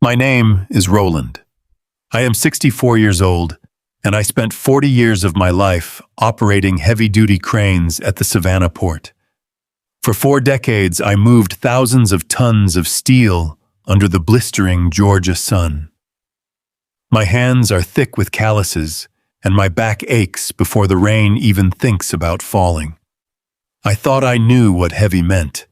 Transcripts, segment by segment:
My name is Roland. I am 64 years old, and I spent 40 years of my life operating heavy-duty cranes at the Savannah port. For 4 decades, I moved thousands of tons of steel under the blistering Georgia sun. My hands are thick with calluses, and my back aches before the rain even thinks about falling. I thought I knew what heavy meant,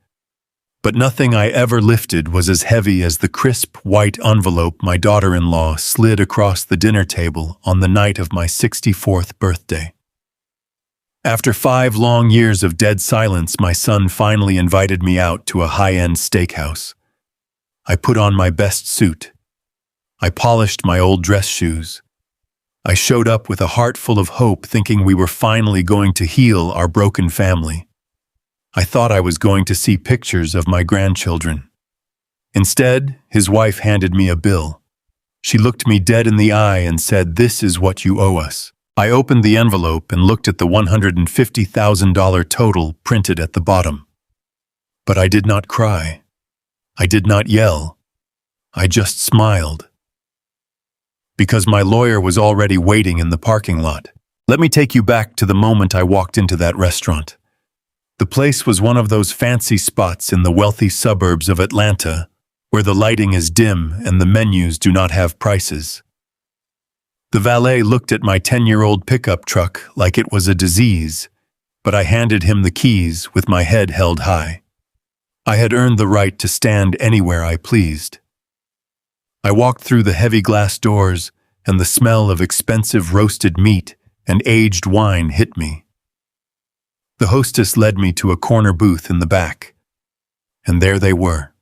but nothing I ever lifted was as heavy as the crisp white envelope my daughter-in-law slid across the dinner table on the night of my 64th birthday. After 5 long years of dead silence, my son finally invited me out to a high-end steakhouse. I put on my best suit. I polished my old dress shoes. I showed up with a heart full of hope, thinking we were finally going to heal our broken family. I thought I was going to see pictures of my grandchildren. Instead, his wife handed me a bill. She looked me dead in the eye and said, "This is what you owe us." I opened the envelope and looked at the $150,000 total printed at the bottom. But I did not cry. I did not yell. I just smiled. Because my lawyer was already waiting in the parking lot. Let me take you back to the moment I walked into that restaurant. The place was one of those fancy spots in the wealthy suburbs of Atlanta, where the lighting is dim and the menus do not have prices. The valet looked at my 10-year-old pickup truck like it was a disease, but I handed him the keys with my head held high. I had earned the right to stand anywhere I pleased. I walked through the heavy glass doors, and the smell of expensive roasted meat and aged wine hit me. The hostess led me to a corner booth in the back, and there they were,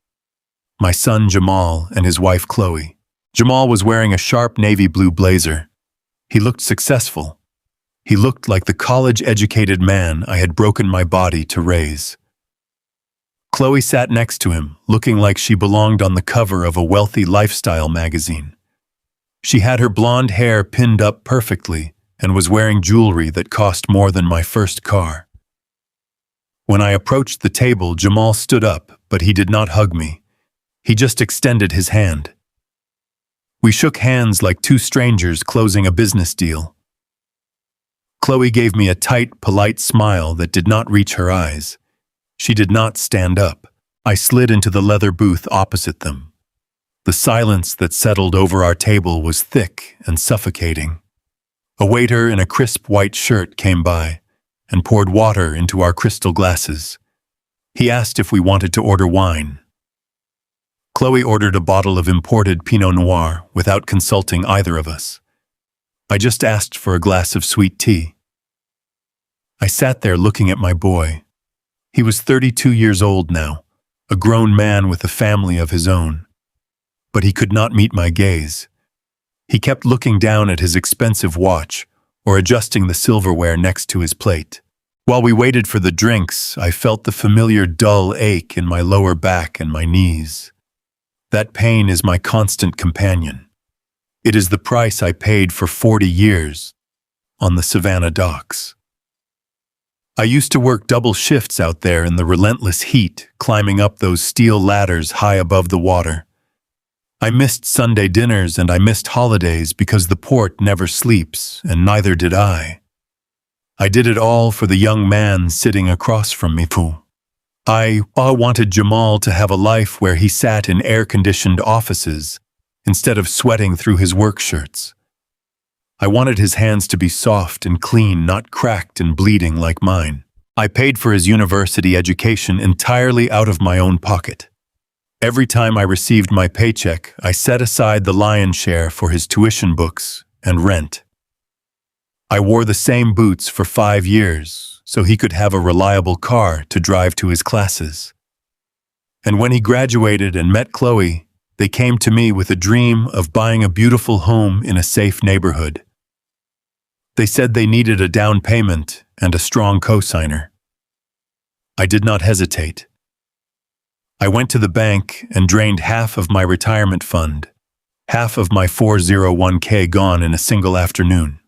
my son Jamal and his wife Chloe. Jamal was wearing a sharp navy blue blazer. He looked successful. He looked like the college-educated man I had broken my body to raise. Chloe sat next to him, looking like she belonged on the cover of a wealthy lifestyle magazine. She had her blonde hair pinned up perfectly and was wearing jewelry that cost more than my first car. When I approached the table, Jamal stood up, but he did not hug me. He just extended his hand. We shook hands like two strangers closing a business deal. Chloe gave me a tight, polite smile that did not reach her eyes. She did not stand up. I slid into the leather booth opposite them. The silence that settled over our table was thick and suffocating. A waiter in a crisp white shirt came by and poured water into our crystal glasses. He asked if we wanted to order wine. Chloe ordered a bottle of imported Pinot Noir without consulting either of us. I just asked for a glass of sweet tea. I sat there looking at my boy. He was 32 years old now, a grown man with a family of his own. But he could not meet my gaze. He kept looking down at his expensive watch or adjusting the silverware next to his plate. While we waited for the drinks, I felt the familiar dull ache in my lower back and my knees. That pain is my constant companion. It is the price I paid for 40 years on the Savannah docks. I used to work double shifts out there in the relentless heat, climbing up those steel ladders high above the water. I missed Sunday dinners and I missed holidays because the port never sleeps, and neither did I. I did it all for the young man sitting across from me. I wanted Jamal to have a life where he sat in air-conditioned offices instead of sweating through his work shirts. I wanted his hands to be soft and clean, not cracked and bleeding like mine. I paid for his university education entirely out of my own pocket. Every time I received my paycheck, I set aside the lion's share for his tuition books and rent. I wore the same boots for 5 years so he could have a reliable car to drive to his classes. And when he graduated and met Chloe, they came to me with a dream of buying a beautiful home in a safe neighborhood. They said they needed a down payment and a strong cosigner. I did not hesitate. I went to the bank and drained half of my retirement fund, half of my 401k gone in a single afternoon.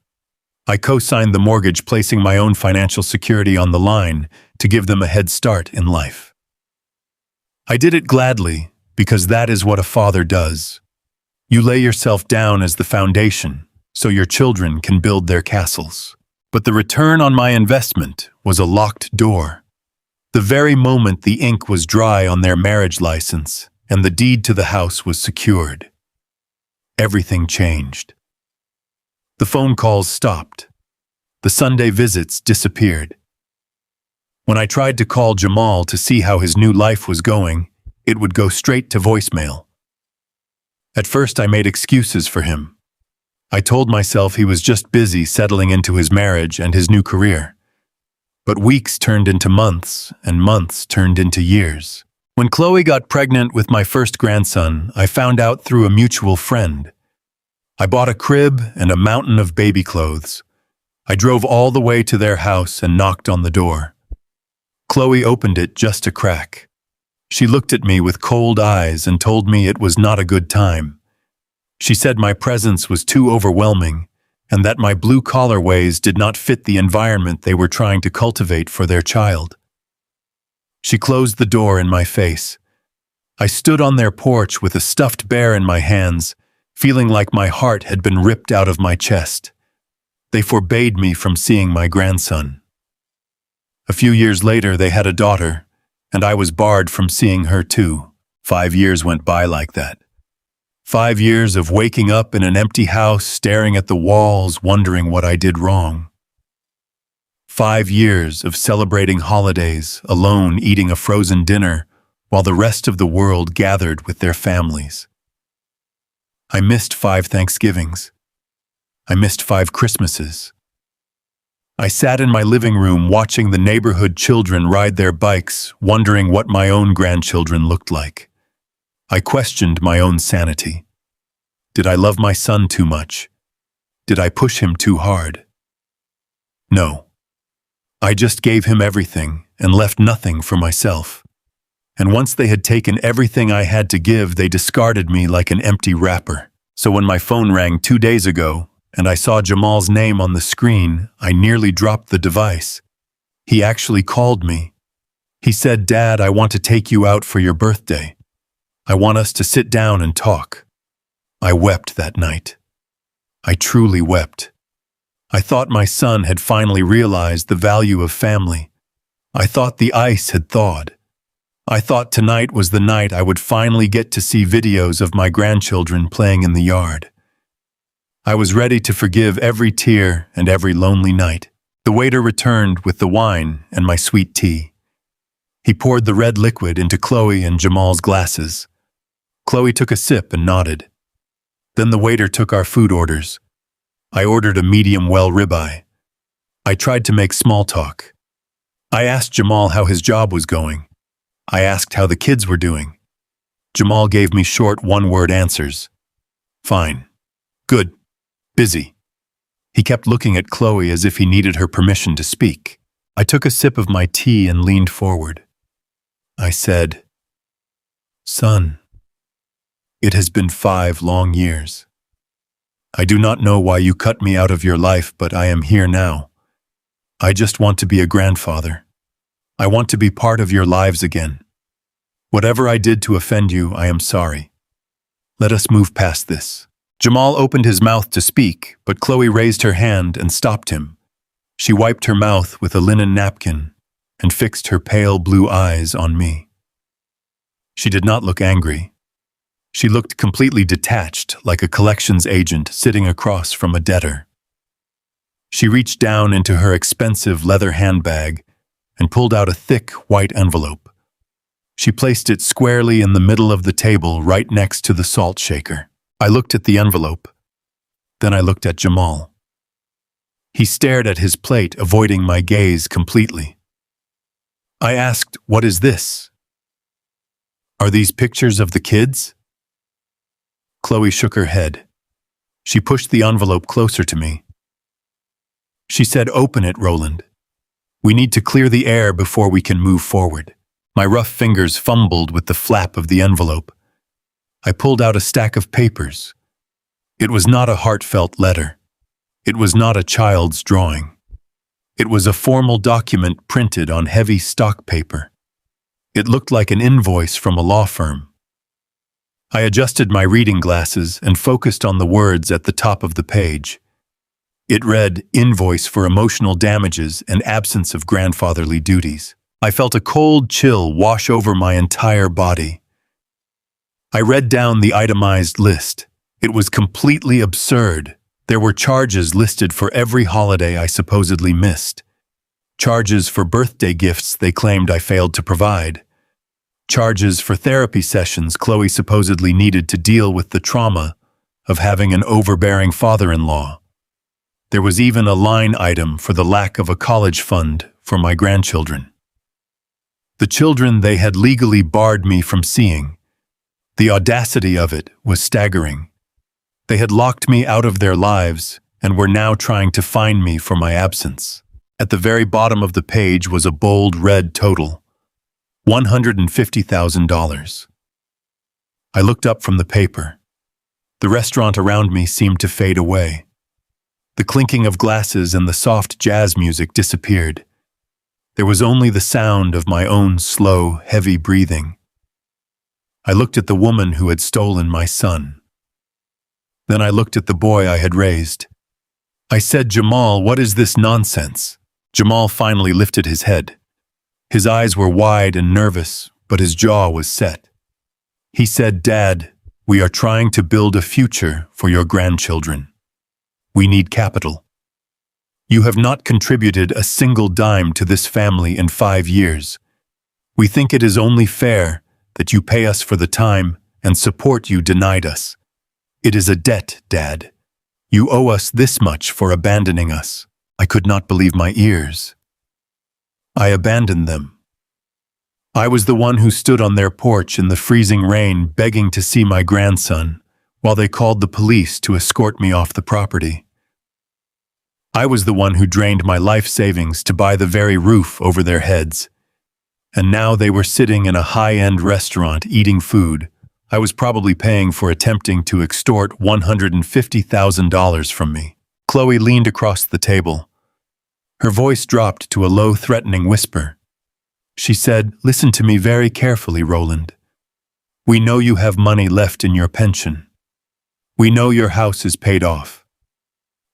I co-signed the mortgage, placing my own financial security on the line to give them a head start in life. I did it gladly because that is what a father does. You lay yourself down as the foundation so your children can build their castles. But the return on my investment was a locked door. The very moment the ink was dry on their marriage license and the deed to the house was secured, everything changed. The phone calls stopped. The Sunday visits disappeared. When I tried to call Jamal to see how his new life was going, it would go straight to voicemail. At first, I made excuses for him. I told myself he was just busy settling into his marriage and his new career. But weeks turned into months, and months turned into years. When Chloe got pregnant with my first grandson, I found out through a mutual friend. I bought a crib and a mountain of baby clothes. I drove all the way to their house and knocked on the door. Chloe opened it just a crack. She looked at me with cold eyes and told me it was not a good time. She said my presence was too overwhelming and that my blue-collar ways did not fit the environment they were trying to cultivate for their child. She closed the door in my face. I stood on their porch with a stuffed bear in my hands, feeling like my heart had been ripped out of my chest. They forbade me from seeing my grandson. A few years later, they had a daughter, and I was barred from seeing her too. 5 years went by like that. 5 years of waking up in an empty house, staring at the walls, wondering what I did wrong. 5 years of celebrating holidays, alone eating a frozen dinner, while the rest of the world gathered with their families. I missed 5 Thanksgivings. I missed 5 Christmases. I sat in my living room watching the neighborhood children ride their bikes, wondering what my own grandchildren looked like. I questioned my own sanity. Did I love my son too much? Did I push him too hard? No. I just gave him everything and left nothing for myself. And once they had taken everything I had to give, they discarded me like an empty wrapper. So when my phone rang 2 days ago, and I saw Jamal's name on the screen, I nearly dropped the device. He actually called me. He said, "Dad, I want to take you out for your birthday. I want us to sit down and talk." I wept that night. I truly wept. I thought my son had finally realized the value of family. I thought the ice had thawed. I thought tonight was the night I would finally get to see videos of my grandchildren playing in the yard. I was ready to forgive every tear and every lonely night. The waiter returned with the wine and my sweet tea. He poured the red liquid into Chloe and Jamal's glasses. Chloe took a sip and nodded. Then the waiter took our food orders. I ordered a medium well ribeye. I tried to make small talk. I asked Jamal how his job was going. I asked how the kids were doing. Jamal gave me short one-word answers. Fine. Good. Busy. He kept looking at Chloe as if he needed her permission to speak. I took a sip of my tea and leaned forward. I said, "Son, it has been 5 long years. I do not know why you cut me out of your life, but I am here now. I just want to be a grandfather. I want to be part of your lives again. Whatever I did to offend you, I am sorry. Let us move past this." Jamal opened his mouth to speak, but Chloe raised her hand and stopped him. She wiped her mouth with a linen napkin and fixed her pale blue eyes on me. She did not look angry. She looked completely detached, like a collections agent sitting across from a debtor. She reached down into her expensive leather handbag and pulled out a thick white envelope. She placed it squarely in the middle of the table right next to the salt shaker. I looked at the envelope. Then I looked at Jamal. He stared at his plate, avoiding my gaze completely. I asked, "What is this? Are these pictures of the kids?" Chloe shook her head. She pushed the envelope closer to me. She said, "Open it, Roland. We need to clear the air before we can move forward." My rough fingers fumbled with the flap of the envelope. I pulled out a stack of papers. It was not a heartfelt letter. It was not a child's drawing. It was a formal document printed on heavy stock paper. It looked like an invoice from a law firm. I adjusted my reading glasses and focused on the words at the top of the page. It read, "Invoice for emotional damages and absence of grandfatherly duties." I felt a cold chill wash over my entire body. I read down the itemized list. It was completely absurd. There were charges listed for every holiday I supposedly missed. Charges for birthday gifts they claimed I failed to provide. Charges for therapy sessions Chloe supposedly needed to deal with the trauma of having an overbearing father-in-law. There was even a line item for the lack of a college fund for my grandchildren. The children they had legally barred me from seeing. The audacity of it was staggering. They had locked me out of their lives and were now trying to fine me for my absence. At the very bottom of the page was a bold red total: $150,000. I looked up from the paper. The restaurant around me seemed to fade away. The clinking of glasses and the soft jazz music disappeared. There was only the sound of my own slow, heavy breathing. I looked at the woman who had stolen my son. Then I looked at the boy I had raised. I said, "Jamal, what is this nonsense?" Jamal finally lifted his head. His eyes were wide and nervous, but his jaw was set. He said, "Dad, we are trying to build a future for your grandchildren. We need capital. You have not contributed a single dime to this family in 5 years. We think it is only fair that you pay us for the time and support you denied us. It is a debt, Dad. You owe us this much for abandoning us." I could not believe my ears. I abandoned them. I was the one who stood on their porch in the freezing rain begging to see my grandson, while they called the police to escort me off the property. I was the one who drained my life savings to buy the very roof over their heads. And now they were sitting in a high-end restaurant eating food I was probably paying for attempting to extort $150,000 from me. Chloe leaned across the table. Her voice dropped to a low, threatening whisper. She said, "Listen to me very carefully, Roland. We know you have money left in your pension. We know your house is paid off.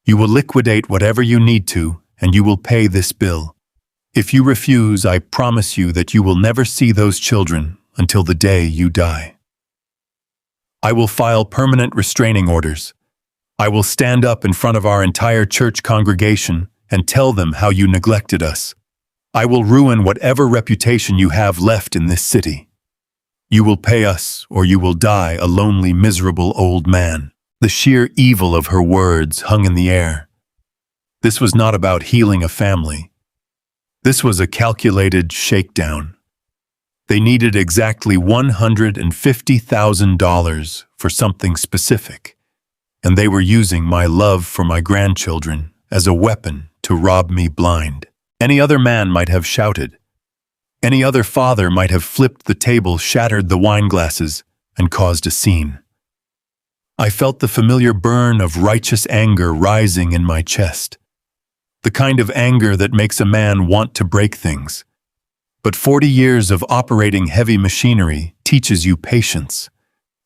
You will liquidate whatever you need to, and you will pay this bill. If you refuse, I promise you that you will never see those children until the day you die. I will file permanent restraining orders. I will stand up in front of our entire church congregation and tell them how you neglected us. I will ruin whatever reputation you have left in this city. You will pay us, or you will die a lonely, miserable old man." The sheer evil of her words hung in the air. This was not about healing a family. This was a calculated shakedown. They needed exactly $150,000 for something specific, and they were using my love for my grandchildren as a weapon to rob me blind. Any other man might have shouted. Any other father might have flipped the table, shattered the wine glasses, and caused a scene. I felt the familiar burn of righteous anger rising in my chest. The kind of anger that makes a man want to break things. But 40 years of operating heavy machinery teaches you patience.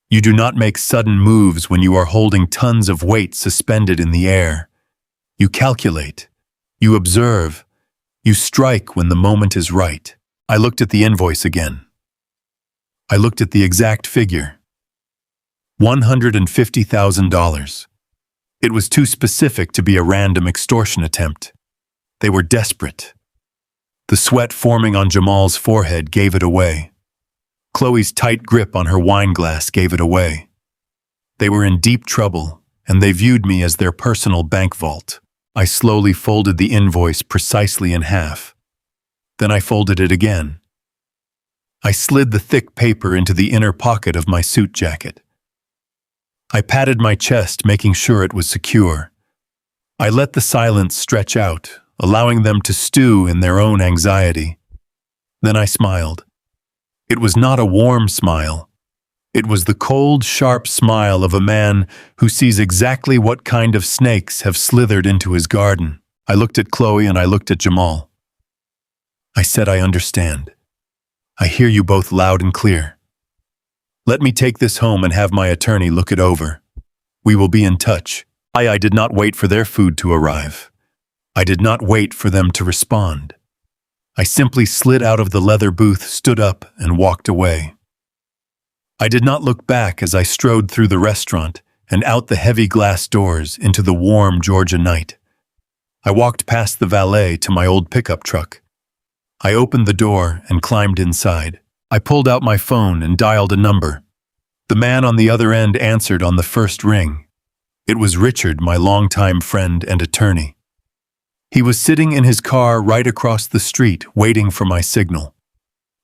You do not make sudden moves when you are holding tons of weight suspended in the air. You calculate. You observe. You strike when the moment is right. I looked at the invoice again. I looked at the exact figure. $150,000. It was too specific to be a random extortion attempt. They were desperate. The sweat forming on Jamal's forehead gave it away. Chloe's tight grip on her wine glass gave it away. They were in deep trouble, and they viewed me as their personal bank vault. I slowly folded the invoice precisely in half. Then I folded it again. I slid the thick paper into the inner pocket of my suit jacket. I patted my chest, making sure it was secure. I let the silence stretch out, allowing them to stew in their own anxiety. Then I smiled. It was not a warm smile. It was the cold, sharp smile of a man who sees exactly what kind of snakes have slithered into his garden. I looked at Chloe and I looked at Jamal. I said, "I understand. I hear you both loud and clear. Let me take this home and have my attorney look it over. We will be in touch. I did not wait for their food to arrive. I did not wait for them to respond. I simply slid out of the leather booth, stood up, and walked away. I did not look back as I strode through the restaurant and out the heavy glass doors into the warm Georgia night. I walked past the valet to my old pickup truck. I opened the door and climbed inside. I pulled out my phone and dialed a number. The man on the other end answered on the first ring. It was Richard, my longtime friend and attorney. He was sitting in his car right across the street, waiting for my signal.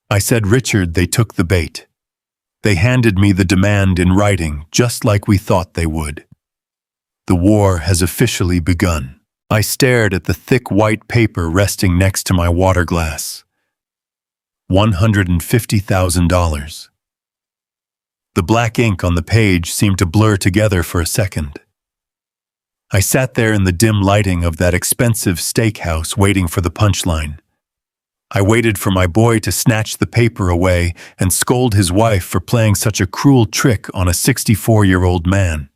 I said, "Richard, they took the bait. They handed me the demand in writing, just like we thought they would. The war has officially begun." I stared at the thick white paper resting next to my water glass. $150,000. The black ink on the page seemed to blur together for a second. I sat there in the dim lighting of that expensive steakhouse waiting for the punchline. I waited for my boy to snatch the paper away and scold his wife for playing such a cruel trick on a 64-year-old man.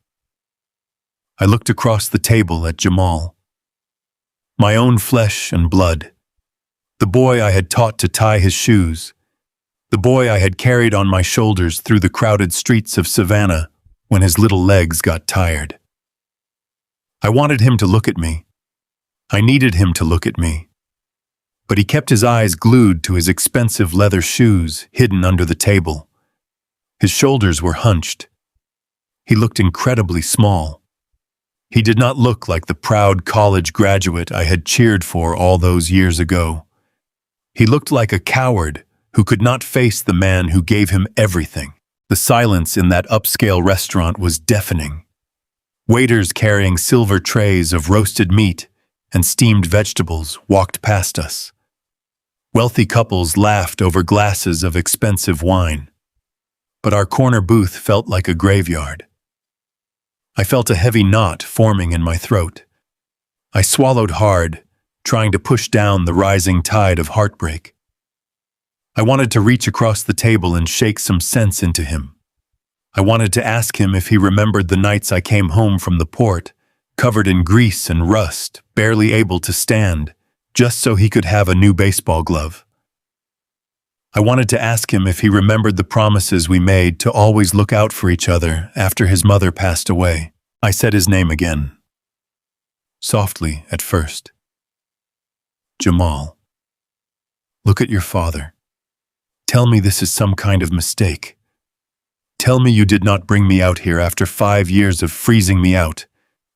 I looked across the table at Jamal. My own flesh and blood. The boy I had taught to tie his shoes. The boy I had carried on my shoulders through the crowded streets of Savannah when his little legs got tired. I wanted him to look at me. I needed him to look at me. But he kept his eyes glued to his expensive leather shoes hidden under the table. His shoulders were hunched. He looked incredibly small. He did not look like the proud college graduate I had cheered for all those years ago. He looked like a coward who could not face the man who gave him everything. The silence in that upscale restaurant was deafening. Waiters carrying silver trays of roasted meat and steamed vegetables walked past us. Wealthy couples laughed over glasses of expensive wine. But our corner booth felt like a graveyard. I felt a heavy knot forming in my throat. I swallowed hard, trying to push down the rising tide of heartbreak. I wanted to reach across the table and shake some sense into him. I wanted to ask him if he remembered the nights I came home from the port, covered in grease and rust, barely able to stand, just so he could have a new baseball glove. I wanted to ask him if he remembered the promises we made to always look out for each other after his mother passed away. I said his name again. Softly at first. Jamal. Look at your father. Tell me this is some kind of mistake. Tell me you did not bring me out here after 5 years of freezing me out,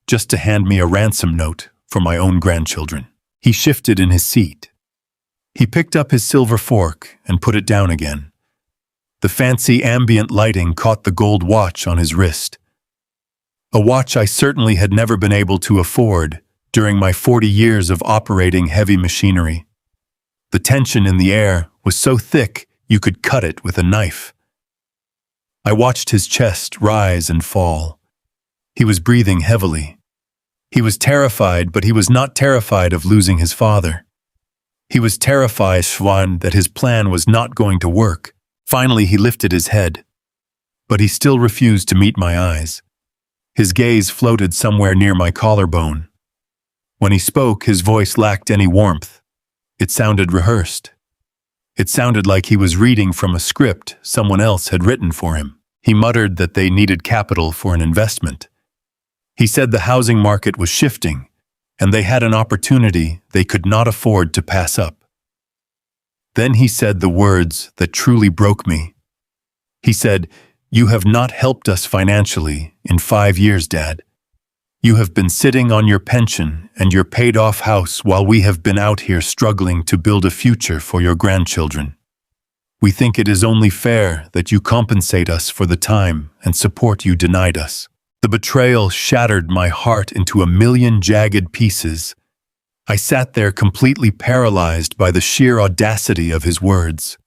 just to hand me a ransom note for my own grandchildren. He shifted in his seat. He picked up his silver fork and put it down again. The fancy ambient lighting caught the gold watch on his wrist. A watch I certainly had never been able to afford during my 40 years of operating heavy machinery. The tension in the air was so thick you could cut it with a knife. I watched his chest rise and fall. He was breathing heavily. He was terrified, but he was not terrified of losing his father. He was terrified that his plan was not going to work. Finally, he lifted his head. But he still refused to meet my eyes. His gaze floated somewhere near my collarbone. When he spoke, his voice lacked any warmth. It sounded rehearsed. It sounded like he was reading from a script someone else had written for him. He muttered that they needed capital for an investment. He said the housing market was shifting, and they had an opportunity they could not afford to pass up. Then he said the words that truly broke me. He said, "You have not helped us financially in 5 years, Dad. You have been sitting on your pension and your paid-off house while we have been out here struggling to build a future for your grandchildren. We think it is only fair that you compensate us for the time and support you denied us." The betrayal shattered my heart into a million jagged pieces. I sat there completely paralyzed by the sheer audacity of his words.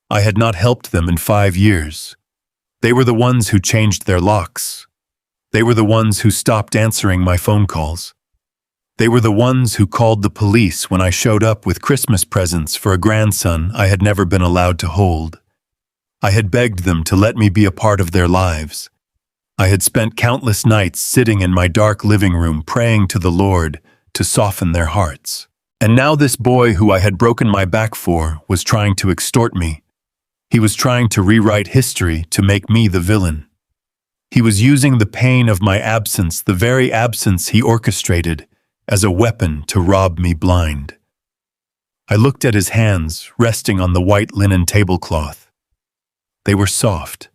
I had not helped them in 5 years. They were the ones who changed their locks. They were the ones who stopped answering my phone calls. They were the ones who called the police when I showed up with Christmas presents for a grandson I had never been allowed to hold. I had begged them to let me be a part of their lives. I had spent countless nights sitting in my dark living room praying to the Lord to soften their hearts. And now this boy who I had broken my back for was trying to extort me. He was trying to rewrite history to make me the villain. He was using the pain of my absence, the very absence he orchestrated, as a weapon to rob me blind. I looked at his hands resting on the white linen tablecloth. They were soft,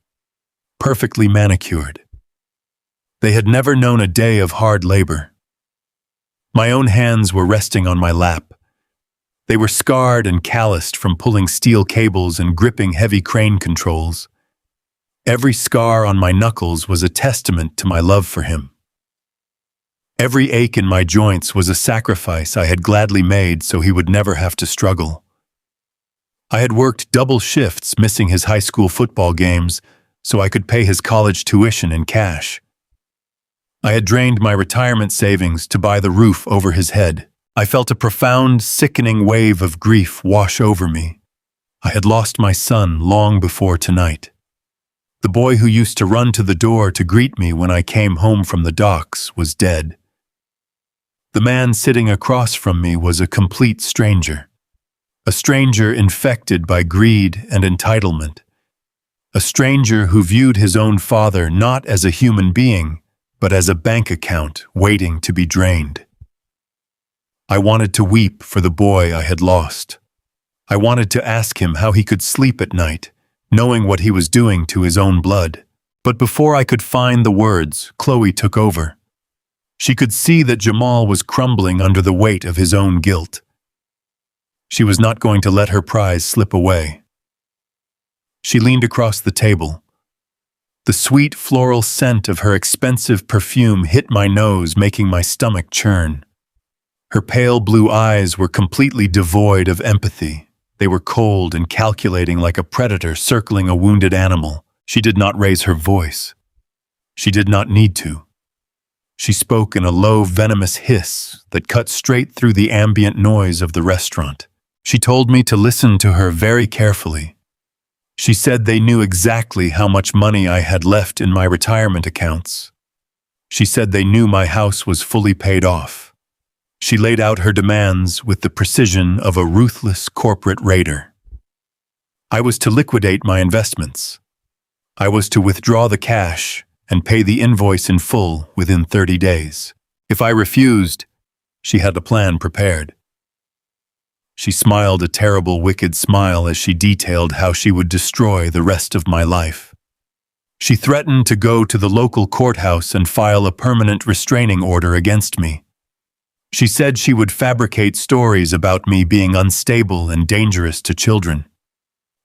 perfectly manicured. They had never known a day of hard labor. My own hands were resting on my lap. They were scarred and calloused from pulling steel cables and gripping heavy crane controls. Every scar on my knuckles was a testament to my love for him. Every ache in my joints was a sacrifice I had gladly made so he would never have to struggle. I had worked double shifts, missing his high school football games so I could pay his college tuition in cash. I had drained my retirement savings to buy the roof over his head. I felt a profound, sickening wave of grief wash over me. I had lost my son long before tonight. The boy who used to run to the door to greet me when I came home from the docks was dead. The man sitting across from me was a complete stranger. A stranger infected by greed and entitlement. A stranger who viewed his own father not as a human being, but as a bank account waiting to be drained. I wanted to weep for the boy I had lost. I wanted to ask him how he could sleep at night, knowing what he was doing to his own blood. But before I could find the words, Chloe took over. She could see that Jamal was crumbling under the weight of his own guilt. She was not going to let her prize slip away. She leaned across the table. The sweet floral scent of her expensive perfume hit my nose, making my stomach churn. Her pale blue eyes were completely devoid of empathy. They were cold and calculating, like a predator circling a wounded animal. She did not raise her voice. She did not need to. She spoke in a low, venomous hiss that cut straight through the ambient noise of the restaurant. She told me to listen to her very carefully. She said they knew exactly how much money I had left in my retirement accounts. She said they knew my house was fully paid off. She laid out her demands with the precision of a ruthless corporate raider. I was to liquidate my investments. I was to withdraw the cash and pay the invoice in full within 30 days. If I refused, she had a plan prepared. She smiled a terrible, wicked smile as she detailed how she would destroy the rest of my life. She threatened to go to the local courthouse and file a permanent restraining order against me. She said she would fabricate stories about me being unstable and dangerous to children.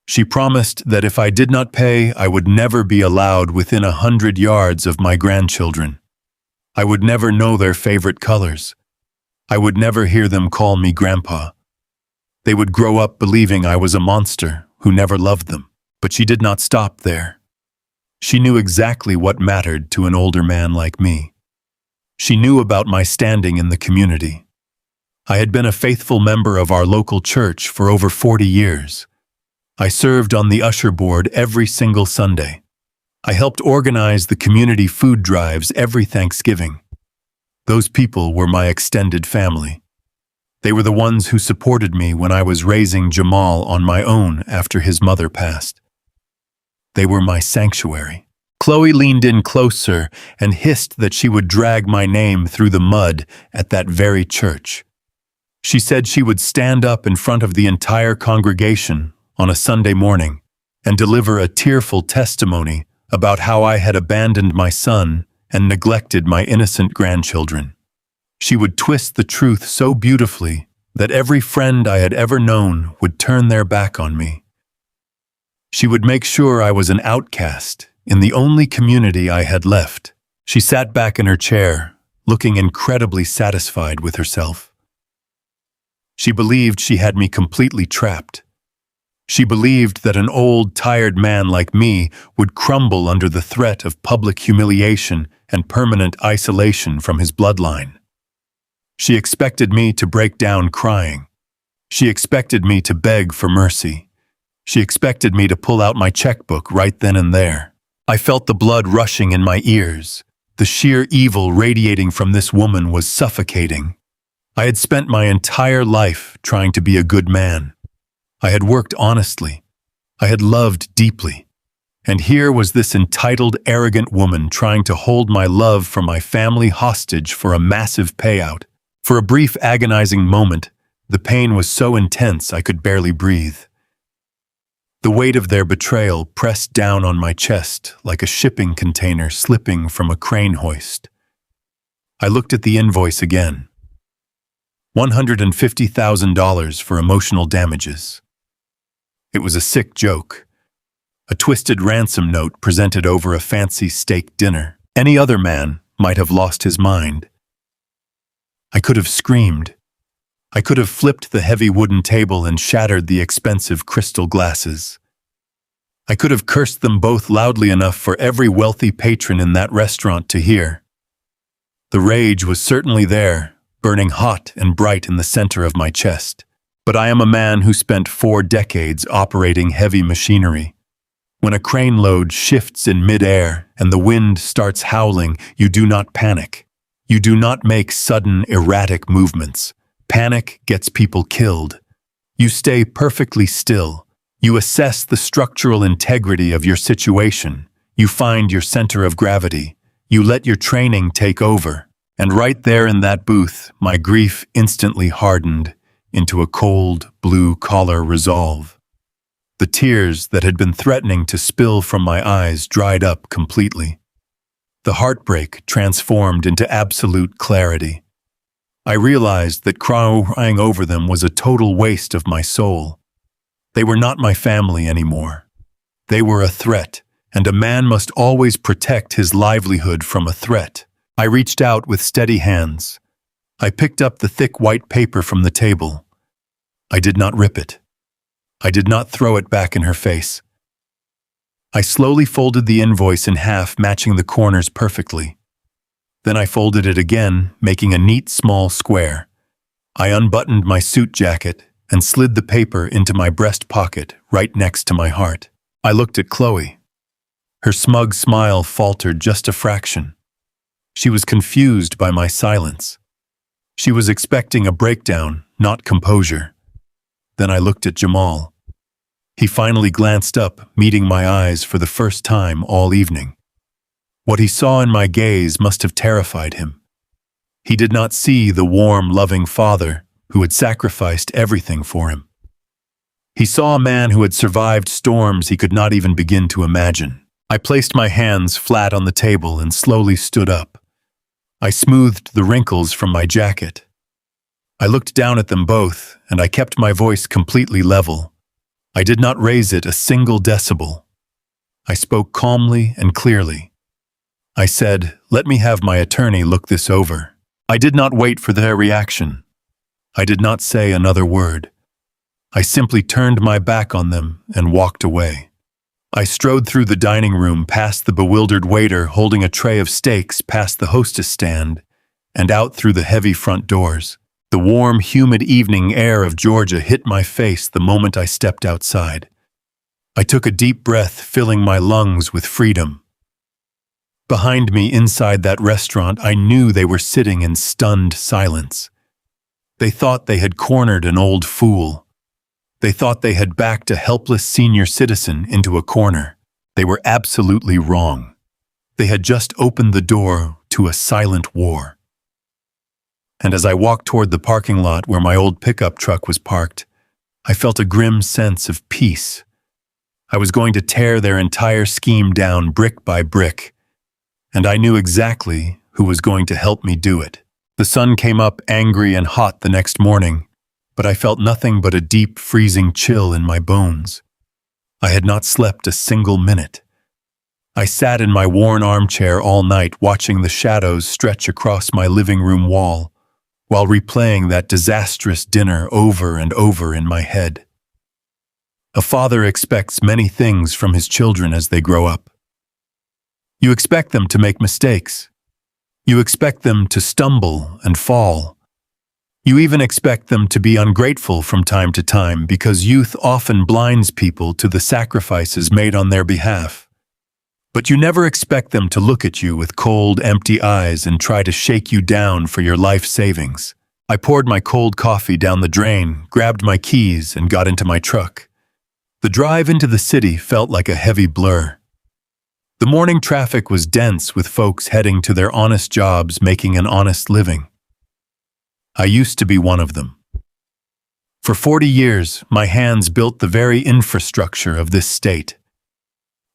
She promised that if I did not pay, I would never be allowed within 100 yards of my grandchildren. I would never know their favorite colors. I would never hear them call me Grandpa. They would grow up believing I was a monster who never loved them. But she did not stop there. She knew exactly what mattered to an older man like me. She knew about my standing in the community. I had been a faithful member of our local church for over 40 years. I served on the usher board every single Sunday. I helped organize the community food drives every Thanksgiving. Those people were my extended family. They were the ones who supported me when I was raising Jamal on my own after his mother passed. They were my sanctuary. Chloe leaned in closer and hissed that she would drag my name through the mud at that very church. She said she would stand up in front of the entire congregation on a Sunday morning and deliver a tearful testimony about how I had abandoned my son and neglected my innocent grandchildren. She would twist the truth so beautifully that every friend I had ever known would turn their back on me. She would make sure I was an outcast in the only community I had left. She sat back in her chair, looking incredibly satisfied with herself. She believed she had me completely trapped. She believed that an old, tired man like me would crumble under the threat of public humiliation and permanent isolation from his bloodline. She expected me to break down crying. She expected me to beg for mercy. She expected me to pull out my checkbook right then and there. I felt the blood rushing in my ears. The sheer evil radiating from this woman was suffocating. I had spent my entire life trying to be a good man. I had worked honestly. I had loved deeply. And here was this entitled, arrogant woman trying to hold my love for my family hostage for a massive payout. For a brief, agonizing moment, the pain was so intense I could barely breathe. The weight of their betrayal pressed down on my chest like a shipping container slipping from a crane hoist. I looked at the invoice again. $150,000 for emotional damages. It was a sick joke. A twisted ransom note presented over a fancy steak dinner. Any other man might have lost his mind. I could have screamed. I could have flipped the heavy wooden table and shattered the expensive crystal glasses. I could have cursed them both loudly enough for every wealthy patron in that restaurant to hear. The rage was certainly there, burning hot and bright in the center of my chest. But I am a man who spent 4 decades operating heavy machinery. When a crane load shifts in midair and the wind starts howling, you do not panic. You do not make sudden, erratic movements. Panic gets people killed. You stay perfectly still. You assess the structural integrity of your situation. You find your center of gravity. You let your training take over. And right there in that booth, my grief instantly hardened into a cold, blue-collar resolve. The tears that had been threatening to spill from my eyes dried up completely. The heartbreak transformed into absolute clarity. I realized that crying over them was a total waste of my soul. They were not my family anymore. They were a threat, and a man must always protect his livelihood from a threat. I reached out with steady hands. I picked up the thick white paper from the table. I did not rip it. I did not throw it back in her face. I slowly folded the invoice in half, matching the corners perfectly. Then I folded it again, making a neat small square. I unbuttoned my suit jacket and slid the paper into my breast pocket right next to my heart. I looked at Chloe. Her smug smile faltered just a fraction. She was confused by my silence. She was expecting a breakdown, not composure. Then I looked at Jamal. He finally glanced up, meeting my eyes for the first time all evening. What he saw in my gaze must have terrified him. He did not see the warm, loving father who had sacrificed everything for him. He saw a man who had survived storms he could not even begin to imagine. I placed my hands flat on the table and slowly stood up. I smoothed the wrinkles from my jacket. I looked down at them both, and I kept my voice completely level. I did not raise it a single decibel. I spoke calmly and clearly. I said, "Let me have my attorney look this over." I did not wait for their reaction. I did not say another word. I simply turned my back on them and walked away. I strode through the dining room, past the bewildered waiter holding a tray of steaks, past the hostess stand, and out through the heavy front doors. The warm, humid evening air of Georgia hit my face the moment I stepped outside. I took a deep breath, filling my lungs with freedom. Behind me, inside that restaurant, I knew they were sitting in stunned silence. They thought they had cornered an old fool. They thought they had backed a helpless senior citizen into a corner. They were absolutely wrong. They had just opened the door to a silent war. And as I walked toward the parking lot where my old pickup truck was parked, I felt a grim sense of peace. I was going to tear their entire scheme down brick by brick, and I knew exactly who was going to help me do it. The sun came up angry and hot the next morning, but I felt nothing but a deep, freezing chill in my bones. I had not slept a single minute. I sat in my worn armchair all night watching the shadows stretch across my living room wall, while replaying that disastrous dinner over and over in my head. A father expects many things from his children as they grow up. You expect them to make mistakes. You expect them to stumble and fall. You even expect them to be ungrateful from time to time because youth often blinds people to the sacrifices made on their behalf. But you never expect them to look at you with cold, empty eyes and try to shake you down for your life savings. I poured my cold coffee down the drain, grabbed my keys, and got into my truck. The drive into the city felt like a heavy blur. The morning traffic was dense with folks heading to their honest jobs making an honest living. I used to be one of them. For 40 years, my hands built the very infrastructure of this state.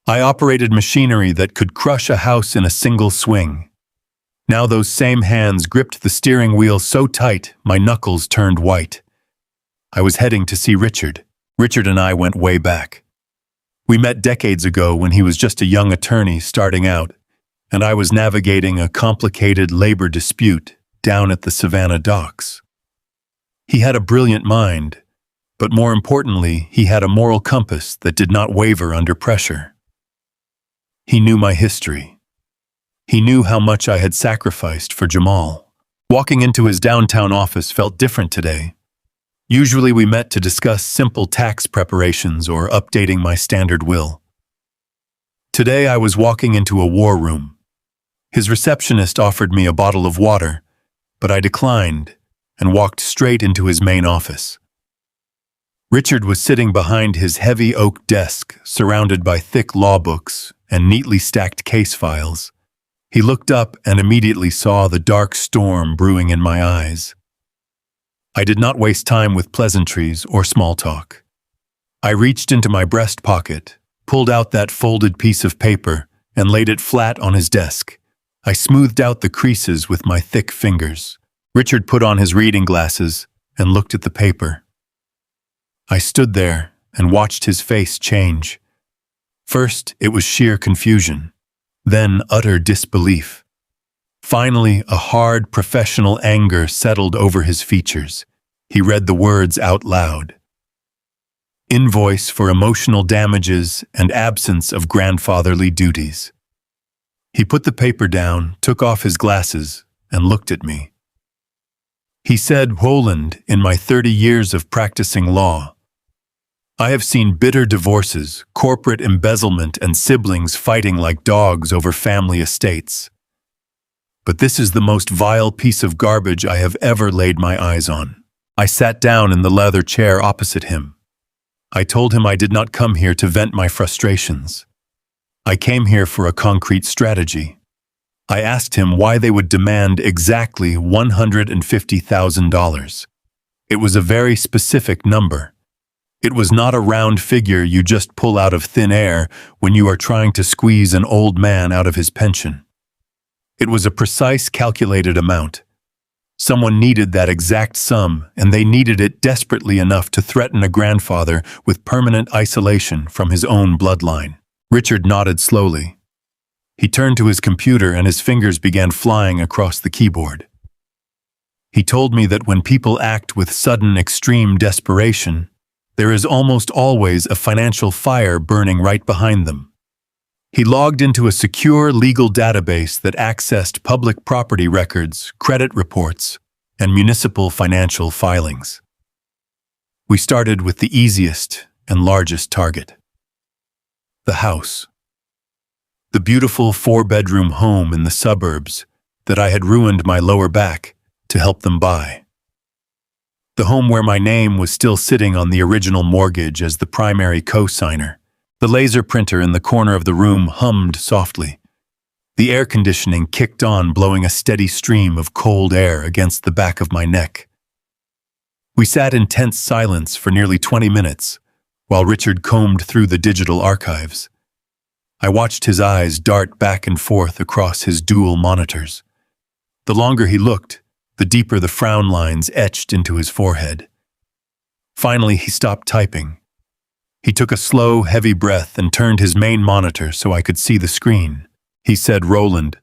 I operated machinery that could crush a house in a single swing. Now those same hands gripped the steering wheel so tight, my knuckles turned white. I was heading to see Richard. Richard and I went way back. We met decades ago when he was just a young attorney starting out, and I was navigating a complicated labor dispute down at the Savannah docks. He had a brilliant mind, but more importantly, he had a moral compass that did not waver under pressure. He knew my history. He knew how much I had sacrificed for Jamal. Walking into his downtown office felt different today. Usually we met to discuss simple tax preparations or updating my standard will. Today I was walking into a war room. His receptionist offered me a bottle of water, but I declined and walked straight into his main office. Richard was sitting behind his heavy oak desk, surrounded by thick law books and neatly stacked case files. He looked up and immediately saw the dark storm brewing in my eyes. I did not waste time with pleasantries or small talk. I reached into my breast pocket, pulled out that folded piece of paper, and laid it flat on his desk. I smoothed out the creases with my thick fingers. Richard put on his reading glasses and looked at the paper. I stood there and watched his face change. First, it was sheer confusion, then utter disbelief. Finally, a hard, professional anger settled over his features. He read the words out loud. Invoice for emotional damages and absence of grandfatherly duties. He put the paper down, took off his glasses, and looked at me. He said, "Roland, in my 30 years of practicing law, I have seen bitter divorces, corporate embezzlement, and siblings fighting like dogs over family estates. But this is the most vile piece of garbage I have ever laid my eyes on." I sat down in the leather chair opposite him. I told him I did not come here to vent my frustrations. I came here for a concrete strategy. I asked him why they would demand exactly $150,000. It was a very specific number. It was not a round figure you just pull out of thin air when you are trying to squeeze an old man out of his pension. It was a precise, calculated amount. Someone needed that exact sum, and they needed it desperately enough to threaten a grandfather with permanent isolation from his own bloodline. Richard nodded slowly. He turned to his computer and his fingers began flying across the keyboard. He told me that when people act with sudden, extreme desperation, there is almost always a financial fire burning right behind them. He logged into a secure legal database that accessed public property records, credit reports, and municipal financial filings. We started with the easiest and largest target: the house. The beautiful 4-bedroom home in the suburbs that I had ruined my lower back to help them buy. The home where my name was still sitting on the original mortgage as the primary co-signer. The laser printer in the corner of the room hummed softly. The air conditioning kicked on, blowing a steady stream of cold air against the back of my neck. We sat in tense silence for nearly 20 minutes, while Richard combed through the digital archives. I watched his eyes dart back and forth across his dual monitors. The longer he looked, the deeper the frown lines etched into his forehead. Finally, he stopped typing. He took a slow, heavy breath and turned his main monitor so I could see the screen. He said, "Roland,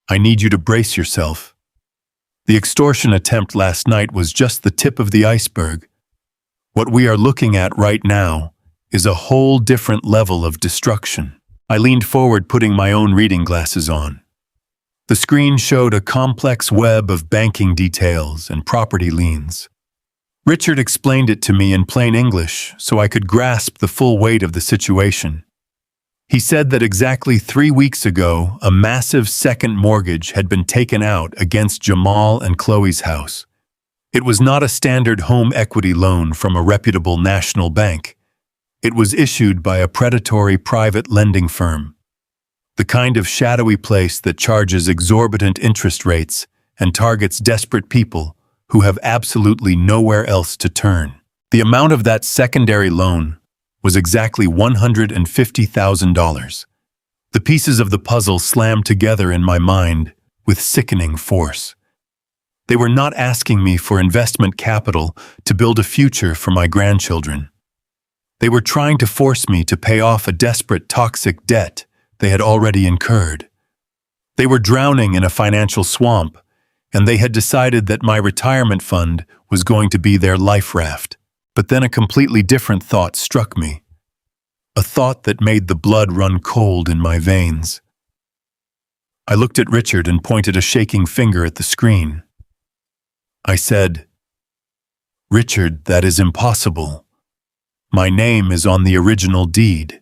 I need you to brace yourself. The extortion attempt last night was just the tip of the iceberg. What we are looking at right now is a whole different level of destruction." I leaned forward, putting my own reading glasses on. The screen showed a complex web of banking details and property liens. Richard explained it to me in plain English so I could grasp the full weight of the situation. He said that exactly 3 weeks ago, a massive second mortgage had been taken out against Jamal and Chloe's house. It was not a standard home equity loan from a reputable national bank. It was issued by a predatory private lending firm, the kind of shadowy place that charges exorbitant interest rates and targets desperate people who have absolutely nowhere else to turn. The amount of that secondary loan was exactly $150,000. The pieces of the puzzle slammed together in my mind with sickening force. They were not asking me for investment capital to build a future for my grandchildren. They were trying to force me to pay off a desperate toxic debt they had already incurred. They were drowning in a financial swamp, and they had decided that my retirement fund was going to be their life raft. But then a completely different thought struck me. A thought that made the blood run cold in my veins. I looked at Richard and pointed a shaking finger at the screen. I said, "Richard, that is impossible. My name is on the original deed.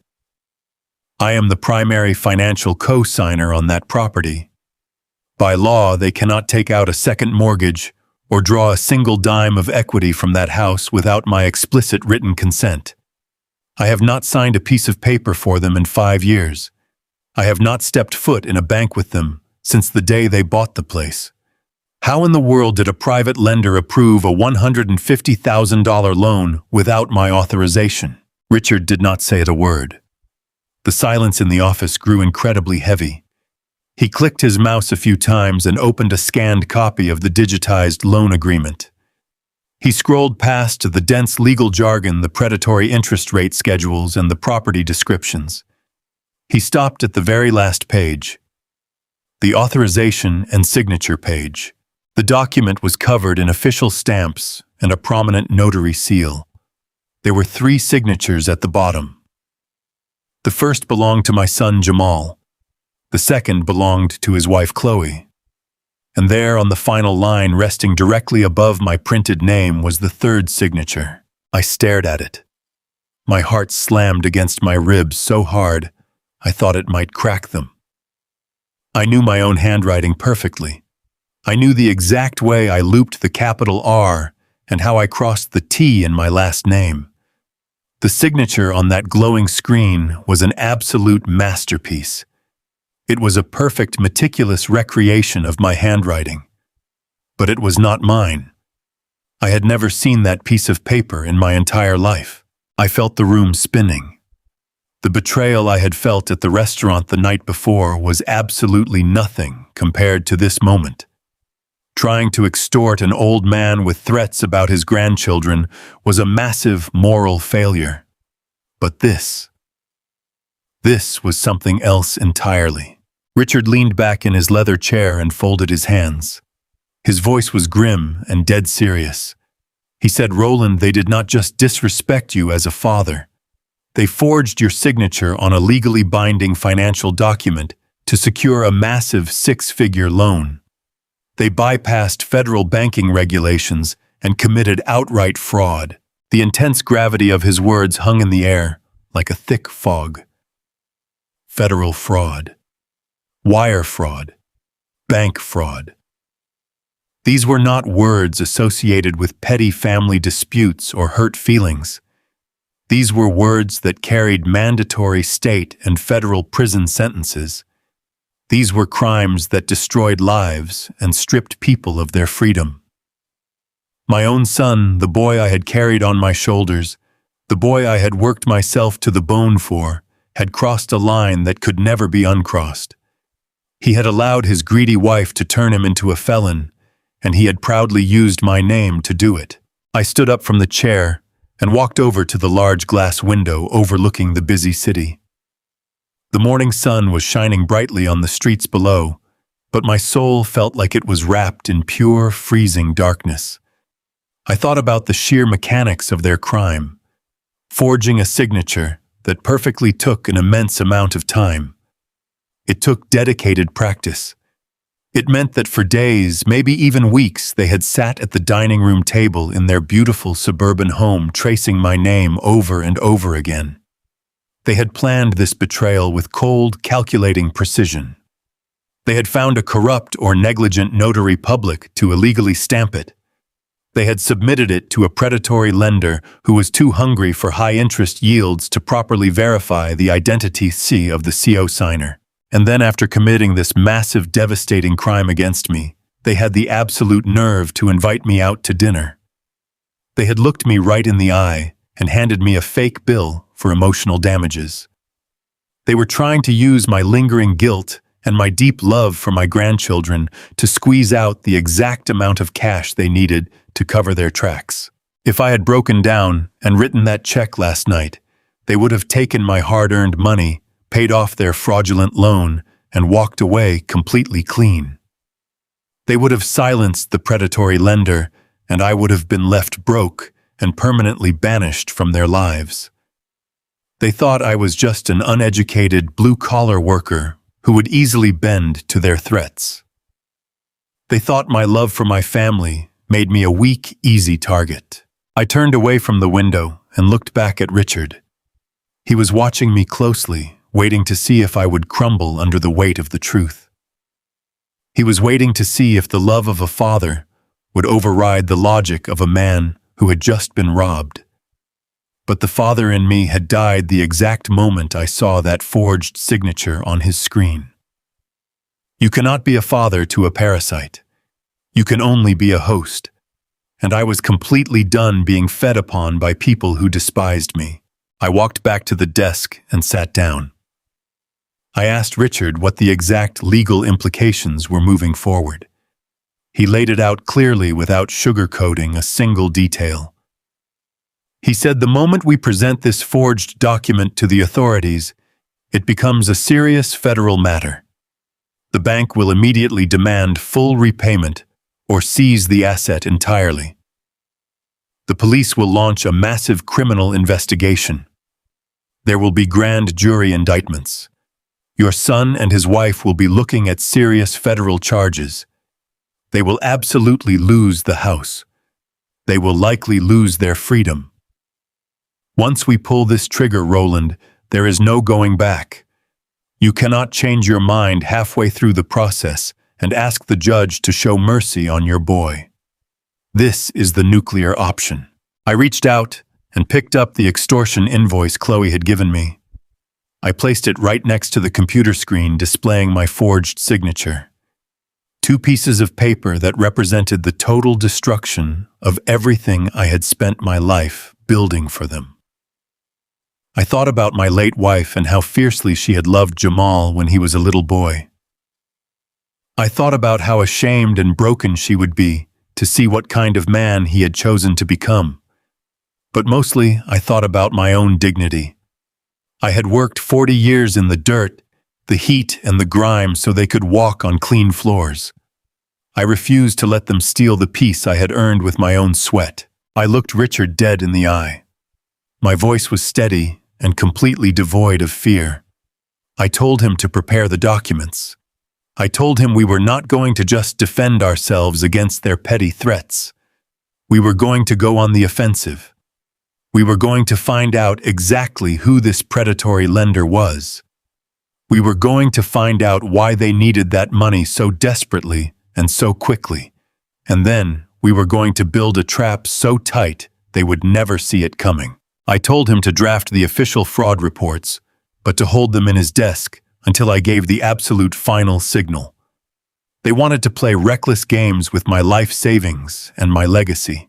I am the primary financial co-signer on that property. By law, they cannot take out a second mortgage or draw a single dime of equity from that house without my explicit written consent. I have not signed a piece of paper for them in 5 years. I have not stepped foot in a bank with them since the day they bought the place. How in the world did a private lender approve a $150,000 loan without my authorization?" Richard did not say a word. The silence in the office grew incredibly heavy. He clicked his mouse a few times and opened a scanned copy of the digitized loan agreement. He scrolled past the dense legal jargon, the predatory interest rate schedules, and the property descriptions. He stopped at the very last page, the authorization and signature page. The document was covered in official stamps and a prominent notary seal. There were 3 signatures at the bottom. The first belonged to my son Jamal. The second belonged to his wife Chloe. And there on the final line, resting directly above my printed name, was the third signature. I stared at it. My heart slammed against my ribs so hard I thought it might crack them. I knew my own handwriting perfectly. I knew the exact way I looped the capital R and how I crossed the T in my last name. The signature on that glowing screen was an absolute masterpiece. It was a perfect, meticulous recreation of my handwriting. But it was not mine. I had never seen that piece of paper in my entire life. I felt the room spinning. The betrayal I had felt at the restaurant the night before was absolutely nothing compared to this moment. Trying to extort an old man with threats about his grandchildren was a massive moral failure. But this was something else entirely. Richard leaned back in his leather chair and folded his hands. His voice was grim and dead serious. He said, "Roland, they did not just disrespect you as a father. They forged your signature on a legally binding financial document to secure a massive 6-figure loan. They bypassed federal banking regulations and committed outright fraud." The intense gravity of his words hung in the air like a thick fog. Federal fraud. Wire fraud. Bank fraud. These were not words associated with petty family disputes or hurt feelings. These were words that carried mandatory state and federal prison sentences. These were crimes that destroyed lives and stripped people of their freedom. My own son, the boy I had carried on my shoulders, the boy I had worked myself to the bone for, had crossed a line that could never be uncrossed. He had allowed his greedy wife to turn him into a felon, and he had proudly used my name to do it. I stood up from the chair and walked over to the large glass window overlooking the busy city. The morning sun was shining brightly on the streets below, but my soul felt like it was wrapped in pure, freezing darkness. I thought about the sheer mechanics of their crime, forging a signature that perfectly took an immense amount of time. It took dedicated practice. It meant that for days, maybe even weeks, they had sat at the dining room table in their beautiful suburban home tracing my name over and over again. They had planned this betrayal with cold, calculating precision. They had found a corrupt or negligent notary public to illegally stamp it. They had submitted it to a predatory lender who was too hungry for high-interest yields to properly verify the identity of the CO signer. And then after committing this massive, devastating crime against me, they had the absolute nerve to invite me out to dinner. They had looked me right in the eye and handed me a fake bill for emotional damages. They were trying to use my lingering guilt and my deep love for my grandchildren to squeeze out the exact amount of cash they needed to cover their tracks. If I had broken down and written that check last night, they would have taken my hard-earned money, paid off their fraudulent loan, and walked away completely clean. They would have silenced the predatory lender, and I would have been left broke and permanently banished from their lives. They thought I was just an uneducated blue-collar worker who would easily bend to their threats. They thought my love for my family made me a weak, easy target. I turned away from the window and looked back at Richard. He was watching me closely, waiting to see if I would crumble under the weight of the truth. He was waiting to see if the love of a father would override the logic of a man who had just been robbed. But the father in me had died the exact moment I saw that forged signature on his screen. You cannot be a father to a parasite. You can only be a host. And I was completely done being fed upon by people who despised me. I walked back to the desk and sat down. I asked Richard what the exact legal implications were moving forward. He laid it out clearly without sugarcoating a single detail. He said the moment we present this forged document to the authorities, it becomes a serious federal matter. The bank will immediately demand full repayment or seize the asset entirely. The police will launch a massive criminal investigation. There will be grand jury indictments. Your son and his wife will be looking at serious federal charges. They will absolutely lose the house. They will likely lose their freedom. Once we pull this trigger, Roland, there is no going back. You cannot change your mind halfway through the process and ask the judge to show mercy on your boy. This is the nuclear option. I reached out and picked up the extortion invoice Chloe had given me. I placed it right next to the computer screen displaying my forged signature. 2 pieces of paper that represented the total destruction of everything I had spent my life building for them. I thought about my late wife and how fiercely she had loved Jamal when he was a little boy. I thought about how ashamed and broken she would be to see what kind of man he had chosen to become. But mostly, I thought about my own dignity. I had worked 40 years in the dirt, the heat and the grime so they could walk on clean floors. I refused to let them steal the peace I had earned with my own sweat. I looked Richard dead in the eye. My voice was steady and completely devoid of fear. I told him to prepare the documents. I told him we were not going to just defend ourselves against their petty threats. We were going to go on the offensive. We were going to find out exactly who this predatory lender was. We were going to find out why they needed that money so desperately and so quickly. And then we were going to build a trap so tight they would never see it coming. I told him to draft the official fraud reports, but to hold them in his desk until I gave the absolute final signal. They wanted to play reckless games with my life savings and my legacy.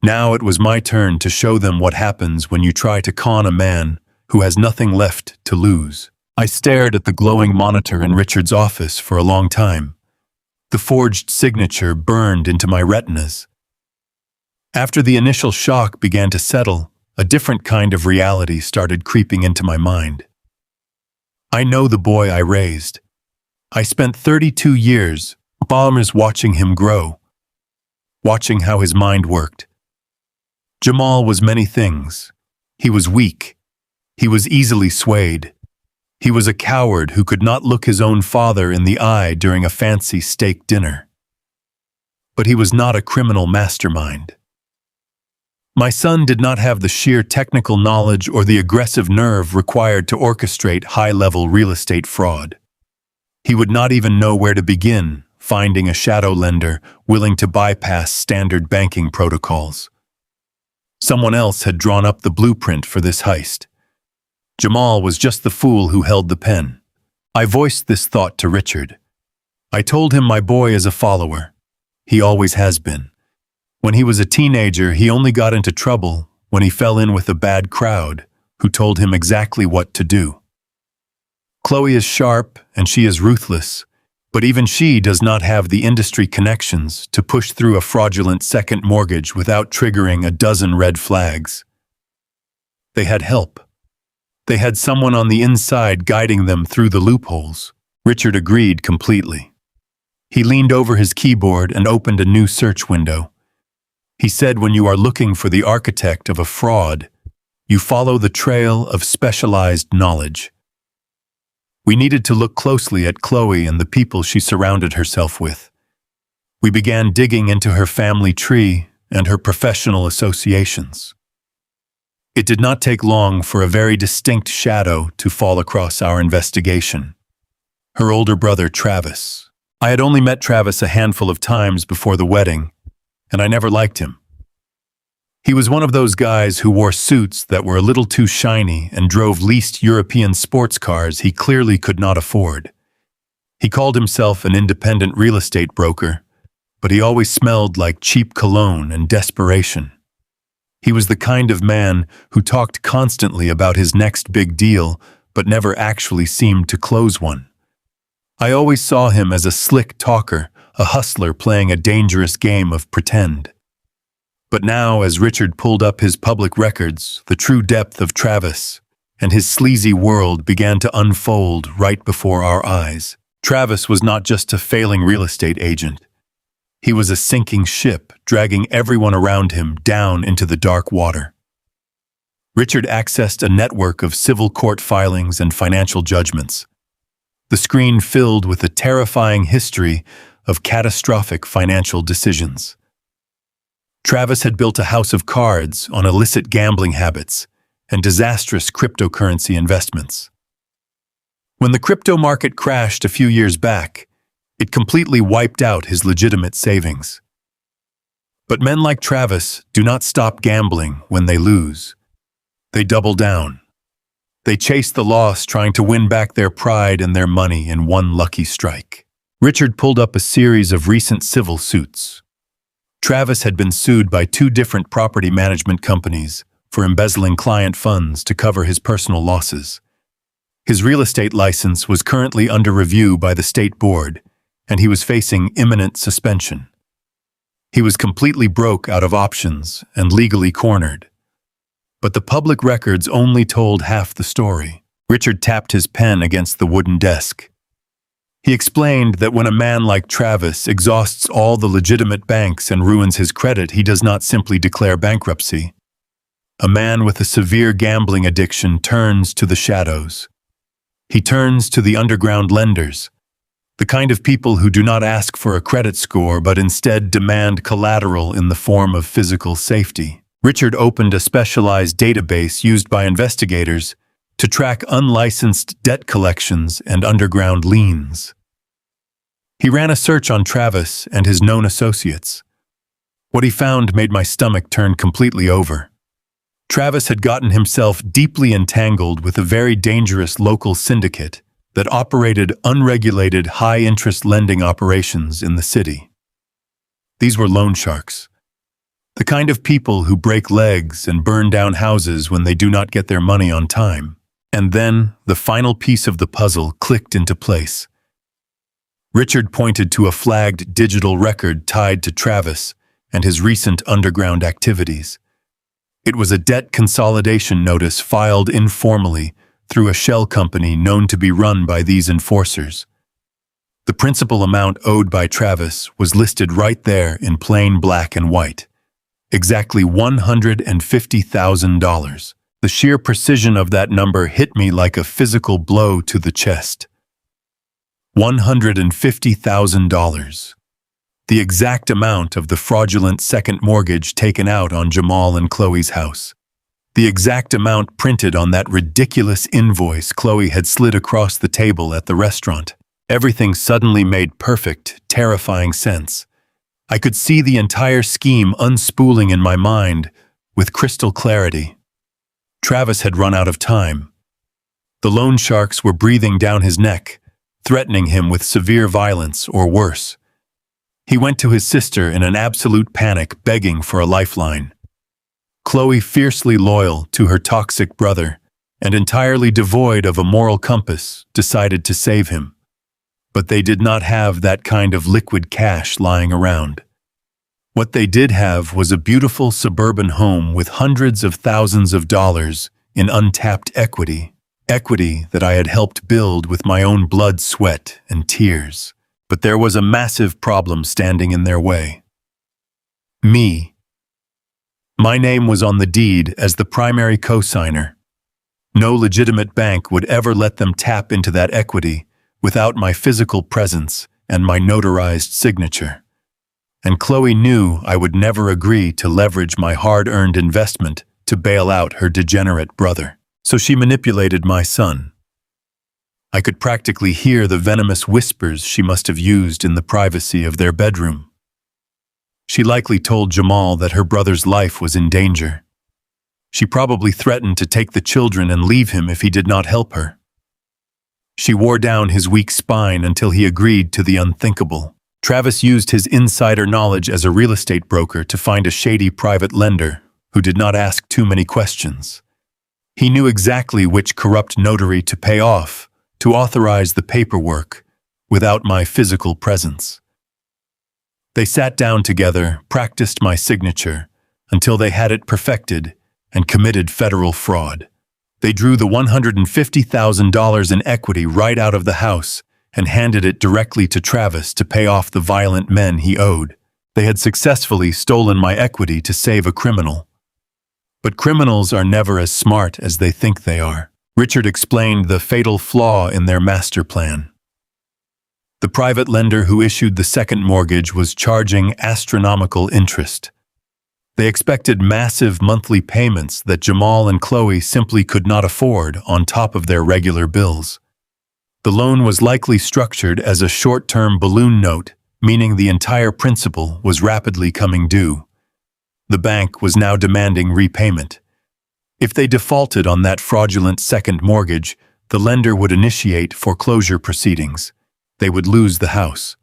Now it was my turn to show them what happens when you try to con a man who has nothing left to lose. I stared at the glowing monitor in Richard's office for a long time. The forged signature burned into my retinas. After the initial shock began to settle, a different kind of reality started creeping into my mind. I know the boy I raised. I spent 32 years watching him grow, watching how his mind worked. Jamal was many things. He was weak. He was easily swayed. He was a coward who could not look his own father in the eye during a fancy steak dinner. But he was not a criminal mastermind. My son did not have the sheer technical knowledge or the aggressive nerve required to orchestrate high-level real estate fraud. He would not even know where to begin, finding a shadow lender willing to bypass standard banking protocols. Someone else had drawn up the blueprint for this heist. Jamal was just the fool who held the pen. I voiced this thought to Richard. I told him my boy is a follower. He always has been. When he was a teenager, he only got into trouble when he fell in with a bad crowd who told him exactly what to do. Chloe is sharp and she is ruthless, but even she does not have the industry connections to push through a fraudulent second mortgage without triggering a dozen red flags. They had help. They had someone on the inside guiding them through the loopholes. Richard agreed completely. He leaned over his keyboard and opened a new search window. He said, when you are looking for the architect of a fraud, you follow the trail of specialized knowledge. We needed to look closely at Chloe and the people she surrounded herself with. We began digging into her family tree and her professional associations. It did not take long for a very distinct shadow to fall across our investigation. Her older brother, Travis. I had only met Travis a handful of times before the wedding, and I never liked him. He was one of those guys who wore suits that were a little too shiny and drove leased European sports cars he clearly could not afford. He called himself an independent real estate broker, but he always smelled like cheap cologne and desperation. He was the kind of man who talked constantly about his next big deal, but never actually seemed to close one. I always saw him as a slick talker, a hustler playing a dangerous game of pretend. But now, as Richard pulled up his public records, the true depth of Travis and his sleazy world began to unfold right before our eyes. Travis was not just a failing real estate agent. He was a sinking ship, dragging everyone around him down into the dark water. Richard accessed a network of civil court filings and financial judgments. The screen filled with a terrifying history of catastrophic financial decisions. Travis had built a house of cards on illicit gambling habits and disastrous cryptocurrency investments. When the crypto market crashed a few years back, it completely wiped out his legitimate savings. But men like Travis do not stop gambling when they lose. They double down. They chase the loss, trying to win back their pride and their money in one lucky strike. Richard pulled up a series of recent civil suits. Travis had been sued by 2 different property management companies for embezzling client funds to cover his personal losses. His real estate license was currently under review by the state board, and he was facing imminent suspension. He was completely broke out of options and legally cornered. But the public records only told half the story. Richard tapped his pen against the wooden desk. He explained that when a man like Travis exhausts all the legitimate banks and ruins his credit, he does not simply declare bankruptcy. A man with a severe gambling addiction turns to the shadows. He turns to the underground lenders, the kind of people who do not ask for a credit score but instead demand collateral in the form of physical safety. Richard opened a specialized database used by investigators to track unlicensed debt collections and underground liens. He ran a search on Travis and his known associates. What he found made my stomach turn completely over. Travis had gotten himself deeply entangled with a very dangerous local syndicate that operated unregulated high-interest lending operations in the city. These were loan sharks. The kind of people who break legs and burn down houses when they do not get their money on time. And then, the final piece of the puzzle clicked into place. Richard pointed to a flagged digital record tied to Travis and his recent underground activities. It was a debt consolidation notice filed informally through a shell company known to be run by these enforcers. The principal amount owed by Travis was listed right there in plain black and white. Exactly $150,000. The sheer precision of that number hit me like a physical blow to the chest. $150,000. The exact amount of the fraudulent second mortgage taken out on Jamal and Chloe's house. The exact amount printed on that ridiculous invoice Chloe had slid across the table at the restaurant. Everything suddenly made perfect, terrifying sense. I could see the entire scheme unspooling in my mind with crystal clarity. Travis had run out of time. The loan sharks were breathing down his neck, threatening him with severe violence or worse. He went to his sister in an absolute panic, begging for a lifeline. Chloe, fiercely loyal to her toxic brother and entirely devoid of a moral compass, decided to save him. But they did not have that kind of liquid cash lying around. What they did have was a beautiful suburban home with hundreds of thousands of dollars in untapped equity that I had helped build with my own blood, sweat, and tears. But there was a massive problem standing in their way. Me. My name was on the deed as the primary co-signer. No legitimate bank would ever let them tap into that equity without my physical presence and my notarized signature. And Chloe knew I would never agree to leverage my hard-earned investment to bail out her degenerate brother. So she manipulated my son. I could practically hear the venomous whispers she must have used in the privacy of their bedroom. She likely told Jamal that her brother's life was in danger. She probably threatened to take the children and leave him if he did not help her. She wore down his weak spine until he agreed to the unthinkable. Travis used his insider knowledge as a real estate broker to find a shady private lender who did not ask too many questions. He knew exactly which corrupt notary to pay off to authorize the paperwork without my physical presence. They sat down together, practiced my signature until they had it perfected, and committed federal fraud. They drew the $150,000 in equity right out of the house and handed it directly to Travis to pay off the violent men he owed. They had successfully stolen my equity to save a criminal. But criminals are never as smart as they think they are. Richard explained the fatal flaw in their master plan. The private lender who issued the second mortgage was charging astronomical interest. They expected massive monthly payments that Jamal and Chloe simply could not afford on top of their regular bills. The loan was likely structured as a short-term balloon note, meaning the entire principal was rapidly coming due. The bank was now demanding repayment. If they defaulted on that fraudulent second mortgage, the lender would initiate foreclosure proceedings. They would lose the house.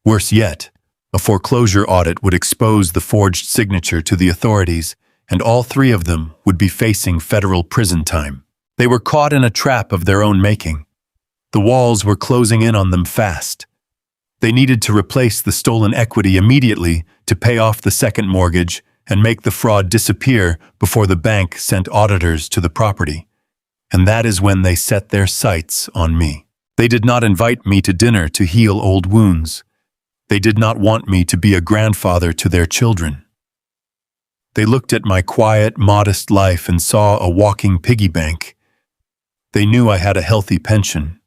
Worse yet, a foreclosure audit would expose the forged signature to the authorities, and all three of them would be facing federal prison time. They were caught in a trap of their own making. The walls were closing in on them fast. They needed to replace the stolen equity immediately to pay off the second mortgage and make the fraud disappear before the bank sent auditors to the property. And that is when they set their sights on me. They did not invite me to dinner to heal old wounds. They did not want me to be a grandfather to their children. They looked at my quiet, modest life and saw a walking piggy bank. They knew I had a healthy pension.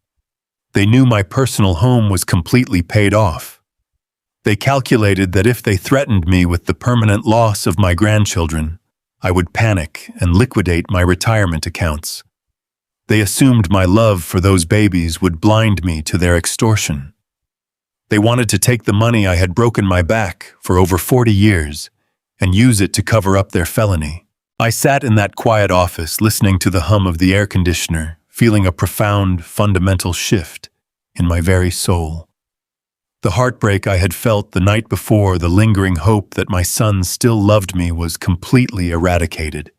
They knew my personal home was completely paid off. They calculated that if they threatened me with the permanent loss of my grandchildren, I would panic and liquidate my retirement accounts. They assumed my love for those babies would blind me to their extortion. They wanted to take the money I had broken my back for over 40 years and use it to cover up their felony. I sat in that quiet office listening to the hum of the air conditioner, feeling a profound, fundamental shift in my very soul. The heartbreak I had felt the night before, the lingering hope that my son still loved me, was completely eradicated.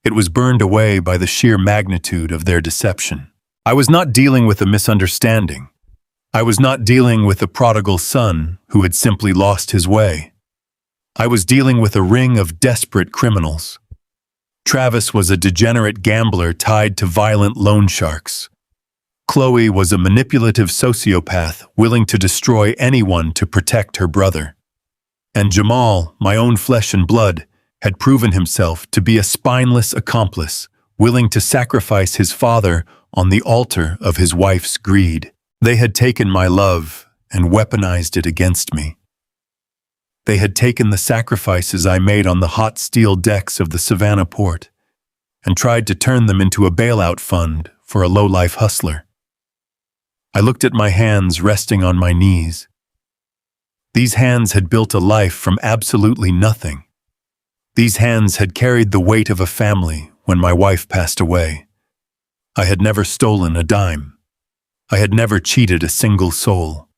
It was burned away by the sheer magnitude of their deception. I was not dealing with a misunderstanding. I was not dealing with a prodigal son who had simply lost his way. I was dealing with a ring of desperate criminals. Travis was a degenerate gambler tied to violent loan sharks. Chloe was a manipulative sociopath willing to destroy anyone to protect her brother. And Jamal, my own flesh and blood, had proven himself to be a spineless accomplice, willing to sacrifice his father on the altar of his wife's greed. They had taken my love and weaponized it against me. They had taken the sacrifices I made on the hot steel decks of the Savannah port and tried to turn them into a bailout fund for a low-life hustler. I looked at my hands resting on my knees. These hands had built a life from absolutely nothing. These hands had carried the weight of a family when my wife passed away. I had never stolen a dime. I had never cheated a single soul.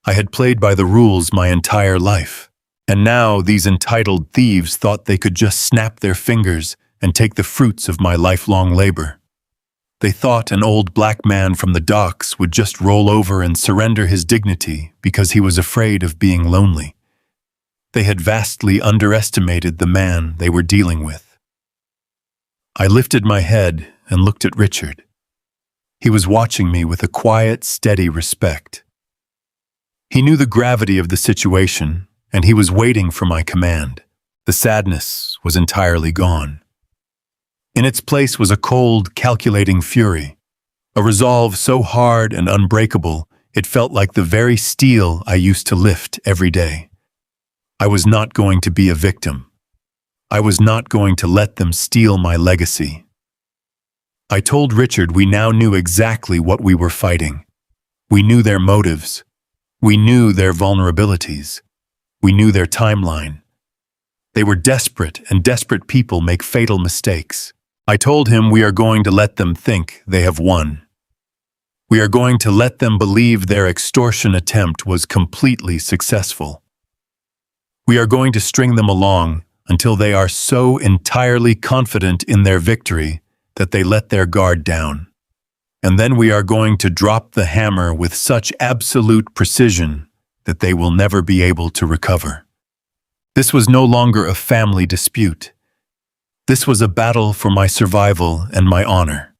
I had played by the rules my entire life. And now these entitled thieves thought they could just snap their fingers and take the fruits of my lifelong labor. They thought an old black man from the docks would just roll over and surrender his dignity because he was afraid of being lonely. They had vastly underestimated the man they were dealing with. I lifted my head and looked at Richard. He was watching me with a quiet, steady respect. He knew the gravity of the situation, and he was waiting for my command. The sadness was entirely gone. In its place was a cold, calculating fury, a resolve so hard and unbreakable it felt like the very steel I used to lift every day. I was not going to be a victim. I was not going to let them steal my legacy. I told Richard we now knew exactly what we were fighting. We knew their motives. We knew their vulnerabilities. We knew their timeline. They were desperate, and desperate people make fatal mistakes. I told him we are going to let them think they have won. We are going to let them believe their extortion attempt was completely successful. We are going to string them along until they are so entirely confident in their victory that they let their guard down. And then we are going to drop the hammer with such absolute precision that they will never be able to recover. This was no longer a family dispute. This was a battle for my survival and my honor.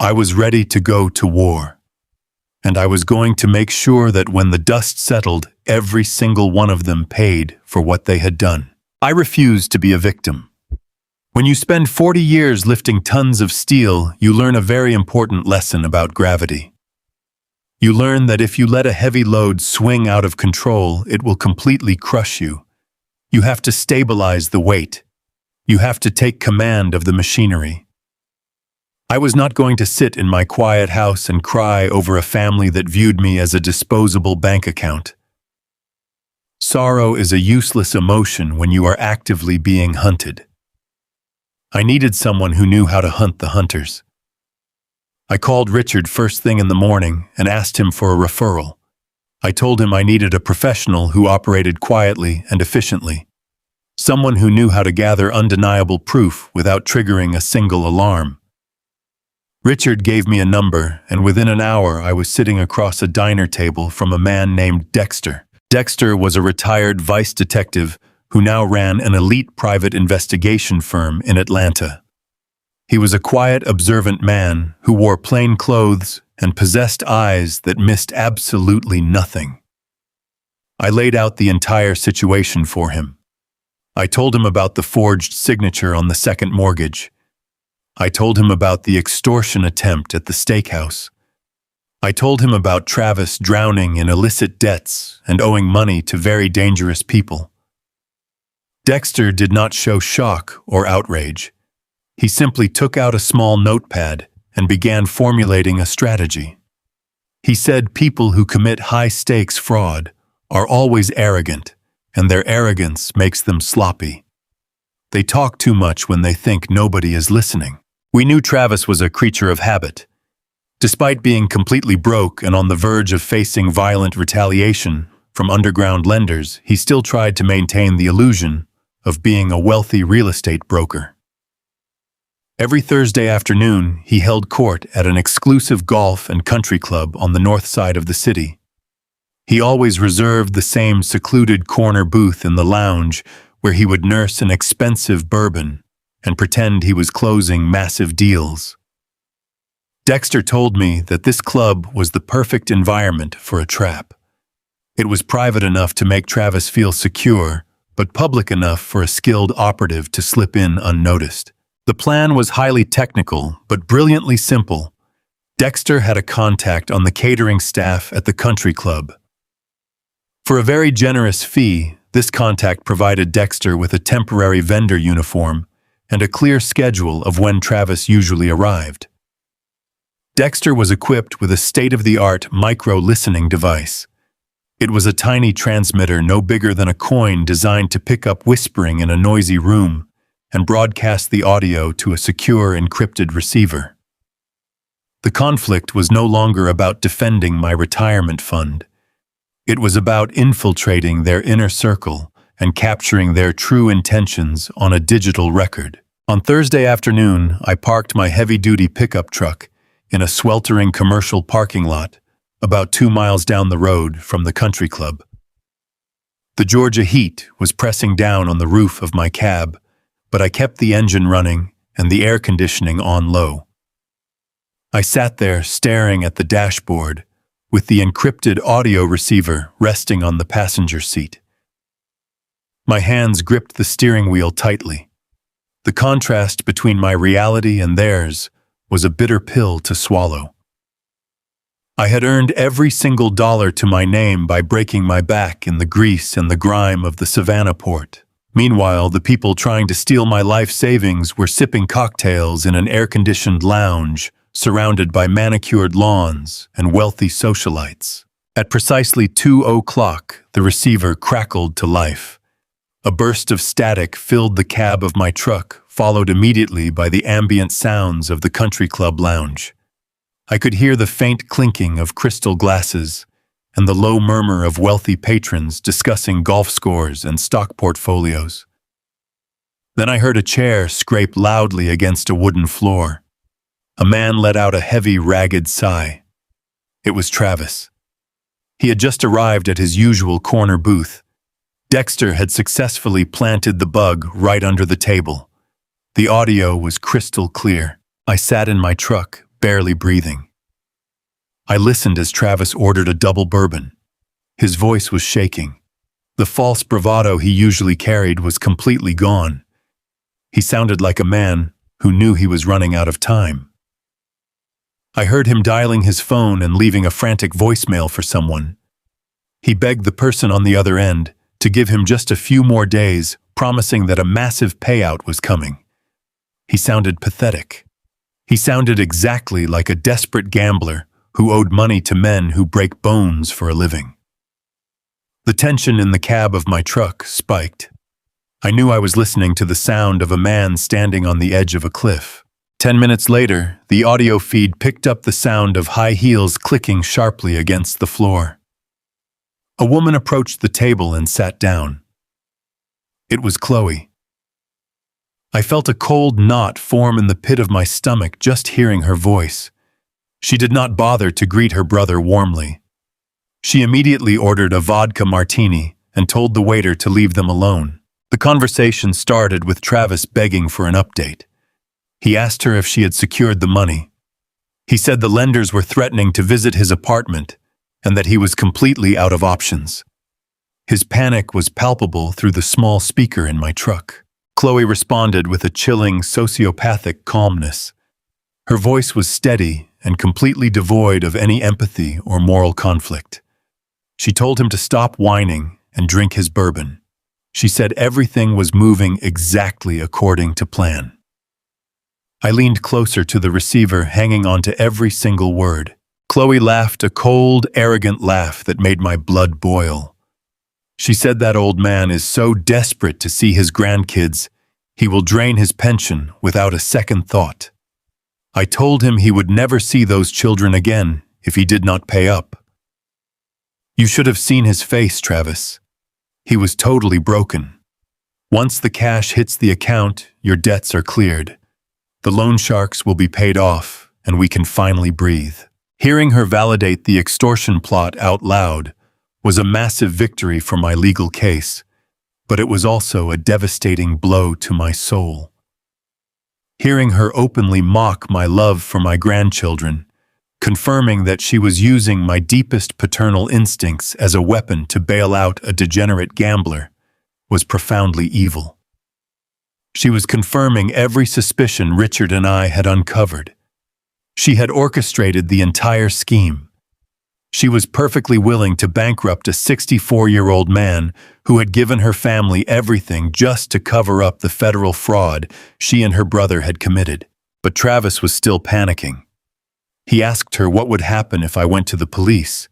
I was ready to go to war, and I was going to make sure that when the dust settled, every single one of them paid for what they had done. I refused to be a victim. When you spend 40 years lifting tons of steel, you learn a very important lesson about gravity. You learn that if you let a heavy load swing out of control, it will completely crush you. You have to stabilize the weight. You have to take command of the machinery. I was not going to sit in my quiet house and cry over a family that viewed me as a disposable bank account. Sorrow is a useless emotion when you are actively being hunted. I needed someone who knew how to hunt the hunters. I called Richard first thing in the morning and asked him for a referral. I told him I needed a professional who operated quietly and efficiently. Someone who knew how to gather undeniable proof without triggering a single alarm. Richard gave me a number, and within an hour I was sitting across a diner table from a man named Dexter. Dexter was a retired vice detective who now ran an elite private investigation firm in Atlanta. He was a quiet, observant man who wore plain clothes and possessed eyes that missed absolutely nothing. I laid out the entire situation for him. I told him about the forged signature on the second mortgage. I told him about the extortion attempt at the steakhouse. I told him about Travis drowning in illicit debts and owing money to very dangerous people. Dexter did not show shock or outrage. He simply took out a small notepad and began formulating a strategy. He said people who commit high-stakes fraud are always arrogant, and their arrogance makes them sloppy. They talk too much when they think nobody is listening. We knew Travis was a creature of habit. Despite being completely broke and on the verge of facing violent retaliation from underground lenders, he still tried to maintain the illusion of being a wealthy real estate broker. Every Thursday afternoon, he held court at an exclusive golf and country club on the north side of the city. He always reserved the same secluded corner booth in the lounge where he would nurse an expensive bourbon and pretend he was closing massive deals. Dexter told me that this club was the perfect environment for a trap. It was private enough to make Travis feel secure, but public enough for a skilled operative to slip in unnoticed. The plan was highly technical, but brilliantly simple. Dexter had a contact on the catering staff at the country club. For a very generous fee, this contact provided Dexter with a temporary vendor uniform and a clear schedule of when Travis usually arrived. Dexter was equipped with a state-of-the-art micro-listening device. It was a tiny transmitter no bigger than a coin designed to pick up whispering in a noisy room and broadcast the audio to a secure encrypted receiver. The conflict was no longer about defending my retirement fund. It was about infiltrating their inner circle and capturing their true intentions on a digital record. On Thursday afternoon, I parked my heavy-duty pickup truck in a sweltering commercial parking lot about 2 miles down the road from the country club. The Georgia heat was pressing down on the roof of my cab, but I kept the engine running and the air conditioning on low. I sat there staring at the dashboard with the encrypted audio receiver resting on the passenger seat. My hands gripped the steering wheel tightly. The contrast between my reality and theirs was a bitter pill to swallow. I had earned every single dollar to my name by breaking my back in the grease and the grime of the Savannah port. Meanwhile, the people trying to steal my life savings were sipping cocktails in an air-conditioned lounge surrounded by manicured lawns and wealthy socialites. At precisely 2:00, the receiver crackled to life. A burst of static filled the cab of my truck, followed immediately by the ambient sounds of the country club lounge. I could hear the faint clinking of crystal glasses and the low murmur of wealthy patrons discussing golf scores and stock portfolios. Then I heard a chair scrape loudly against a wooden floor. A man let out a heavy, ragged sigh. It was Travis. He had just arrived at his usual corner booth. Dexter had successfully planted the bug right under the table. The audio was crystal clear. I sat in my truck, barely breathing. I listened as Travis ordered a double bourbon. His voice was shaking. The false bravado he usually carried was completely gone. He sounded like a man who knew he was running out of time. I heard him dialing his phone and leaving a frantic voicemail for someone. He begged the person on the other end to give him just a few more days, promising that a massive payout was coming. He sounded pathetic. He sounded exactly like a desperate gambler who owed money to men who break bones for a living. The tension in the cab of my truck spiked. I knew I was listening to the sound of a man standing on the edge of a cliff. 10 minutes later, the audio feed picked up the sound of high heels clicking sharply against the floor. A woman approached the table and sat down. It was Chloe. I felt a cold knot form in the pit of my stomach just hearing her voice. She did not bother to greet her brother warmly. She immediately ordered a vodka martini and told the waiter to leave them alone. The conversation started with Travis begging for an update. He asked her if she had secured the money. He said the lenders were threatening to visit his apartment and that he was completely out of options. His panic was palpable through the small speaker in my truck. Chloe responded with a chilling, sociopathic calmness. Her voice was steady and completely devoid of any empathy or moral conflict. She told him to stop whining and drink his bourbon. She said everything was moving exactly according to plan. I leaned closer to the receiver, hanging on to every single word. Chloe laughed a cold, arrogant laugh that made my blood boil. She said that old man is so desperate to see his grandkids, he will drain his pension without a second thought. I told him he would never see those children again if he did not pay up. You should have seen his face, Travis. He was totally broken. Once the cash hits the account, your debts are cleared. The loan sharks will be paid off, and we can finally breathe. Hearing her validate the extortion plot out loud was a massive victory for my legal case, but it was also a devastating blow to my soul. Hearing her openly mock my love for my grandchildren, confirming that she was using my deepest paternal instincts as a weapon to bail out a degenerate gambler, was profoundly evil. She was confirming every suspicion Richard and I had uncovered. She had orchestrated the entire scheme. She was perfectly willing to bankrupt a 64-year-old man who had given her family everything just to cover up the federal fraud she and her brother had committed. But Travis was still panicking. He asked her what would happen if I went to the police.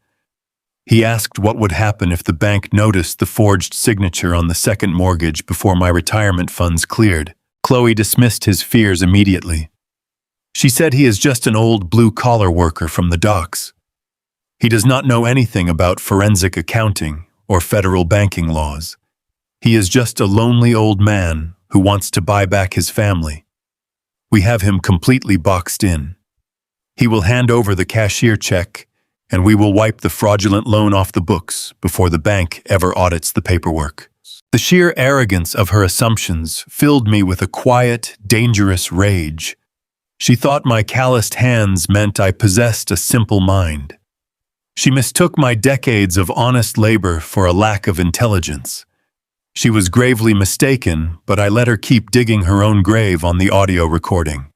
He asked what would happen if the bank noticed the forged signature on the second mortgage before my retirement funds cleared. Chloe dismissed his fears immediately. She said he is just an old blue-collar worker from the docks. He does not know anything about forensic accounting or federal banking laws. He is just a lonely old man who wants to buy back his family. We have him completely boxed in. He will hand over the cashier check, and we will wipe the fraudulent loan off the books before the bank ever audits the paperwork. The sheer arrogance of her assumptions filled me with a quiet, dangerous rage. She thought my calloused hands meant I possessed a simple mind. She mistook my decades of honest labor for a lack of intelligence. She was gravely mistaken, but I let her keep digging her own grave on the audio recording.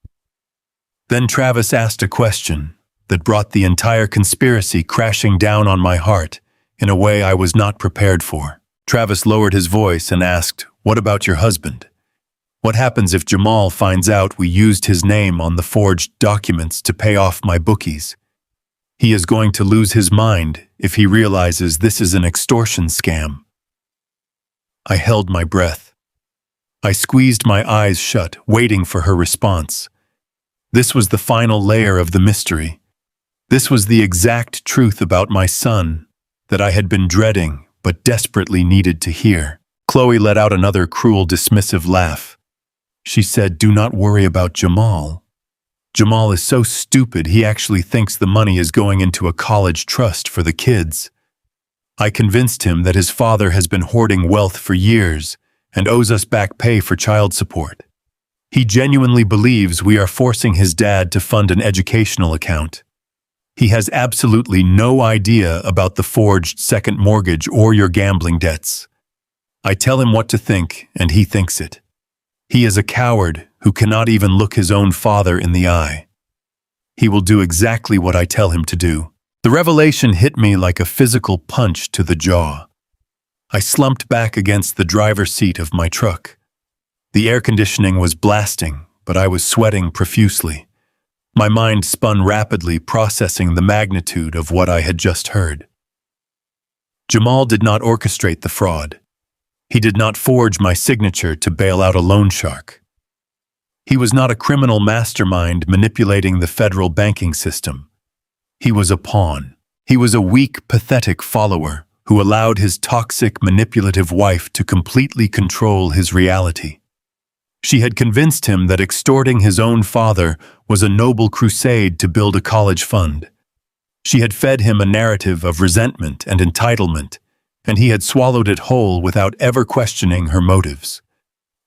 Then Travis asked a question that brought the entire conspiracy crashing down on my heart in a way I was not prepared for. Travis lowered his voice and asked, "What about your husband? What happens if Jamal finds out we used his name on the forged documents to pay off my bookies? He is going to lose his mind if he realizes this is an extortion scam." I held my breath. I squeezed my eyes shut, waiting for her response. This was the final layer of the mystery. This was the exact truth about my son that I had been dreading but desperately needed to hear. Chloe let out another cruel, dismissive laugh. She said, "Do not worry about Jamal. Jamal is so stupid he actually thinks the money is going into a college trust for the kids. I convinced him that his father has been hoarding wealth for years and owes us back pay for child support. He genuinely believes we are forcing his dad to fund an educational account. He has absolutely no idea about the forged second mortgage or your gambling debts. I tell him what to think, and he thinks it. He is a coward who cannot even look his own father in the eye. He will do exactly what I tell him to do." The revelation hit me like a physical punch to the jaw. I slumped back against the driver's seat of my truck. The air conditioning was blasting, but I was sweating profusely. My mind spun rapidly, processing the magnitude of what I had just heard. Jamal did not orchestrate the fraud. He did not forge my signature to bail out a loan shark. He was not a criminal mastermind manipulating the federal banking system. He was a pawn. He was a weak, pathetic follower who allowed his toxic, manipulative wife to completely control his reality. She had convinced him that extorting his own father was a noble crusade to build a college fund. She had fed him a narrative of resentment and entitlement, and he had swallowed it whole without ever questioning her motives.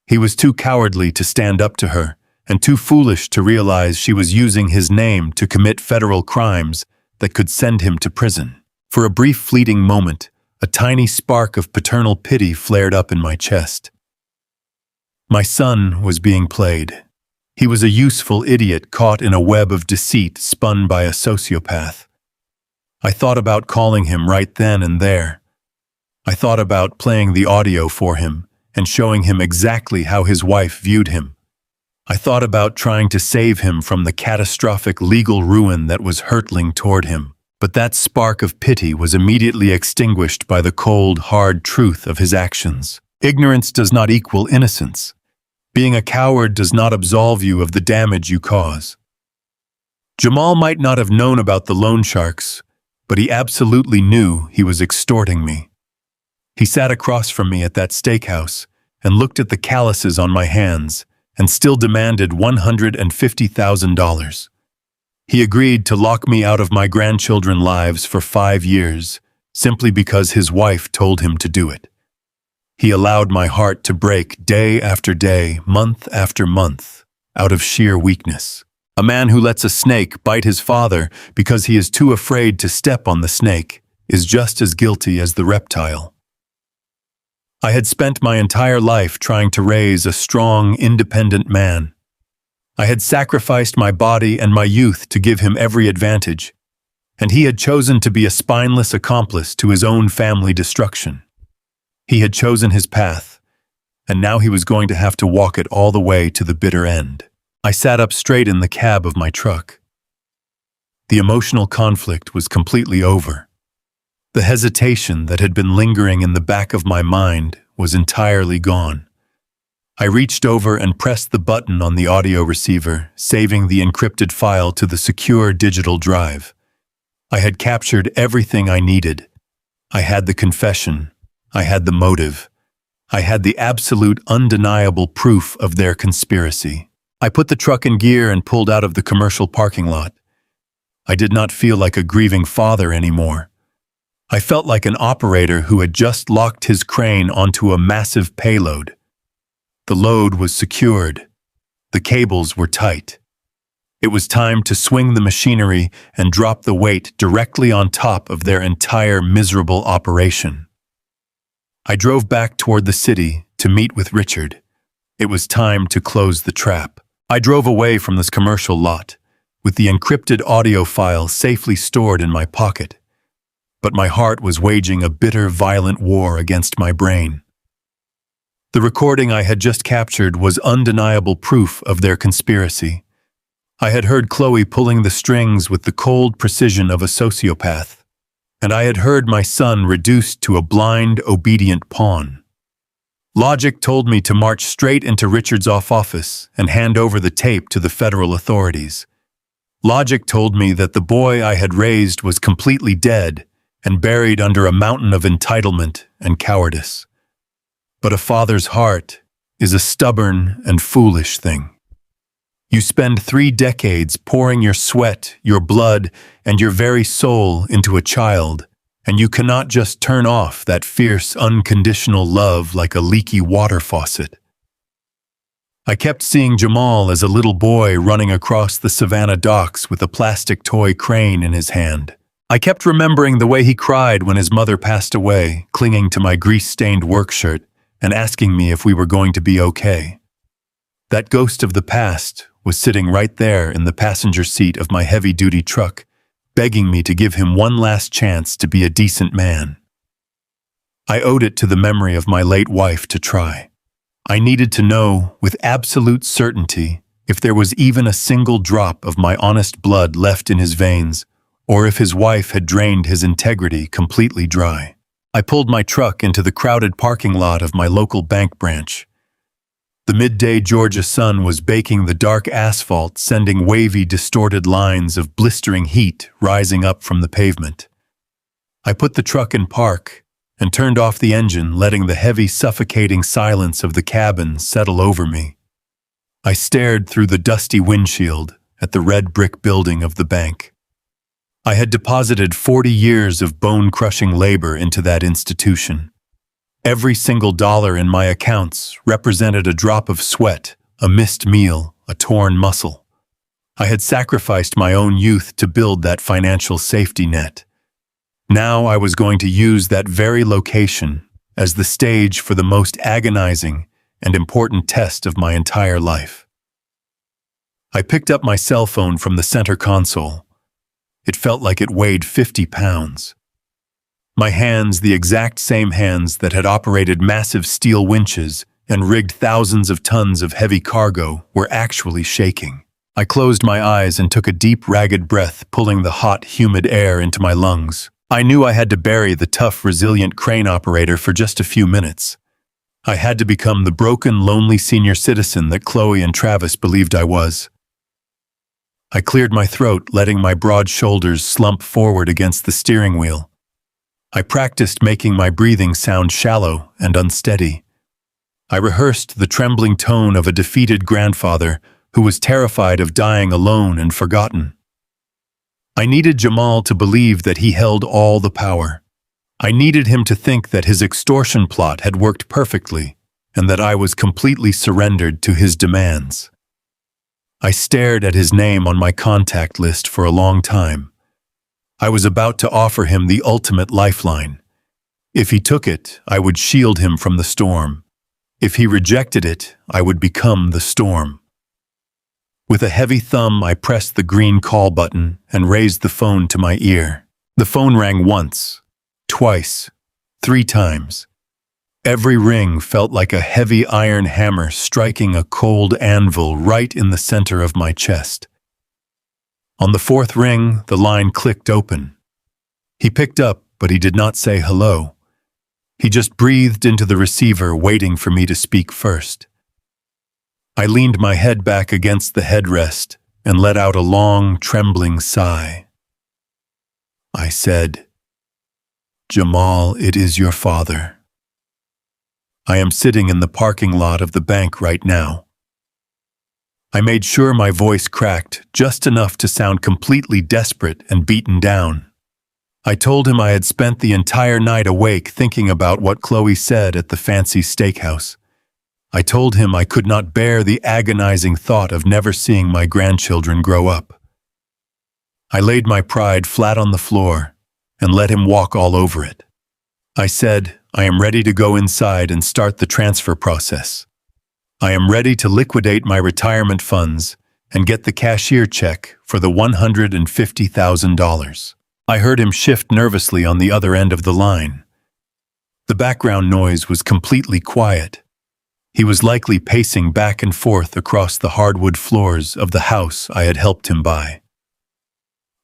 He was too cowardly to stand up to her, and too foolish to realize she was using his name to commit federal crimes that could send him to prison. For a brief fleeting moment, a tiny spark of paternal pity flared up in my chest. My son was being played. He was a useful idiot caught in a web of deceit spun by a sociopath. I thought about calling him right then and there. I thought about playing the audio for him and showing him exactly how his wife viewed him. I thought about trying to save him from the catastrophic legal ruin that was hurtling toward him. But that spark of pity was immediately extinguished by the cold, hard truth of his actions. Ignorance does not equal innocence. Being a coward does not absolve you of the damage you cause. Jamal might not have known about the loan sharks, but he absolutely knew he was extorting me. He sat across from me at that steakhouse and looked at the calluses on my hands and still demanded $150,000. He agreed to lock me out of my grandchildren's lives for 5 years, simply because his wife told him to do it. He allowed my heart to break day after day, month after month, out of sheer weakness. A man who lets a snake bite his father because he is too afraid to step on the snake is just as guilty as the reptile. I had spent my entire life trying to raise a strong, independent man. I had sacrificed my body and my youth to give him every advantage, and he had chosen to be a spineless accomplice to his own family destruction. He had chosen his path, and now he was going to have to walk it all the way to the bitter end. I sat up straight in the cab of my truck. The emotional conflict was completely over. The hesitation that had been lingering in the back of my mind was entirely gone. I reached over and pressed the button on the audio receiver, saving the encrypted file to the secure digital drive. I had captured everything I needed. I had the confession. I had the motive. I had the absolute undeniable proof of their conspiracy. I put the truck in gear and pulled out of the commercial parking lot. I did not feel like a grieving father anymore. I felt like an operator who had just locked his crane onto a massive payload. The load was secured. The cables were tight. It was time to swing the machinery and drop the weight directly on top of their entire miserable operation. I drove back toward the city to meet with Richard. It was time to close the trap. I drove away from this commercial lot, with the encrypted audio file safely stored in my pocket. But my heart was waging a bitter, violent war against my brain. The recording I had just captured was undeniable proof of their conspiracy. I had heard Chloe pulling the strings with the cold precision of a sociopath, and I had heard my son reduced to a blind, obedient pawn. Logic told me to march straight into Richard's office and hand over the tape to the federal authorities. Logic told me that the boy I had raised was completely dead and buried under a mountain of entitlement and cowardice. But a father's heart is a stubborn and foolish thing. You spend 3 decades pouring your sweat, your blood, and your very soul into a child, and you cannot just turn off that fierce, unconditional love like a leaky water faucet. I kept seeing Jamal as a little boy running across the Savannah docks with a plastic toy crane in his hand. I kept remembering the way he cried when his mother passed away, clinging to my grease-stained work shirt and asking me if we were going to be okay. That ghost of the past was sitting right there in the passenger seat of my heavy-duty truck, begging me to give him one last chance to be a decent man. I owed it to the memory of my late wife to try. I needed to know with absolute certainty if there was even a single drop of my honest blood left in his veins, or if his wife had drained his integrity completely dry. I pulled my truck into the crowded parking lot of my local bank branch. The midday Georgia sun was baking the dark asphalt, sending wavy, distorted lines of blistering heat rising up from the pavement. I put the truck in park and turned off the engine, letting the heavy, suffocating silence of the cabin settle over me. I stared through the dusty windshield at the red brick building of the bank. I had deposited 40 years of bone-crushing labor into that institution. Every single dollar in my accounts represented a drop of sweat, a missed meal, a torn muscle. I had sacrificed my own youth to build that financial safety net. Now I was going to use that very location as the stage for the most agonizing and important test of my entire life. I picked up my cell phone from the center console. It felt like it weighed 50 pounds. My hands, the exact same hands that had operated massive steel winches and rigged thousands of tons of heavy cargo, were actually shaking. I closed my eyes and took a deep, ragged breath, pulling the hot, humid air into my lungs. I knew I had to bury the tough, resilient crane operator for just a few minutes. I had to become the broken, lonely senior citizen that Chloe and Travis believed I was. I cleared my throat, letting my broad shoulders slump forward against the steering wheel. I practiced making my breathing sound shallow and unsteady. I rehearsed the trembling tone of a defeated grandfather who was terrified of dying alone and forgotten. I needed Jamal to believe that he held all the power. I needed him to think that his extortion plot had worked perfectly and that I was completely surrendered to his demands. I stared at his name on my contact list for a long time. I was about to offer him the ultimate lifeline. If he took it, I would shield him from the storm. If he rejected it, I would become the storm. With a heavy thumb, I pressed the green call button and raised the phone to my ear. The phone rang once, twice, 3 times. Every ring felt like a heavy iron hammer striking a cold anvil right in the center of my chest. On the 4th ring, the line clicked open. He picked up, but he did not say hello. He just breathed into the receiver, waiting for me to speak first. I leaned my head back against the headrest and let out a long, trembling sigh. I said, "Jamal, it is your father. I am sitting in the parking lot of the bank right now." I made sure my voice cracked just enough to sound completely desperate and beaten down. I told him I had spent the entire night awake thinking about what Chloe said at the fancy steakhouse. I told him I could not bear the agonizing thought of never seeing my grandchildren grow up. I laid my pride flat on the floor and let him walk all over it. I said, I am ready to go inside and start the transfer process. I am ready to liquidate my retirement funds and get the cashier check for the $150,000. I heard him shift nervously on the other end of the line. The background noise was completely quiet. He was likely pacing back and forth across the hardwood floors of the house I had helped him buy.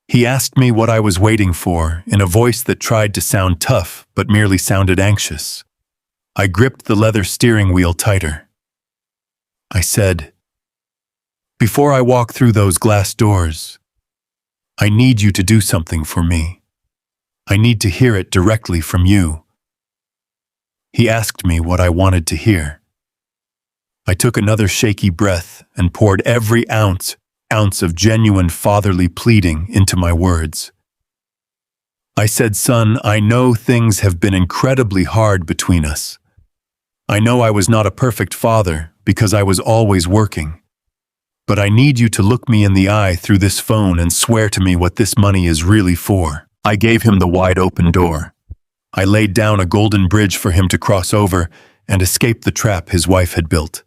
He asked me what I was waiting for in a voice that tried to sound tough but merely sounded anxious. I gripped the leather steering wheel tighter. I said, "Before I walk through those glass doors, I need you to do something for me. I need to hear it directly from you." He asked me what I wanted to hear. I took another shaky breath and poured every ounce of genuine fatherly pleading into my words. I said, "Son, I know things have been incredibly hard between us. I know I was not a perfect father because I was always working. But I need you to look me in the eye through this phone and swear to me what this money is really for." I gave him the wide open door. I laid down a golden bridge for him to cross over and escape the trap his wife had built.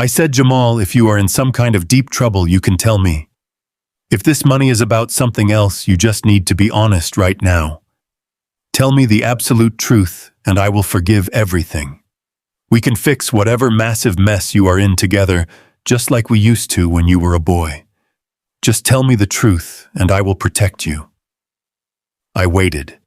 I said, "Jamal, if you are in some kind of deep trouble, you can tell me. If this money is about something else, you just need to be honest right now. Tell me the absolute truth, and I will forgive everything. We can fix whatever massive mess you are in together, just like we used to when you were a boy. Just tell me the truth, and I will protect you." I waited.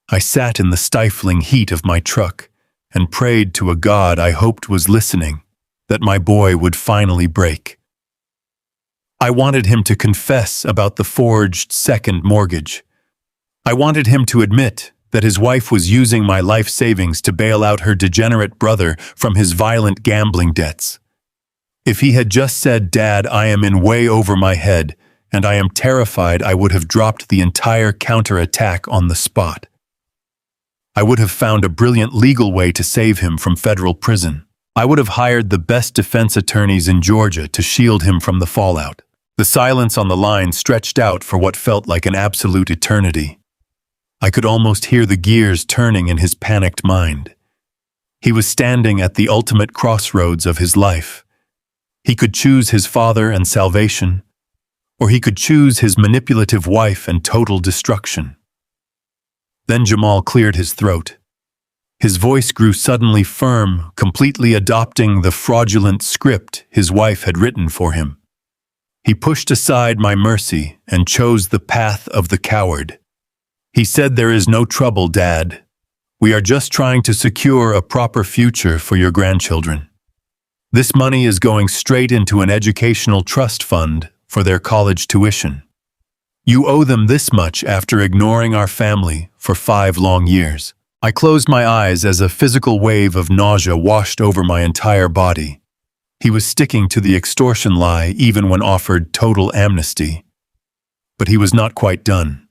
I sat in the stifling heat of my truck and prayed to a God I hoped was listening, that my boy would finally break. I wanted him to confess about the forged second mortgage. I wanted him to admit that his wife was using my life savings to bail out her degenerate brother from his violent gambling debts. If he had just said, "Dad, I am in way over my head, and I am terrified," I would have dropped the entire counterattack on the spot. I would have found a brilliant legal way to save him from federal prison. I would have hired the best defense attorneys in Georgia to shield him from the fallout. The silence on the line stretched out for what felt like an absolute eternity. I could almost hear the gears turning in his panicked mind. He was standing at the ultimate crossroads of his life. He could choose his father and salvation, or he could choose his manipulative wife and total destruction. Then Jamal cleared his throat. His voice grew suddenly firm, completely adopting the fraudulent script his wife had written for him. He pushed aside my mercy and chose the path of the coward. He said, "There is no trouble, Dad. We are just trying to secure a proper future for your grandchildren. This money is going straight into an educational trust fund for their college tuition. You owe them this much after ignoring our family for 5 long years." I closed my eyes as a physical wave of nausea washed over my entire body. He was sticking to the extortion lie even when offered total amnesty. But he was not quite done.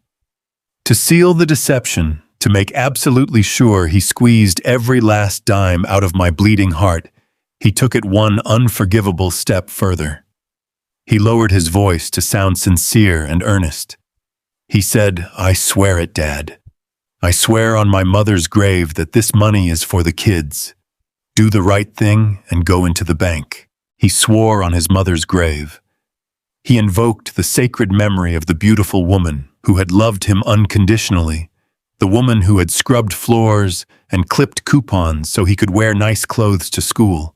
To seal the deception, to make absolutely sure he squeezed every last dime out of my bleeding heart, he took it one unforgivable step further. He lowered his voice to sound sincere and earnest. He said, "I swear it, Dad. I swear on my mother's grave that this money is for the kids. Do the right thing and go into the bank. He swore on his mother's grave. He invoked the sacred memory of the beautiful woman who had loved him unconditionally, the woman who had scrubbed floors and clipped coupons so he could wear nice clothes to school.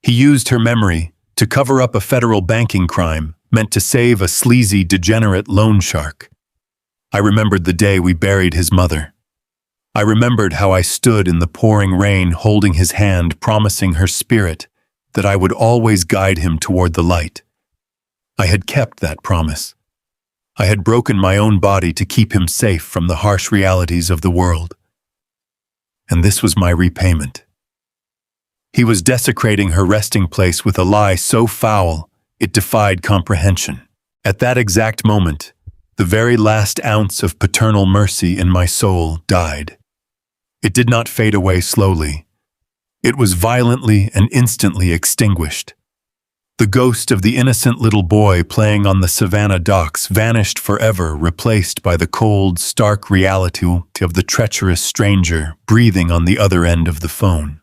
He used her memory to cover up a federal banking crime meant to save a sleazy, degenerate loan shark. I remembered the day we buried his mother. I remembered how I stood in the pouring rain holding his hand, promising her spirit that I would always guide him toward the light. I had kept that promise. I had broken my own body to keep him safe from the harsh realities of the world. And this was my repayment. He was desecrating her resting place with a lie so foul it defied comprehension. At that exact moment, the very last ounce of paternal mercy in my soul died. It did not fade away slowly. It was violently and instantly extinguished. The ghost of the innocent little boy playing on the Savannah docks vanished forever, replaced by the cold, stark reality of the treacherous stranger breathing on the other end of the phone.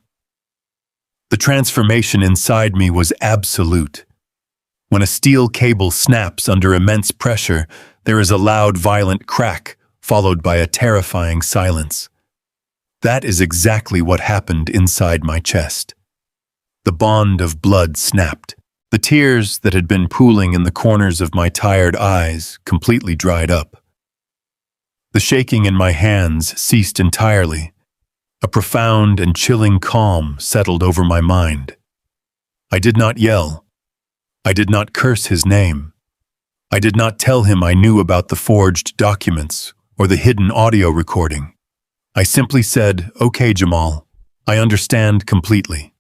The transformation inside me was absolute. When a steel cable snaps under immense pressure, there is a loud, violent crack, followed by a terrifying silence. That is exactly what happened inside my chest. The bond of blood snapped. The tears that had been pooling in the corners of my tired eyes completely dried up. The shaking in my hands ceased entirely. A profound and chilling calm settled over my mind. I did not yell. I did not curse his name. I did not tell him I knew about the forged documents or the hidden audio recording. I simply said, "Okay, Jamal, I understand completely."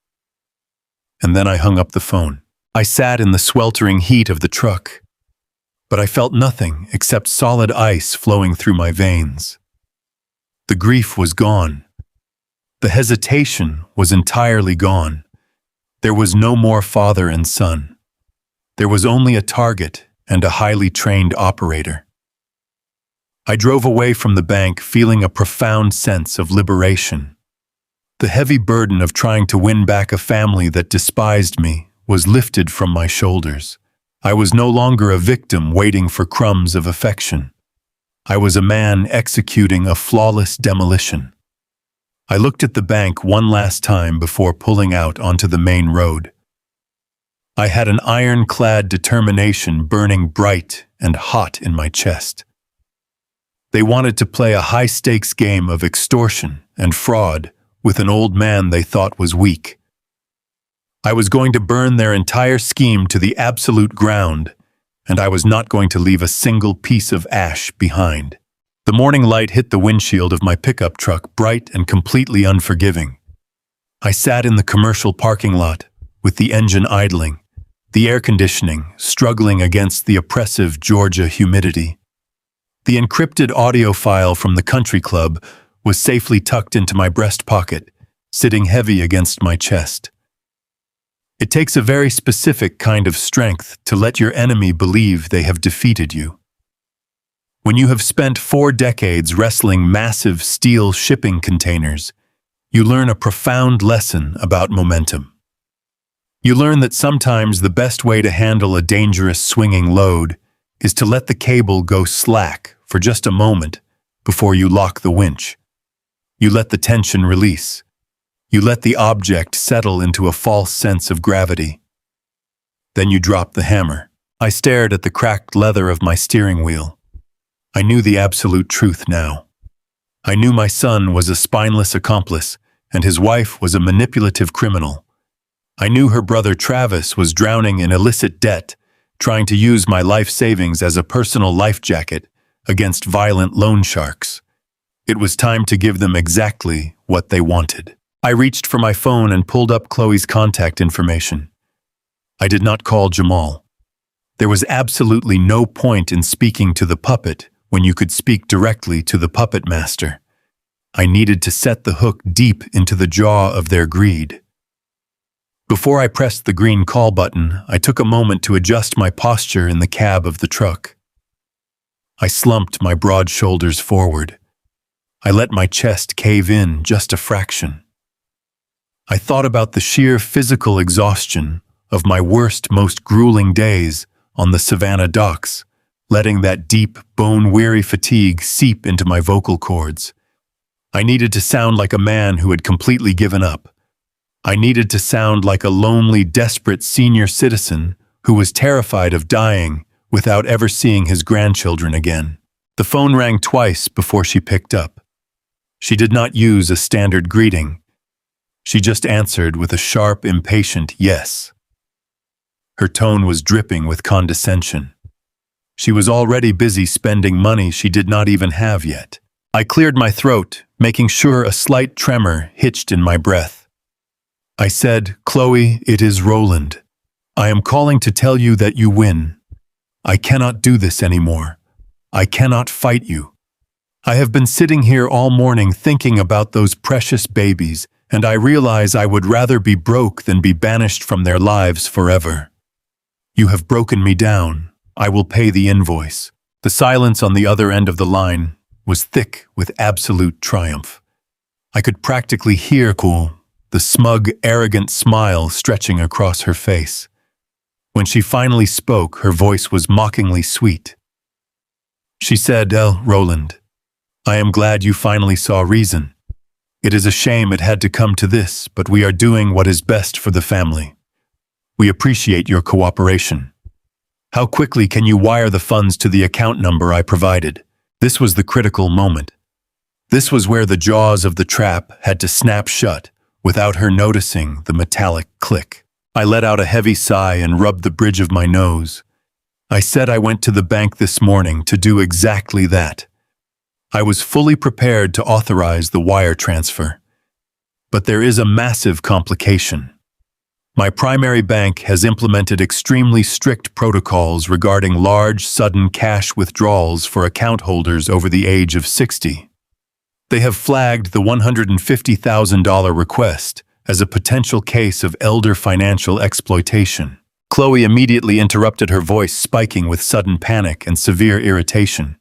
And then I hung up the phone. I sat in the sweltering heat of the truck, but I felt nothing except solid ice flowing through my veins. The grief was gone. The hesitation was entirely gone. There was no more father and son. There was only a target and a highly trained operator. I drove away from the bank feeling a profound sense of liberation. The heavy burden of trying to win back a family that despised me was lifted from my shoulders. I was no longer a victim waiting for crumbs of affection. I was a man executing a flawless demolition. I looked at the bank one last time before pulling out onto the main road. I had an ironclad determination burning bright and hot in my chest. They wanted to play a high-stakes game of extortion and fraud with an old man they thought was weak. I was going to burn their entire scheme to the absolute ground, and I was not going to leave a single piece of ash behind. The morning light hit the windshield of my pickup truck, bright and completely unforgiving. I sat in the commercial parking lot, with the engine idling, the air conditioning struggling against the oppressive Georgia humidity. The encrypted audio file from the country club was safely tucked into my breast pocket, sitting heavy against my chest. It takes a very specific kind of strength to let your enemy believe they have defeated you. When you have spent 4 decades wrestling massive steel shipping containers, you learn a profound lesson about momentum. You learn that sometimes the best way to handle a dangerous swinging load is to let the cable go slack for just a moment before you lock the winch. You let the tension release. You let the object settle into a false sense of gravity. Then you drop the hammer. I stared at the cracked leather of my steering wheel. I knew the absolute truth now. I knew my son was a spineless accomplice, and his wife was a manipulative criminal. I knew her brother Travis was drowning in illicit debt, trying to use my life savings as a personal life jacket against violent loan sharks. It was time to give them exactly what they wanted. I reached for my phone and pulled up Chloe's contact information. I did not call Jamal. There was absolutely no point in speaking to the puppet when you could speak directly to the puppet master. I needed to set the hook deep into the jaw of their greed. Before I pressed the green call button, I took a moment to adjust my posture in the cab of the truck. I slumped my broad shoulders forward. I let my chest cave in just a fraction. I thought about the sheer physical exhaustion of my worst, most grueling days on the Savannah docks, letting that deep, bone-weary fatigue seep into my vocal cords. I needed to sound like a man who had completely given up. I needed to sound like a lonely, desperate senior citizen who was terrified of dying without ever seeing his grandchildren again. The phone rang twice before she picked up. She did not use a standard greeting. She just answered with a sharp, impatient yes. Her tone was dripping with condescension. She was already busy spending money she did not even have yet. I cleared my throat, making sure a slight tremor hitched in my breath. I said, "Chloe, it is Roland. I am calling to tell you that you win. I cannot do this anymore. I cannot fight you. I have been sitting here all morning thinking about those precious babies, and I realize I would rather be broke than be banished from their lives forever. You have broken me down. I will pay the invoice." The silence on the other end of the line was thick with absolute triumph. I could practically hear the smug, arrogant smile stretching across her face. When she finally spoke, her voice was mockingly sweet. She said, Roland, I am glad you finally saw reason. It is a shame it had to come to this, but we are doing what is best for the family. We appreciate your cooperation. How quickly can you wire the funds to the account number I provided?" This was the critical moment. This was where the jaws of the trap had to snap shut without her noticing the metallic click. I let out a heavy sigh and rubbed the bridge of my nose. I said I went to the bank this morning to do exactly that. I was fully prepared to authorize the wire transfer. But there is a massive complication. My primary bank has implemented extremely strict protocols regarding large, sudden cash withdrawals for account holders over the age of 60. They have flagged the $150,000 request as a potential case of elder financial exploitation. Chloe immediately interrupted, her voice spiking with sudden panic and severe irritation.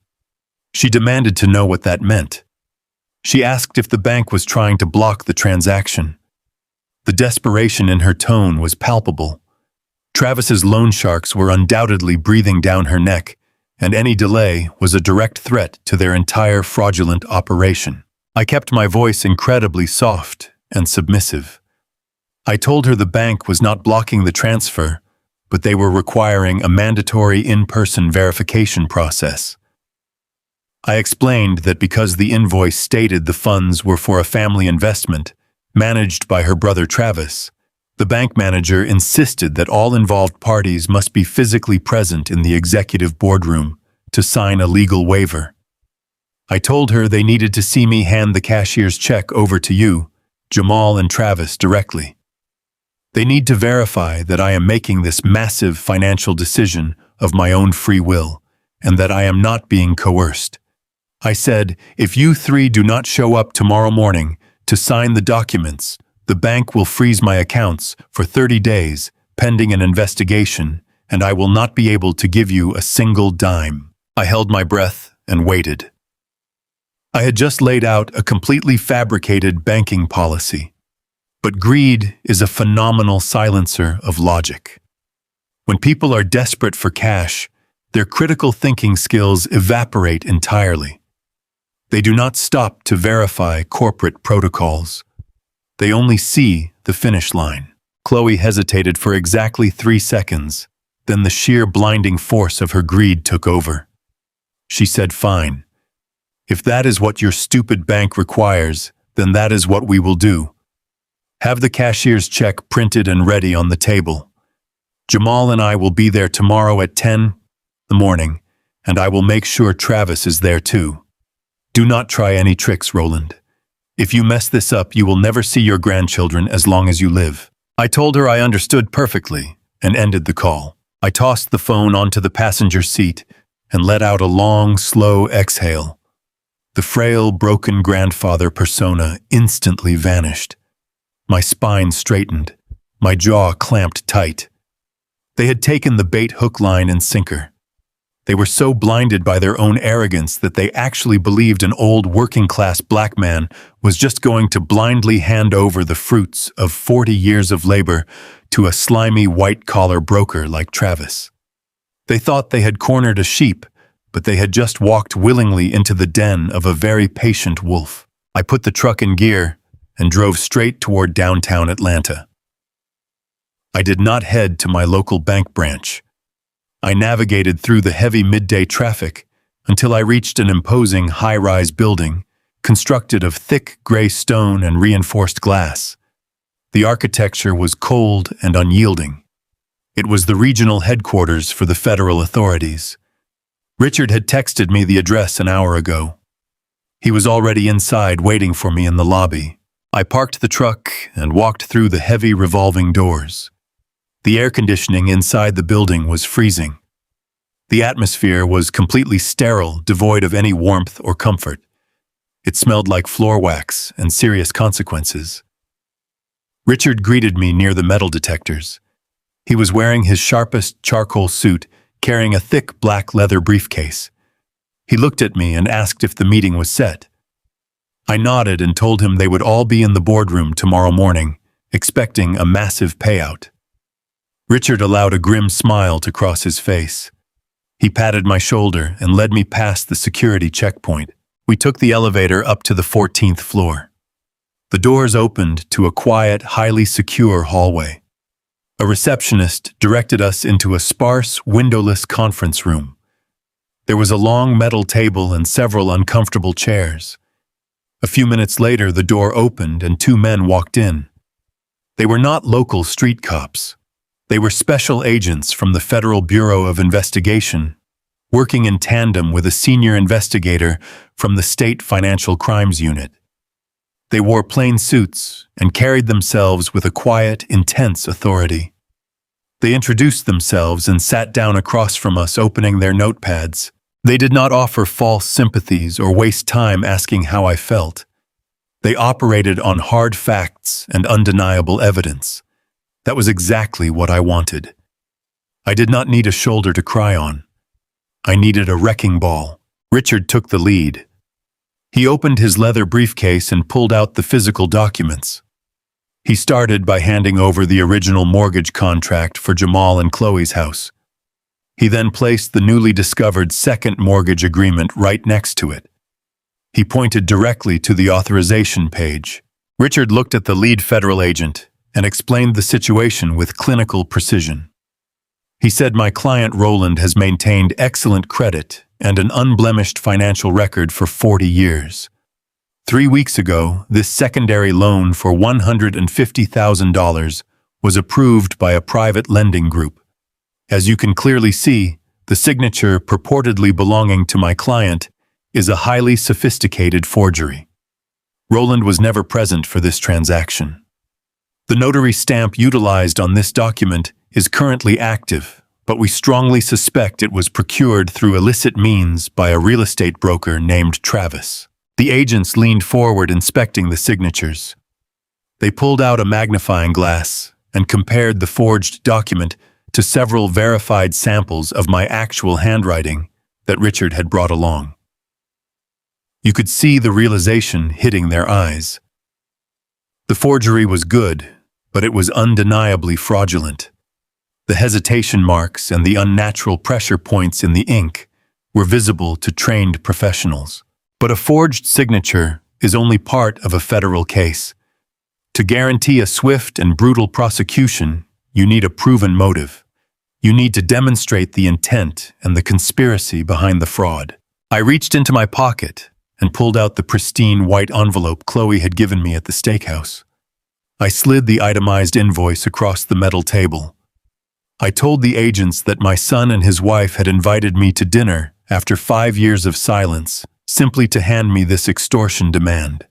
She demanded to know what that meant. She asked if the bank was trying to block the transaction. The desperation in her tone was palpable. Travis's loan sharks were undoubtedly breathing down her neck, and any delay was a direct threat to their entire fraudulent operation. I kept my voice incredibly soft and submissive. I told her the bank was not blocking the transfer, but they were requiring a mandatory in-person verification process. I explained that because the invoice stated the funds were for a family investment managed by her brother Travis, the bank manager insisted that all involved parties must be physically present in the executive boardroom to sign a legal waiver. I told her they needed to see me hand the cashier's check over to you, Jamal and Travis, directly. They need to verify that I am making this massive financial decision of my own free will, and that I am not being coerced. I said, if you three do not show up tomorrow morning to sign the documents, the bank will freeze my accounts for 30 days, pending an investigation, and I will not be able to give you a single dime. I held my breath and waited. I had just laid out a completely fabricated banking policy. But greed is a phenomenal silencer of logic. When people are desperate for cash, their critical thinking skills evaporate entirely. They do not stop to verify corporate protocols. They only see the finish line. Chloe hesitated for exactly 3 seconds, then the sheer blinding force of her greed took over. She said, "Fine. If that is what your stupid bank requires, then that is what we will do. Have the cashier's check printed and ready on the table. Jamal and I will be there tomorrow at 10 in the morning, and I will make sure Travis is there too. Do not try any tricks, Roland. If you mess this up, you will never see your grandchildren as long as you live." I told her I understood perfectly and ended the call. I tossed the phone onto the passenger seat and let out a long, slow exhale. The frail, broken grandfather persona instantly vanished. My spine straightened, my jaw clamped tight. They had taken the bait hook, line, and sinker. They were so blinded by their own arrogance that they actually believed an old working-class black man was just going to blindly hand over the fruits of 40 years of labor to a slimy white-collar broker like Travis. They thought they had cornered a sheep, but they had just walked willingly into the den of a very patient wolf. I put the truck in gear and drove straight toward downtown Atlanta. I did not head to my local bank branch. I navigated through the heavy midday traffic until I reached an imposing high-rise building constructed of thick gray stone and reinforced glass. The architecture was cold and unyielding. It was the regional headquarters for the federal authorities. Richard had texted me the address an hour ago. He was already inside waiting for me in the lobby. I parked the truck and walked through the heavy revolving doors. The air conditioning inside the building was freezing. The atmosphere was completely sterile, devoid of any warmth or comfort. It smelled like floor wax and serious consequences. Richard greeted me near the metal detectors. He was wearing his sharpest charcoal suit, carrying a thick black leather briefcase. He looked at me and asked if the meeting was set. I nodded and told him they would all be in the boardroom tomorrow morning, expecting a massive payout. Richard allowed a grim smile to cross his face. He patted my shoulder and led me past the security checkpoint. We took the elevator up to the 14th floor. The doors opened to a quiet, highly secure hallway. A receptionist directed us into a sparse, windowless conference room. There was a long metal table and several uncomfortable chairs. A few minutes later, the door opened and two men walked in. They were not local street cops. They were special agents from the Federal Bureau of Investigation, working in tandem with a senior investigator from the State Financial Crimes Unit. They wore plain suits and carried themselves with a quiet, intense authority. They introduced themselves and sat down across from us, opening their notepads. They did not offer false sympathies or waste time asking how I felt. They operated on hard facts and undeniable evidence. That was exactly what I wanted. I did not need a shoulder to cry on. I needed a wrecking ball. Richard took the lead. He opened his leather briefcase and pulled out the physical documents. He started by handing over the original mortgage contract for Jamal and Chloe's house. He then placed the newly discovered second mortgage agreement right next to it. He pointed directly to the authorization page. Richard looked at the lead federal agent and explained the situation with clinical precision. He said my client Roland has maintained excellent credit and an unblemished financial record for 40 years. 3 weeks ago, this secondary loan for $150,000 was approved by a private lending group. As you can clearly see, the signature purportedly belonging to my client is a highly sophisticated forgery. Roland was never present for this transaction. The notary stamp utilized on this document is currently active, but we strongly suspect it was procured through illicit means by a real estate broker named Travis. The agents leaned forward inspecting the signatures. They pulled out a magnifying glass and compared the forged document to several verified samples of my actual handwriting that Richard had brought along. You could see the realization hitting their eyes. The forgery was good, but it was undeniably fraudulent. The hesitation marks and the unnatural pressure points in the ink were visible to trained professionals. But a forged signature is only part of a federal case. To guarantee a swift and brutal prosecution, you need a proven motive. You need to demonstrate the intent and the conspiracy behind the fraud. I reached into my pocket and pulled out the pristine white envelope Chloe had given me at the steakhouse. I slid the itemized invoice across the metal table. I told the agents that my son and his wife had invited me to dinner after 5 years of silence, simply to hand me this extortion demand.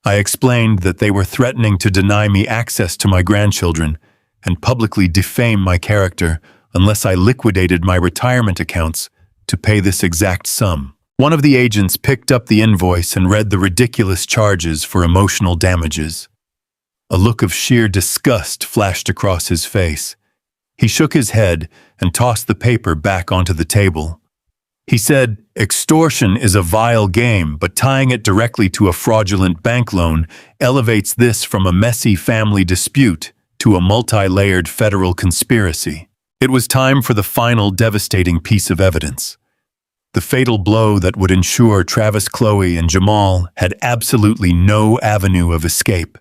I explained that they were threatening to deny me access to my grandchildren and publicly defame my character unless I liquidated my retirement accounts to pay this exact sum. One of the agents picked up the invoice and read the ridiculous charges for emotional damages. A look of sheer disgust flashed across his face. He shook his head and tossed the paper back onto the table. He said, extortion is a vile game, but tying it directly to a fraudulent bank loan elevates this from a messy family dispute to a multi-layered federal conspiracy. It was time for the final devastating piece of evidence. The fatal blow that would ensure Travis, Chloe, and Jamal had absolutely no avenue of escape.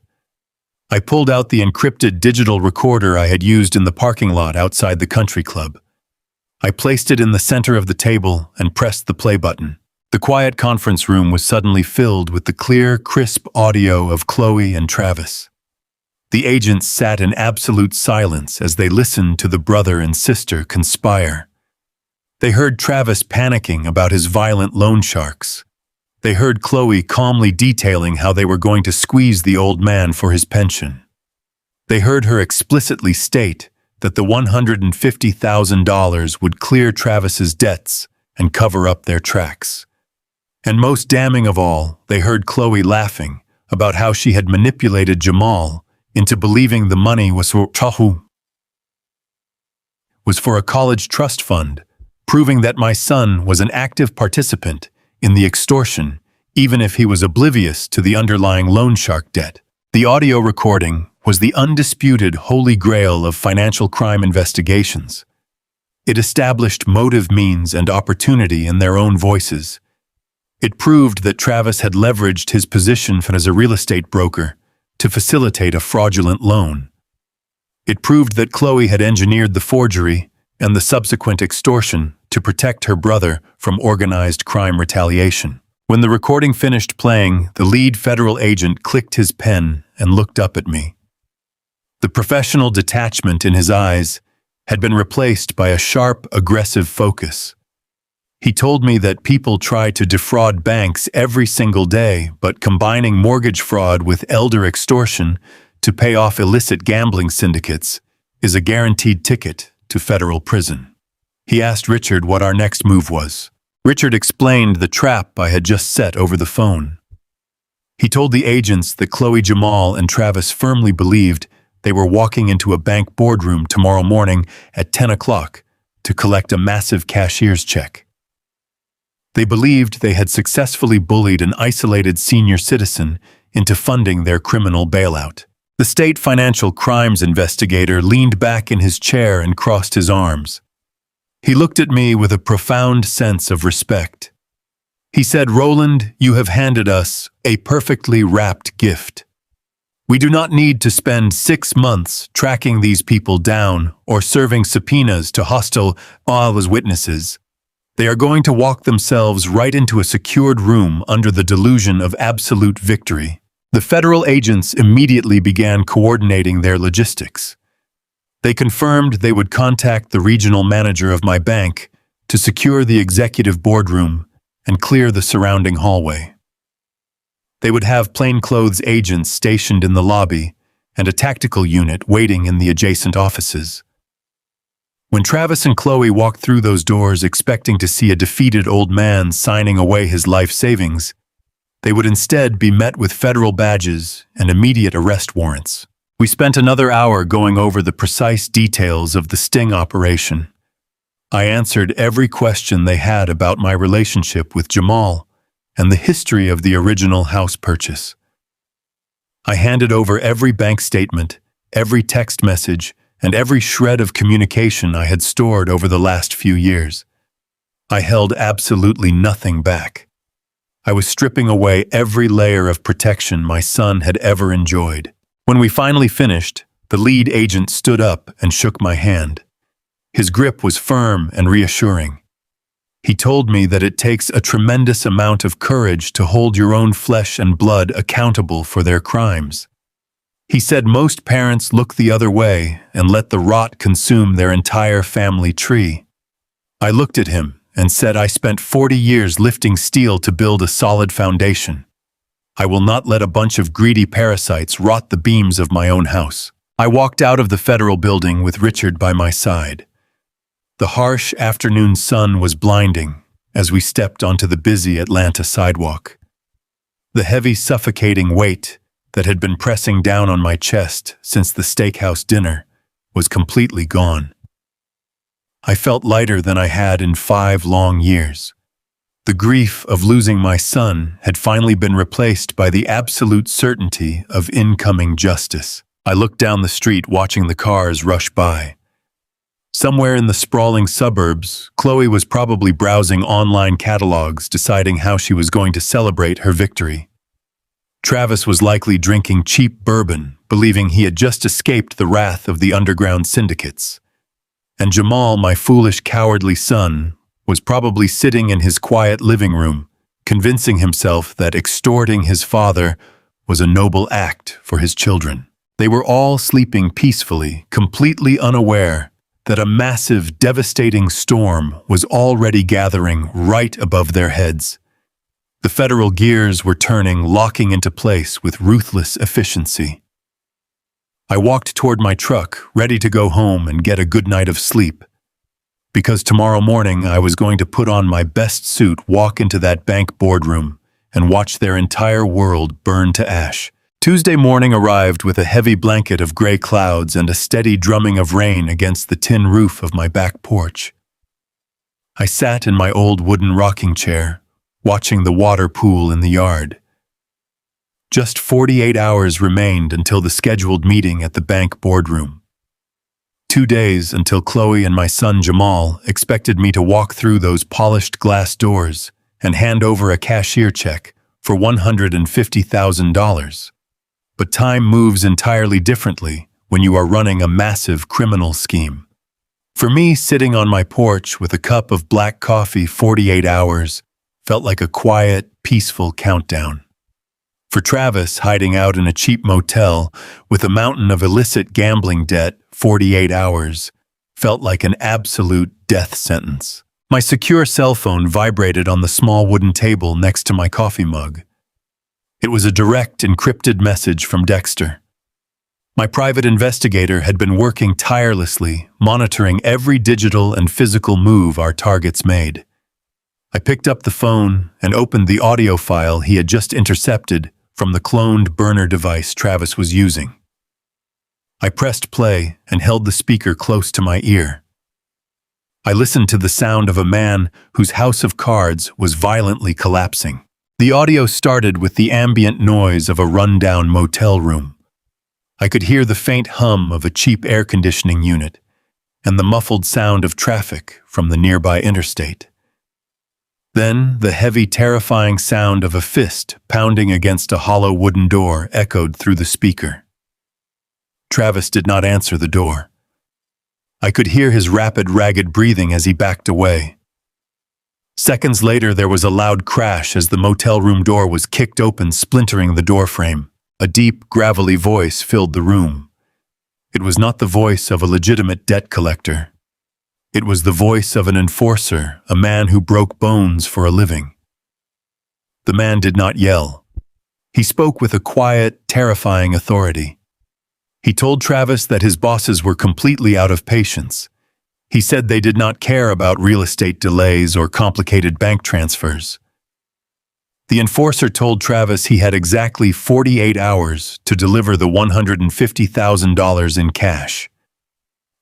I pulled out the encrypted digital recorder I had used in the parking lot outside the country club. I placed it in the center of the table and pressed the play button. The quiet conference room was suddenly filled with the clear, crisp audio of Chloe and Travis. The agents sat in absolute silence as they listened to the brother and sister conspire. They heard Travis panicking about his violent loan sharks. They heard Chloe calmly detailing how they were going to squeeze the old man for his pension. They heard her explicitly state that the $150,000 would clear Travis's debts and cover up their tracks. And most damning of all, they heard Chloe laughing about how she had manipulated Jamal into believing the money was for a college trust fund, proving that my son was an active participant in the extortion, even if he was oblivious to the underlying loan shark debt. The audio recording was the undisputed holy grail of financial crime investigations. It established motive, means, and opportunity in their own voices. It proved that Travis had leveraged his position as a real estate broker to facilitate a fraudulent loan. It proved that Chloe had engineered the forgery and the subsequent extortion to protect her brother from organized crime retaliation. When the recording finished playing, the lead federal agent clicked his pen and looked up at me. The professional detachment in his eyes had been replaced by a sharp, aggressive focus. He told me that people try to defraud banks every single day, but combining mortgage fraud with elder extortion to pay off illicit gambling syndicates is a guaranteed ticket to federal prison. He asked Richard what our next move was. Richard explained the trap I had just set over the phone. He told the agents that Chloe, Jamal, and Travis firmly believed they were walking into a bank boardroom tomorrow morning at 10 o'clock to collect a massive cashier's check. They believed they had successfully bullied an isolated senior citizen into funding their criminal bailout. The state financial crimes investigator leaned back in his chair and crossed his arms. He looked at me with a profound sense of respect. He said, "Roland, you have handed us a perfectly wrapped gift. We do not need to spend 6 months tracking these people down or serving subpoenas to hostile witnesses. They are going to walk themselves right into a secured room under the delusion of absolute victory." The federal agents immediately began coordinating their logistics. They confirmed they would contact the regional manager of my bank to secure the executive boardroom and clear the surrounding hallway. They would have plainclothes agents stationed in the lobby and a tactical unit waiting in the adjacent offices. When Travis and Chloe walked through those doors expecting to see a defeated old man signing away his life savings, they would instead be met with federal badges and immediate arrest warrants. We spent another hour going over the precise details of the sting operation. I answered every question they had about my relationship with Jamal and the history of the original house purchase. I handed over every bank statement, every text message, and every shred of communication I had stored over the last few years. I held absolutely nothing back. I was stripping away every layer of protection my son had ever enjoyed. When we finally finished, the lead agent stood up and shook my hand. His grip was firm and reassuring. He told me that it takes a tremendous amount of courage to hold your own flesh and blood accountable for their crimes. He said most parents look the other way and let the rot consume their entire family tree. I looked at him and said I spent 40 years lifting steel to build a solid foundation. I will not let a bunch of greedy parasites rot the beams of my own house. I walked out of the federal building with Richard by my side. The harsh afternoon sun was blinding as we stepped onto the busy Atlanta sidewalk. The heavy, suffocating weight that had been pressing down on my chest since the steakhouse dinner was completely gone. I felt lighter than I had in 5 long years. The grief of losing my son had finally been replaced by the absolute certainty of incoming justice. I looked down the street watching the cars rush by. Somewhere in the sprawling suburbs, Chloe was probably browsing online catalogs, deciding how she was going to celebrate her victory. Travis was likely drinking cheap bourbon, believing he had just escaped the wrath of the underground syndicates. And Jamal, my foolish, cowardly son, was probably sitting in his quiet living room, convincing himself that extorting his father was a noble act for his children. They were all sleeping peacefully, completely unaware that a massive, devastating storm was already gathering right above their heads. The federal gears were turning, locking into place with ruthless efficiency. I walked toward my truck, ready to go home and get a good night of sleep. Because tomorrow morning I was going to put on my best suit, walk into that bank boardroom, and watch their entire world burn to ash. Tuesday morning arrived with a heavy blanket of gray clouds and a steady drumming of rain against the tin roof of my back porch. I sat in my old wooden rocking chair, watching the water pool in the yard. Just 48 hours remained until the scheduled meeting at the bank boardroom. 2 days until Chloe and my son Jamal expected me to walk through those polished glass doors and hand over a cashier check for $150,000. But time moves entirely differently when you are running a massive criminal scheme. For me, sitting on my porch with a cup of black coffee 48 hours felt like a quiet, peaceful countdown. For Travis, hiding out in a cheap motel with a mountain of illicit gambling debt, 48 hours felt like an absolute death sentence. My secure cell phone vibrated on the small wooden table next to my coffee mug. It was a direct, encrypted message from Dexter. My private investigator had been working tirelessly, monitoring every digital and physical move our targets made. I picked up the phone and opened the audio file he had just intercepted from the cloned burner device Travis was using. I pressed play and held the speaker close to my ear. I listened to the sound of a man whose house of cards was violently collapsing. The audio started with the ambient noise of a rundown motel room. I could hear the faint hum of a cheap air conditioning unit and the muffled sound of traffic from the nearby interstate. Then the heavy, terrifying sound of a fist pounding against a hollow wooden door echoed through the speaker. Travis did not answer the door. I could hear his rapid, ragged breathing as he backed away. Seconds later, there was a loud crash as the motel room door was kicked open, splintering the doorframe. A deep, gravelly voice filled the room. It was not the voice of a legitimate debt collector. It was the voice of an enforcer, a man who broke bones for a living. The man did not yell. He spoke with a quiet, terrifying authority. He told Travis that his bosses were completely out of patience. He said they did not care about real estate delays or complicated bank transfers. The enforcer told Travis he had exactly 48 hours to deliver the $150,000 in cash.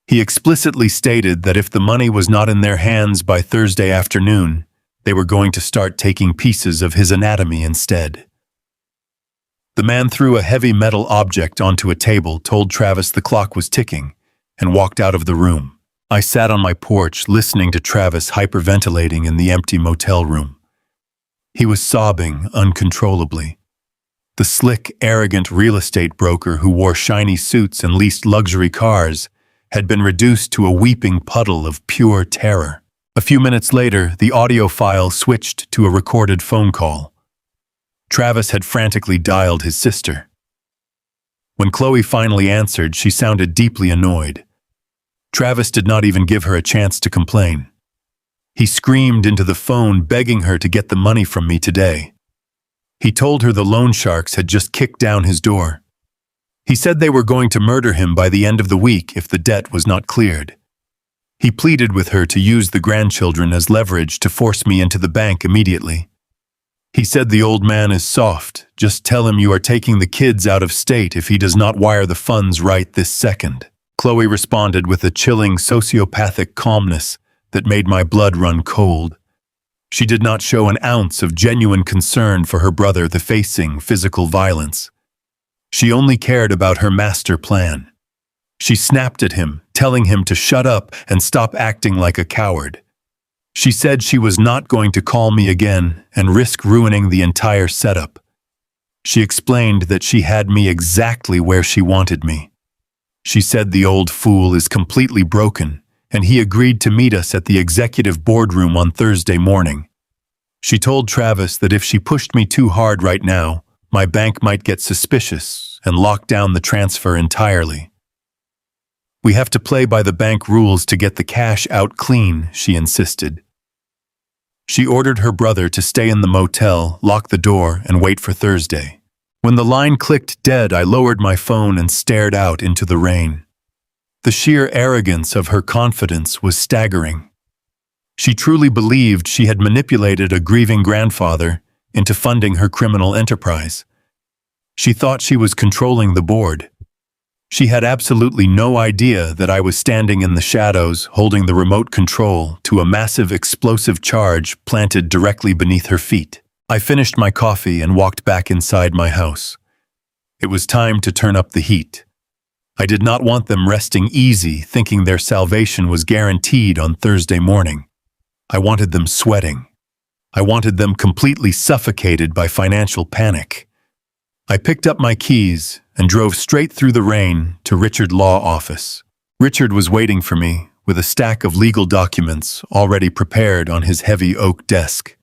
He explicitly stated that if the money was not in their hands by Thursday afternoon, they were going to start taking pieces of his anatomy instead. The man threw a heavy metal object onto a table, told Travis the clock was ticking, and walked out of the room. I sat on my porch listening to Travis hyperventilating in the empty motel room. He was sobbing uncontrollably. The slick, arrogant real estate broker who wore shiny suits and leased luxury cars had been reduced to a weeping puddle of pure terror. A few minutes later, the audio file switched to a recorded phone call. Travis had frantically dialed his sister. When Chloe finally answered, she sounded deeply annoyed. Travis did not even give her a chance to complain. He screamed into the phone, begging her to get the money from me today. He told her the loan sharks had just kicked down his door. He said they were going to murder him by the end of the week if the debt was not cleared. He pleaded with her to use the grandchildren as leverage to force me into the bank immediately. He said the old man is soft. Just tell him you are taking the kids out of state if he does not wire the funds right this second. Chloe responded with a chilling, sociopathic calmness that made my blood run cold. She did not show an ounce of genuine concern for her brother facing physical violence. She only cared about her master plan. She snapped at him, telling him to shut up and stop acting like a coward. She said she was not going to call me again and risk ruining the entire setup. She explained that she had me exactly where she wanted me. She said the old fool is completely broken, and he agreed to meet us at the executive boardroom on Thursday morning. She told Travis that if she pushed me too hard right now, my bank might get suspicious and lock down the transfer entirely. We have to play by the bank rules to get the cash out clean, she insisted. She ordered her brother to stay in the motel, lock the door, and wait for Thursday. When the line clicked dead, I lowered my phone and stared out into the rain. The sheer arrogance of her confidence was staggering. She truly believed she had manipulated a grieving grandfather into funding her criminal enterprise. She thought she was controlling the board. She had absolutely no idea that I was standing in the shadows holding the remote control to a massive explosive charge planted directly beneath her feet. I finished my coffee and walked back inside my house. It was time to turn up the heat. I did not want them resting easy, thinking their salvation was guaranteed on Thursday morning. I wanted them sweating. I wanted them completely suffocated by financial panic. I picked up my keys and drove straight through the rain to Richard's law office. Richard was waiting for me with a stack of legal documents already prepared on his heavy oak desk.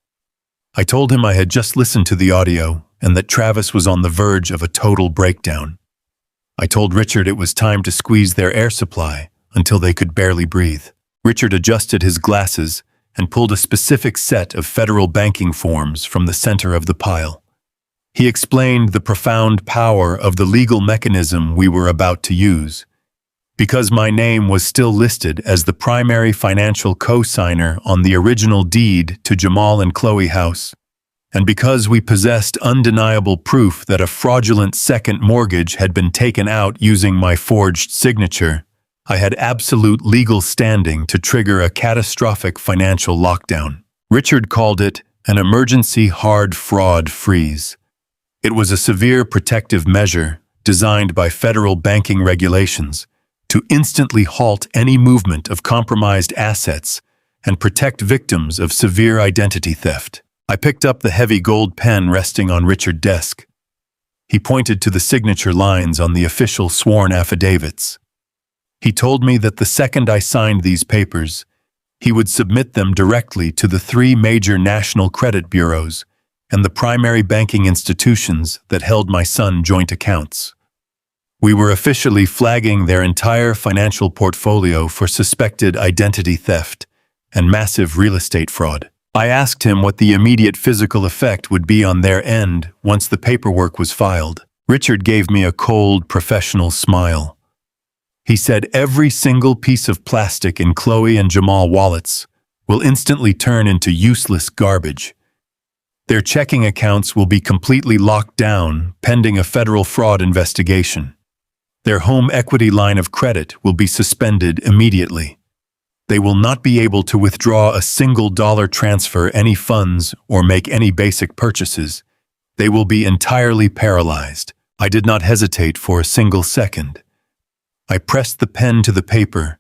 I told him I had just listened to the audio and that Travis was on the verge of a total breakdown. I told Richard it was time to squeeze their air supply until they could barely breathe. Richard adjusted his glasses and pulled a specific set of federal banking forms from the center of the pile. He explained the profound power of the legal mechanism we were about to use. Because my name was still listed as the primary financial co-signer on the original deed to Jamal and Chloe House, and because we possessed undeniable proof that a fraudulent second mortgage had been taken out using my forged signature, I had absolute legal standing to trigger a catastrophic financial lockdown. Richard called it an emergency hard fraud freeze. It was a severe protective measure designed by federal banking regulations to instantly halt any movement of compromised assets and protect victims of severe identity theft. I picked up the heavy gold pen resting on Richard's desk. He pointed to the signature lines on the official sworn affidavits. He told me that the second I signed these papers, he would submit them directly to the 3 major national credit bureaus and the primary banking institutions that held my son joint accounts. We were officially flagging their entire financial portfolio for suspected identity theft and massive real estate fraud. I asked him what the immediate physical effect would be on their end once the paperwork was filed. Richard gave me a cold, professional smile. He said every single piece of plastic in Chloe and Jamal wallets will instantly turn into useless garbage. Their checking accounts will be completely locked down pending a federal fraud investigation. Their home equity line of credit will be suspended immediately. They will not be able to withdraw a single dollar, transfer any funds, or make any basic purchases. They will be entirely paralyzed. I did not hesitate for a single second. I pressed the pen to the paper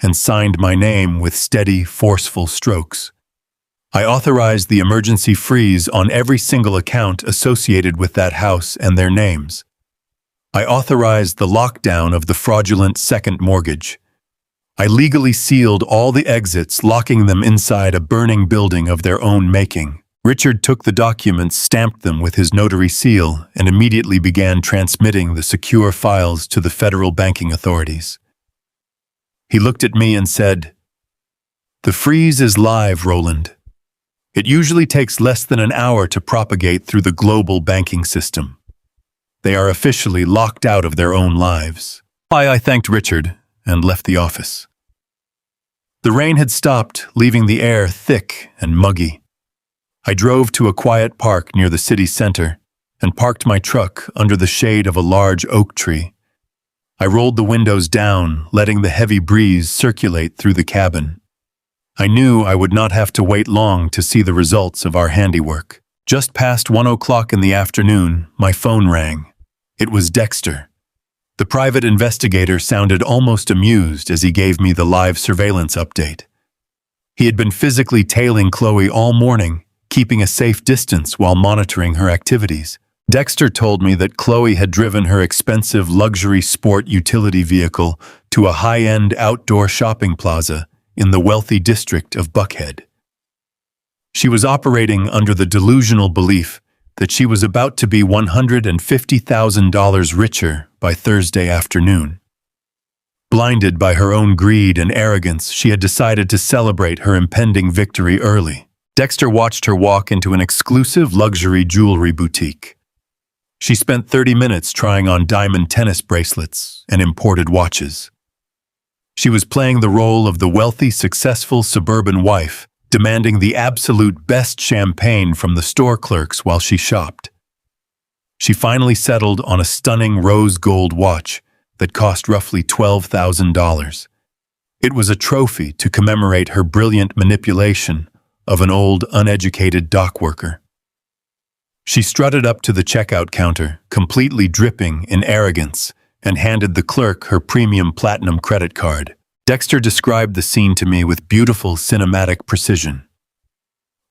and signed my name with steady, forceful strokes. I authorized the emergency freeze on every single account associated with that house and their names. I authorized the lockdown of the fraudulent second mortgage. I legally sealed all the exits, locking them inside a burning building of their own making. Richard took the documents, stamped them with his notary seal, and immediately began transmitting the secure files to the federal banking authorities. He looked at me and said, "The freeze is live, Roland. It usually takes less than an hour to propagate through the global banking system. They are officially locked out of their own lives." I thanked Richard and left the office. The rain had stopped, leaving the air thick and muggy. I drove to a quiet park near the city center and parked my truck under the shade of a large oak tree. I rolled the windows down, letting the heavy breeze circulate through the cabin. I knew I would not have to wait long to see the results of our handiwork. Just past 1 o'clock in the afternoon, my phone rang. It was Dexter. The private investigator sounded almost amused as he gave me the live surveillance update. He had been physically tailing Chloe all morning, keeping a safe distance while monitoring her activities. Dexter told me that Chloe had driven her expensive luxury sport utility vehicle to a high-end outdoor shopping plaza in the wealthy district of Buckhead. She was operating under the delusional belief that she was about to be $150,000 richer by Thursday afternoon. Blinded by her own greed and arrogance, she had decided to celebrate her impending victory early. Dexter watched her walk into an exclusive luxury jewelry boutique. She spent 30 minutes trying on diamond tennis bracelets and imported watches. She was playing the role of the wealthy, successful suburban wife, demanding the absolute best champagne from the store clerks while she shopped. She finally settled on a stunning rose gold watch that cost roughly $12,000. It was a trophy to commemorate her brilliant manipulation of an old, uneducated dock worker. She strutted up to the checkout counter, completely dripping in arrogance, and handed the clerk her premium platinum credit card. Dexter described the scene to me with beautiful cinematic precision.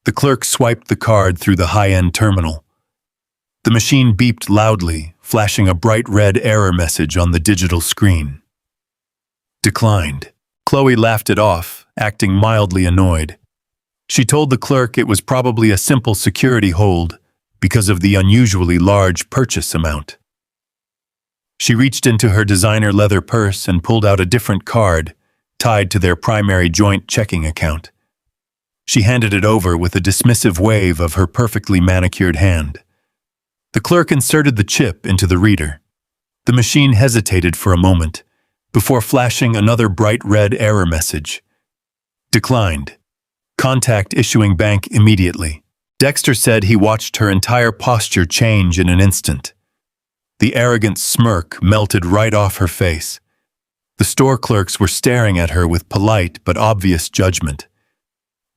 The clerk swiped the card through the high-end terminal. The machine beeped loudly, flashing a bright red error message on the digital screen. Declined. Chloe laughed it off, acting mildly annoyed. She told the clerk it was probably a simple security hold because of the unusually large purchase amount. She reached into her designer leather purse and pulled out a different card tied to their primary joint checking account. She handed it over with a dismissive wave of her perfectly manicured hand. The clerk inserted the chip into the reader. The machine hesitated for a moment before flashing another bright red error message. Declined. Contact issuing bank immediately. Dexter said he watched her entire posture change in an instant. The arrogant smirk melted right off her face. The store clerks were staring at her with polite but obvious judgment.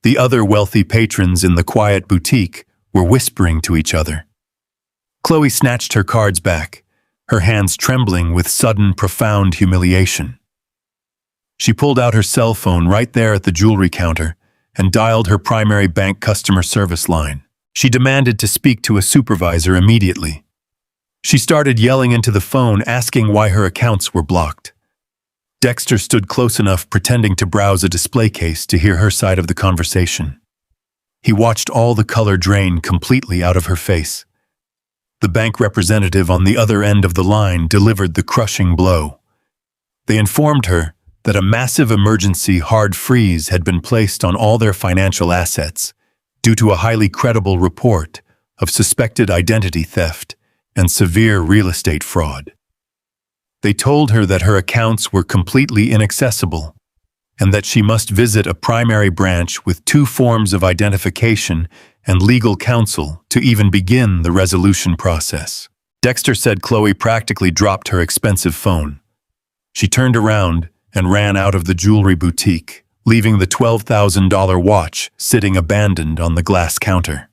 The other wealthy patrons in the quiet boutique were whispering to each other. Chloe snatched her cards back, her hands trembling with sudden, profound humiliation. She pulled out her cell phone right there at the jewelry counter and dialed her primary bank customer service line. She demanded to speak to a supervisor immediately. She started yelling into the phone, asking why her accounts were blocked. Dexter stood close enough, pretending to browse a display case to hear her side of the conversation. He watched all the color drain completely out of her face. The bank representative on the other end of the line delivered the crushing blow. They informed her that a massive emergency hard freeze had been placed on all their financial assets due to a highly credible report of suspected identity theft and severe real estate fraud. They told her that her accounts were completely inaccessible and that she must visit a primary branch with 2 forms of identification and legal counsel to even begin the resolution process. Dexter said Chloe practically dropped her expensive phone. She turned around and ran out of the jewelry boutique, leaving the $12,000 watch sitting abandoned on the glass counter.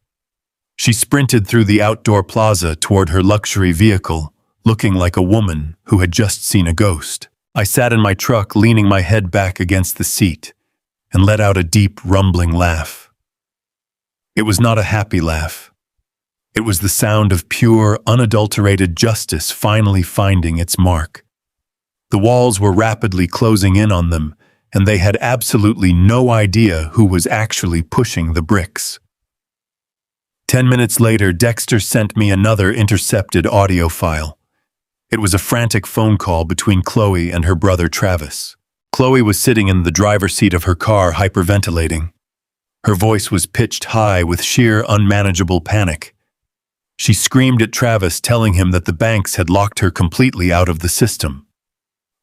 She sprinted through the outdoor plaza toward her luxury vehicle, looking like a woman who had just seen a ghost. I sat in my truck, leaning my head back against the seat, and let out a deep, rumbling laugh. It was not a happy laugh. It was the sound of pure, unadulterated justice finally finding its mark. The walls were rapidly closing in on them, and they had absolutely no idea who was actually pushing the bricks. 10 minutes later, Dexter sent me another intercepted audio file. It was a frantic phone call between Chloe and her brother Travis. Chloe was sitting in the driver's seat of her car, hyperventilating. Her voice was pitched high with sheer unmanageable panic. She screamed at Travis, telling him that the banks had locked her completely out of the system.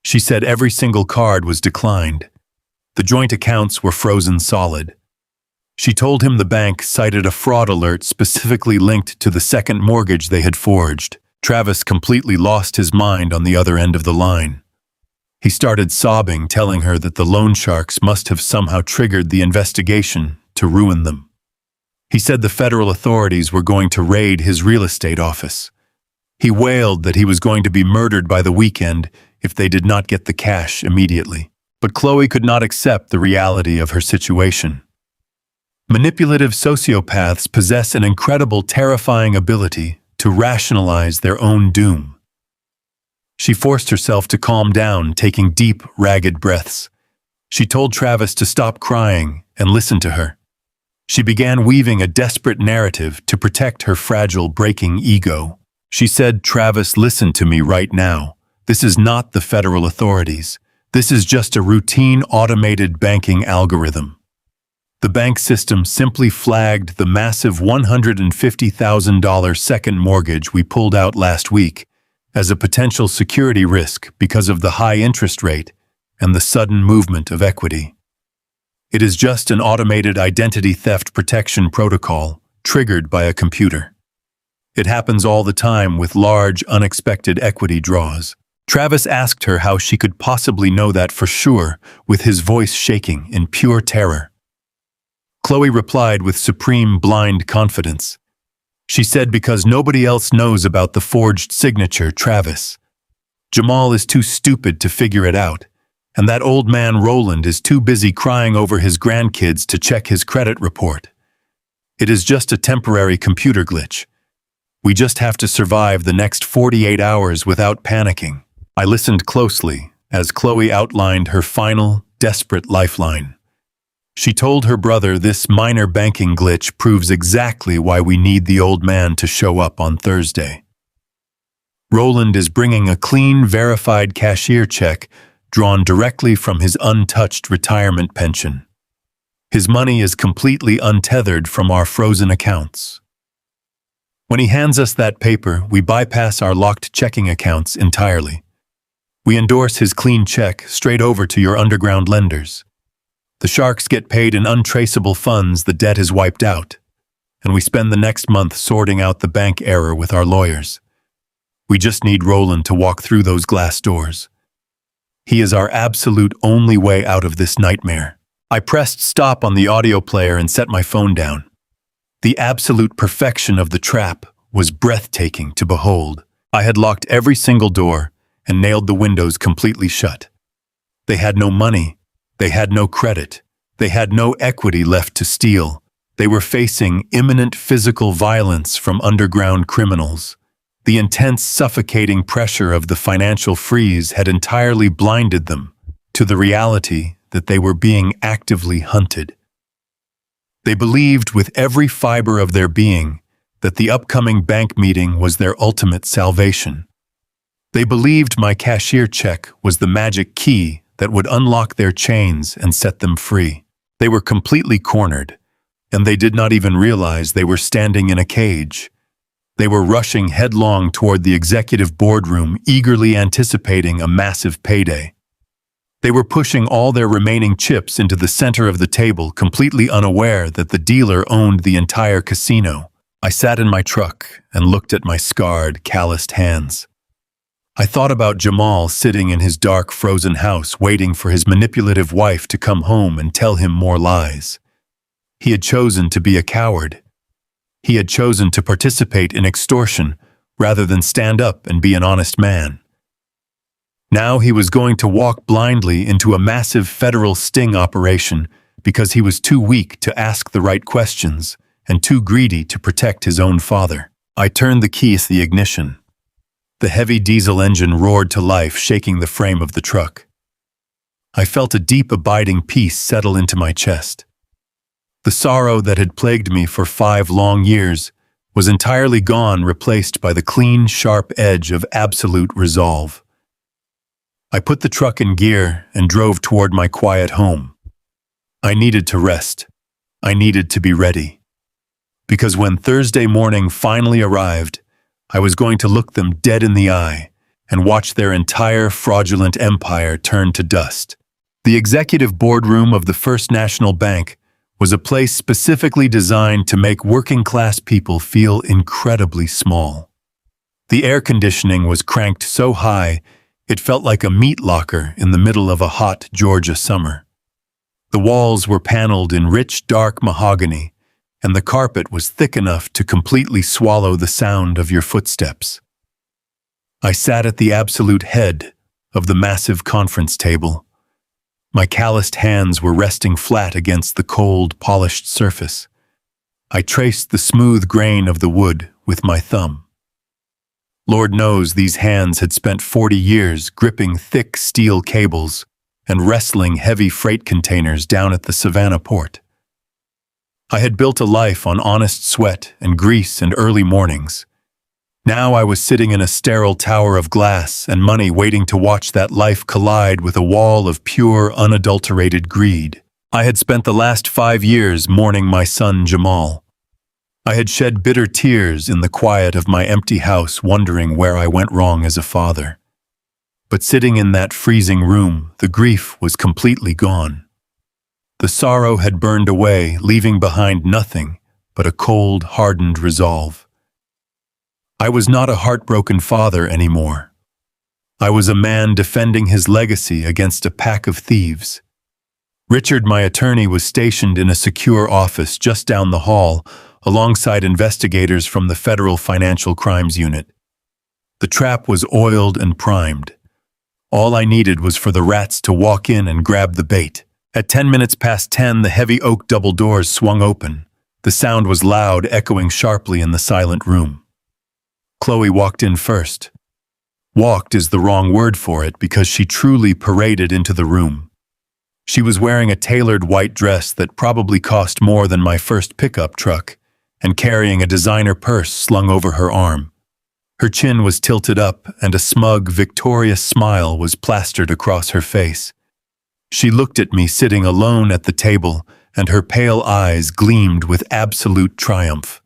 She said every single card was declined. The joint accounts were frozen solid. She told him the bank cited a fraud alert specifically linked to the second mortgage they had forged. Travis completely lost his mind on the other end of the line. He started sobbing, telling her that the loan sharks must have somehow triggered the investigation to ruin them. He said the federal authorities were going to raid his real estate office. He wailed that he was going to be murdered by the weekend if they did not get the cash immediately. But Chloe could not accept the reality of her situation. Manipulative sociopaths possess an incredible, terrifying ability to rationalize their own doom. She forced herself to calm down, taking deep, ragged breaths. She told Travis to stop crying and listen to her. She began weaving a desperate narrative to protect her fragile, breaking ego. She said, "Travis, listen to me right now. This is not the federal authorities. This is just a routine automated banking algorithm. The bank system simply flagged the massive $150,000 second mortgage we pulled out last week as a potential security risk because of the high interest rate and the sudden movement of equity. It is just an automated identity theft protection protocol triggered by a computer. It happens all the time with large, unexpected equity draws." Travis asked her how she could possibly know that for sure, with his voice shaking in pure terror. Chloe replied with supreme, blind confidence. She said, "Because nobody else knows about the forged signature, Travis. Jamal is too stupid to figure it out, and that old man Roland is too busy crying over his grandkids to check his credit report. It is just a temporary computer glitch. We just have to survive the next 48 hours without panicking." I listened closely as Chloe outlined her final, desperate lifeline. She told her brother this minor banking glitch proves exactly why we need the old man to show up on Thursday. Roland is bringing a clean, verified cashier check drawn directly from his untouched retirement pension. His money is completely untethered from our frozen accounts. When he hands us that paper, we bypass our locked checking accounts entirely. We endorse his clean check straight over to your underground lenders. The sharks get paid in untraceable funds the debt is wiped out, and we spend the next month sorting out the bank error with our lawyers. We just need Roland to walk through those glass doors. He is our absolute only way out of this nightmare. I pressed stop on the audio player and set my phone down. The absolute perfection of the trap was breathtaking to behold. I had locked every single door and nailed the windows completely shut. They had no money. They had no credit. They had no equity left to steal. They were facing imminent physical violence from underground criminals. The intense, suffocating pressure of the financial freeze had entirely blinded them to the reality that they were being actively hunted. They believed with every fiber of their being that the upcoming bank meeting was their ultimate salvation. They believed my cashier check was the magic key that would unlock their chains and set them free. They were completely cornered, and they did not even realize they were standing in a cage. They were rushing headlong toward the executive boardroom, eagerly anticipating a massive payday. They were pushing all their remaining chips into the center of the table, completely unaware that the dealer owned the entire casino. I sat in my truck and looked at my scarred, calloused hands. I thought about Jamal sitting in his dark, frozen house, waiting for his manipulative wife to come home and tell him more lies. He had chosen to be a coward. He had chosen to participate in extortion rather than stand up and be an honest man. Now he was going to walk blindly into a massive federal sting operation because he was too weak to ask the right questions and too greedy to protect his own father. I turned the key to the ignition. The heavy diesel engine roared to life, shaking the frame of the truck. I felt a deep, abiding peace settle into my chest. The sorrow that had plagued me for 5 long years was entirely gone, replaced by the clean, sharp edge of absolute resolve. I put the truck in gear and drove toward my quiet home. I needed to rest. I needed to be ready. Because when Thursday morning finally arrived, I was going to look them dead in the eye and watch their entire fraudulent empire turn to dust. The executive boardroom of the First National Bank was a place specifically designed to make working-class people feel incredibly small. The air conditioning was cranked so high It felt like a meat locker in the middle of a hot Georgia summer. The walls were paneled in rich, dark mahogany, and the carpet was thick enough to completely swallow the sound of your footsteps. I sat at the absolute head of the massive conference table. My calloused hands were resting flat against the cold, polished surface. I traced the smooth grain of the wood with my thumb. Lord knows these hands had spent 40 years gripping thick steel cables and wrestling heavy freight containers down at the Savannah port. I had built a life on honest sweat and grease and early mornings. Now I was sitting in a sterile tower of glass and money waiting to watch that life collide with a wall of pure, unadulterated greed. I had spent the last 5 years mourning my son Jamal. I had shed bitter tears in the quiet of my empty house, wondering where I went wrong as a father. But sitting in that freezing room, the grief was completely gone. The sorrow had burned away, leaving behind nothing but a cold, hardened resolve. I was not a heartbroken father anymore. I was a man defending his legacy against a pack of thieves. Richard, my attorney, was stationed in a secure office just down the hall, alongside investigators from the Federal Financial Crimes Unit. The trap was oiled and primed. All I needed was for the rats to walk in and grab the bait. At 10 minutes past 10, the heavy oak double doors swung open. The sound was loud, echoing sharply in the silent room. Chloe walked in first. Walked is the wrong word for it because she truly paraded into the room. She was wearing a tailored white dress that probably cost more than my first pickup truck, and carrying a designer purse slung over her arm. Her chin was tilted up, and a smug, victorious smile was plastered across her face. She looked at me sitting alone at the table, and her pale eyes gleamed with absolute triumph.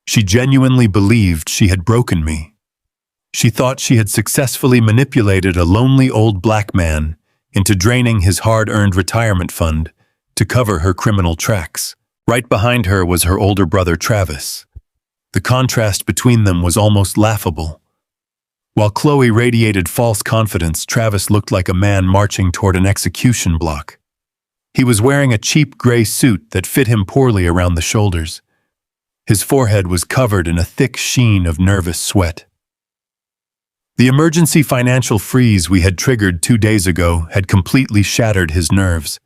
She genuinely believed she had broken me. She thought she had successfully manipulated a lonely old black man into draining his hard-earned retirement fund to cover her criminal tracks. Right behind her was her older brother Travis. The contrast between them was almost laughable. While Chloe radiated false confidence, Travis looked like a man marching toward an execution block. He was wearing a cheap gray suit that fit him poorly around the shoulders. His forehead was covered in a thick sheen of nervous sweat. The emergency financial freeze we had triggered 2 days ago had completely shattered his nerves.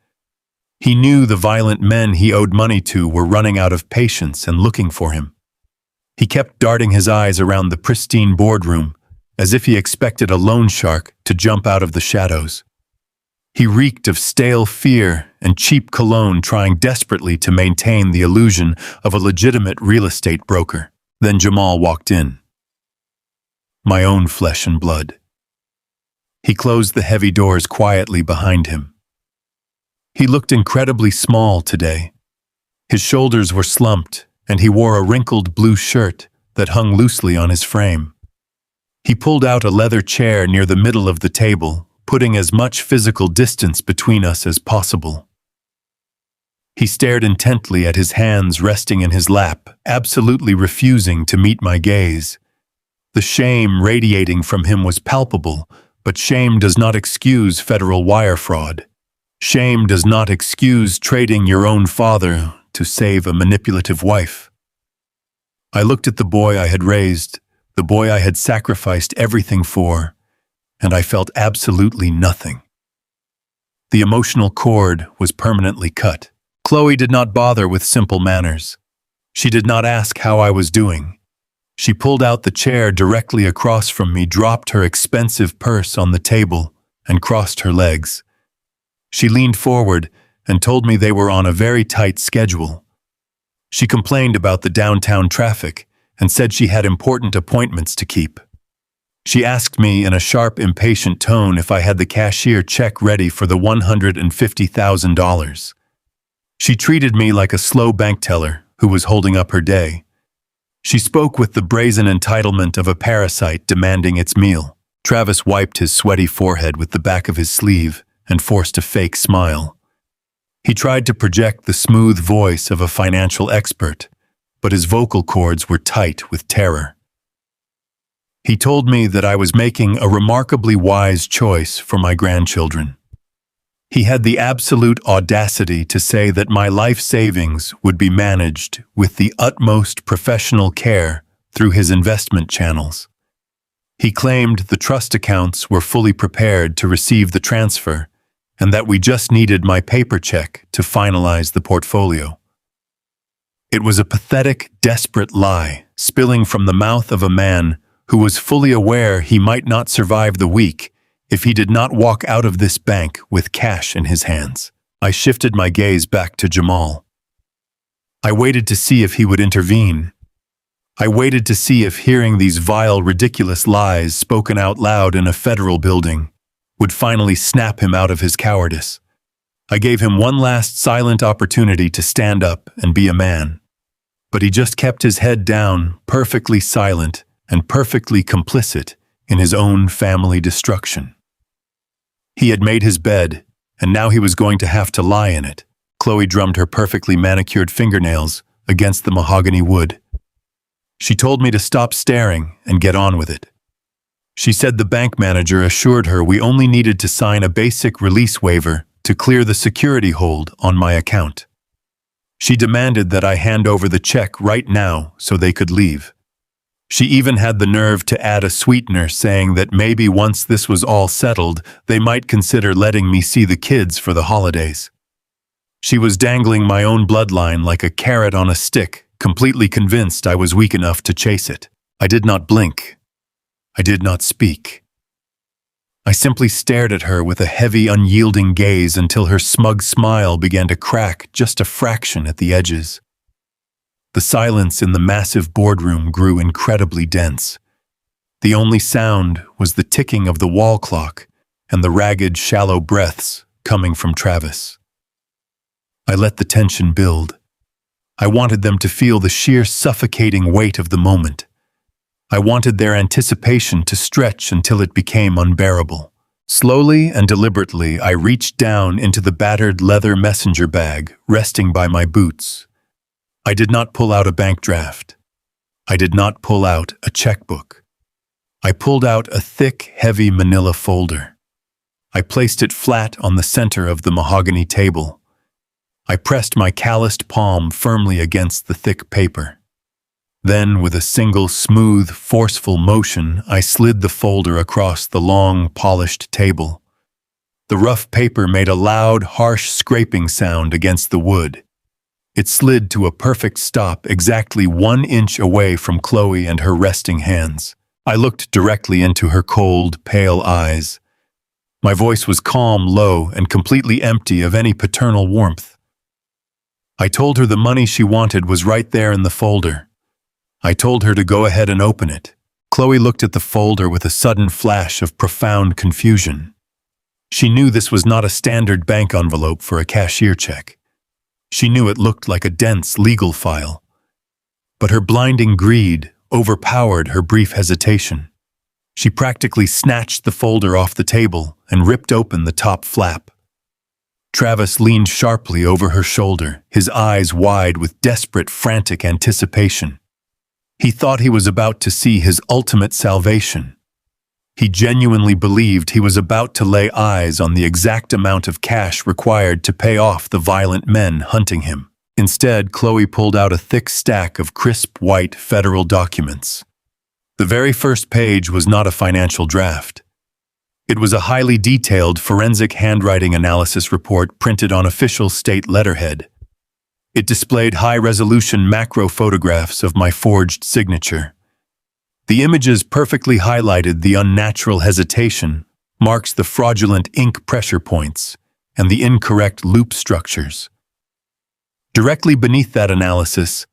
He knew the violent men he owed money to were running out of patience and looking for him. He kept darting his eyes around the pristine boardroom, as if he expected a loan shark to jump out of the shadows. He reeked of stale fear and cheap cologne, trying desperately to maintain the illusion of a legitimate real estate broker. Then Jamal walked in. My own flesh and blood. He closed the heavy doors quietly behind him. He looked incredibly small today. His shoulders were slumped, and he wore a wrinkled blue shirt that hung loosely on his frame. He pulled out a leather chair near the middle of the table, putting as much physical distance between us as possible. He stared intently at his hands resting in his lap, absolutely refusing to meet my gaze. The shame radiating from him was palpable, but shame does not excuse federal wire fraud. Shame does not excuse trading your own father to save a manipulative wife. I looked at the boy I had raised, the boy I had sacrificed everything for, and I felt absolutely nothing. The emotional cord was permanently cut. Chloe did not bother with simple manners. She did not ask how I was doing. She pulled out the chair directly across from me, dropped her expensive purse on the table, and crossed her legs. She leaned forward and told me they were on a very tight schedule. She complained about the downtown traffic and said she had important appointments to keep. She asked me in a sharp, impatient tone if I had the cashier check ready for the $150,000. She treated me like a slow bank teller who was holding up her day. She spoke with the brazen entitlement of a parasite demanding its meal. Travis wiped his sweaty forehead with the back of his sleeve and forced a fake smile. He tried to project the smooth voice of a financial expert, but his vocal cords were tight with terror. He told me that I was making a remarkably wise choice for my grandchildren. He had the absolute audacity to say that my life savings would be managed with the utmost professional care through his investment channels. He claimed the trust accounts were fully prepared to receive the transfer and that we just needed my paper check to finalize the portfolio. It was a pathetic, desperate lie spilling from the mouth of a man who was fully aware he might not survive the week if he did not walk out of this bank with cash in his hands. I shifted my gaze back to Jamal. I waited to see if he would intervene. I waited to see if hearing these vile, ridiculous lies spoken out loud in a federal building would finally snap him out of his cowardice. I gave him one last silent opportunity to stand up and be a man. But he just kept his head down, perfectly silent and perfectly complicit in his own family destruction. He had made his bed, and now he was going to have to lie in it. Chloe drummed her perfectly manicured fingernails against the mahogany wood. She told me to stop staring and get on with it. She said the bank manager assured her we only needed to sign a basic release waiver to clear the security hold on my account. She demanded that I hand over the check right now so they could leave. She even had the nerve to add a sweetener, saying that maybe once this was all settled, they might consider letting me see the kids for the holidays. She was dangling my own bloodline like a carrot on a stick, completely convinced I was weak enough to chase it. I did not blink. I did not speak. I simply stared at her with a heavy, unyielding gaze until her smug smile began to crack just a fraction at the edges. The silence in the massive boardroom grew incredibly dense. The only sound was the ticking of the wall clock and the ragged, shallow breaths coming from Travis. I let the tension build. I wanted them to feel the sheer suffocating weight of the moment. I wanted their anticipation to stretch until it became unbearable. Slowly and deliberately, I reached down into the battered leather messenger bag resting by my boots. I did not pull out a bank draft. I did not pull out a checkbook. I pulled out a thick, heavy manila folder. I placed it flat on the center of the mahogany table. I pressed my calloused palm firmly against the thick paper. Then, with a single smooth, forceful motion, I slid the folder across the long, polished table. The rough paper made a loud, harsh scraping sound against the wood. It slid to a perfect stop exactly 1 inch away from Chloe and her resting hands. I looked directly into her cold, pale eyes. My voice was calm, low, and completely empty of any paternal warmth. I told her the money she wanted was right there in the folder. I told her to go ahead and open it. Chloe looked at the folder with a sudden flash of profound confusion. She knew this was not a standard bank envelope for a cashier check. She knew it looked like a dense legal file. But her blinding greed overpowered her brief hesitation. She practically snatched the folder off the table and ripped open the top flap. Travis leaned sharply over her shoulder, his eyes wide with desperate, frantic anticipation. He thought he was about to see his ultimate salvation. He genuinely believed he was about to lay eyes on the exact amount of cash required to pay off the violent men hunting him. Instead, Chloe pulled out a thick stack of crisp white federal documents. The very first page was not a financial draft. It was a highly detailed forensic handwriting analysis report printed on official state letterhead. It displayed high-resolution macro photographs of my forged signature. The images perfectly highlighted the unnatural hesitation, marks the fraudulent ink pressure points, and the incorrect loop structures. Directly beneath that analysis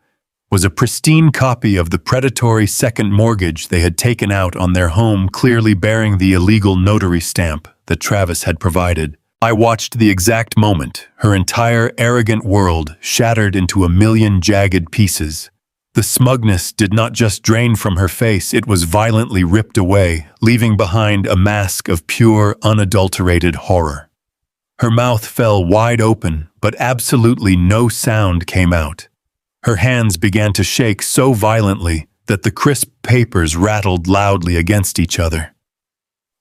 was a pristine copy of the predatory second mortgage they had taken out on their home, clearly bearing the illegal notary stamp that Travis had provided. I watched the exact moment her entire arrogant world shattered into a million jagged pieces. The smugness did not just drain from her face, it was violently ripped away, leaving behind a mask of pure, unadulterated horror. Her mouth fell wide open, but absolutely no sound came out. Her hands began to shake so violently that the crisp papers rattled loudly against each other.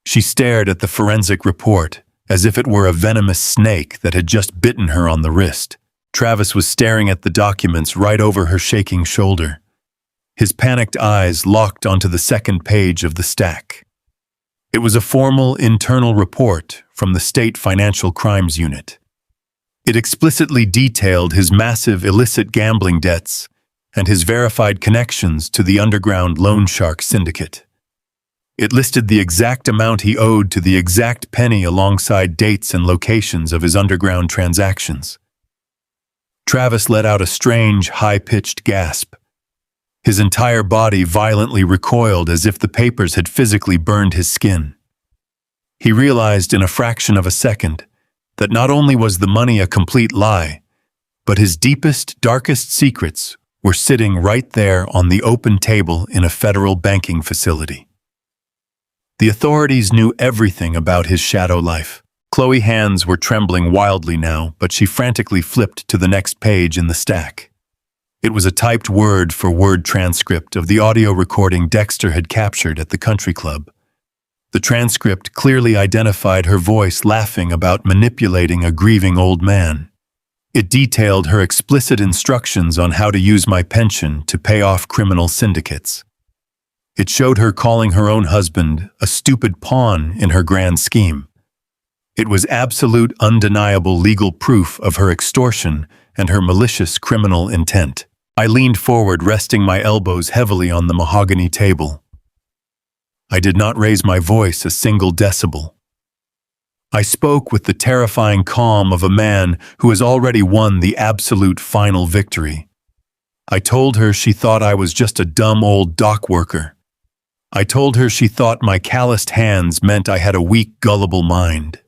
She stared at the forensic report as if it were a venomous snake that had just bitten her on the wrist. Travis was staring at the documents right over her shaking shoulder. His panicked eyes locked onto the second page of the stack. It was a formal internal report from the State Financial Crimes Unit. It explicitly detailed his massive illicit gambling debts and his verified connections to the underground loan shark syndicate. It listed the exact amount he owed to the exact penny alongside dates and locations of his underground transactions. Travis let out a strange, high-pitched gasp. His entire body violently recoiled as if the papers had physically burned his skin. He realized in a fraction of a second that not only was the money a complete lie, but his deepest, darkest secrets were sitting right there on the open table in a federal banking facility. The authorities knew everything about his shadow life. Chloe's hands were trembling wildly now, but she frantically flipped to the next page in the stack. It was a typed word-for-word transcript of the audio recording Dexter had captured at the country club. The transcript clearly identified her voice laughing about manipulating a grieving old man. It detailed her explicit instructions on how to use my pension to pay off criminal syndicates. It showed her calling her own husband a stupid pawn in her grand scheme. It was absolute, undeniable legal proof of her extortion and her malicious criminal intent. I leaned forward, resting my elbows heavily on the mahogany table. I did not raise my voice a single decibel. I spoke with the terrifying calm of a man who has already won the absolute final victory. I told her she thought I was just a dumb old dock worker. I told her she thought my calloused hands meant I had a weak, gullible mind.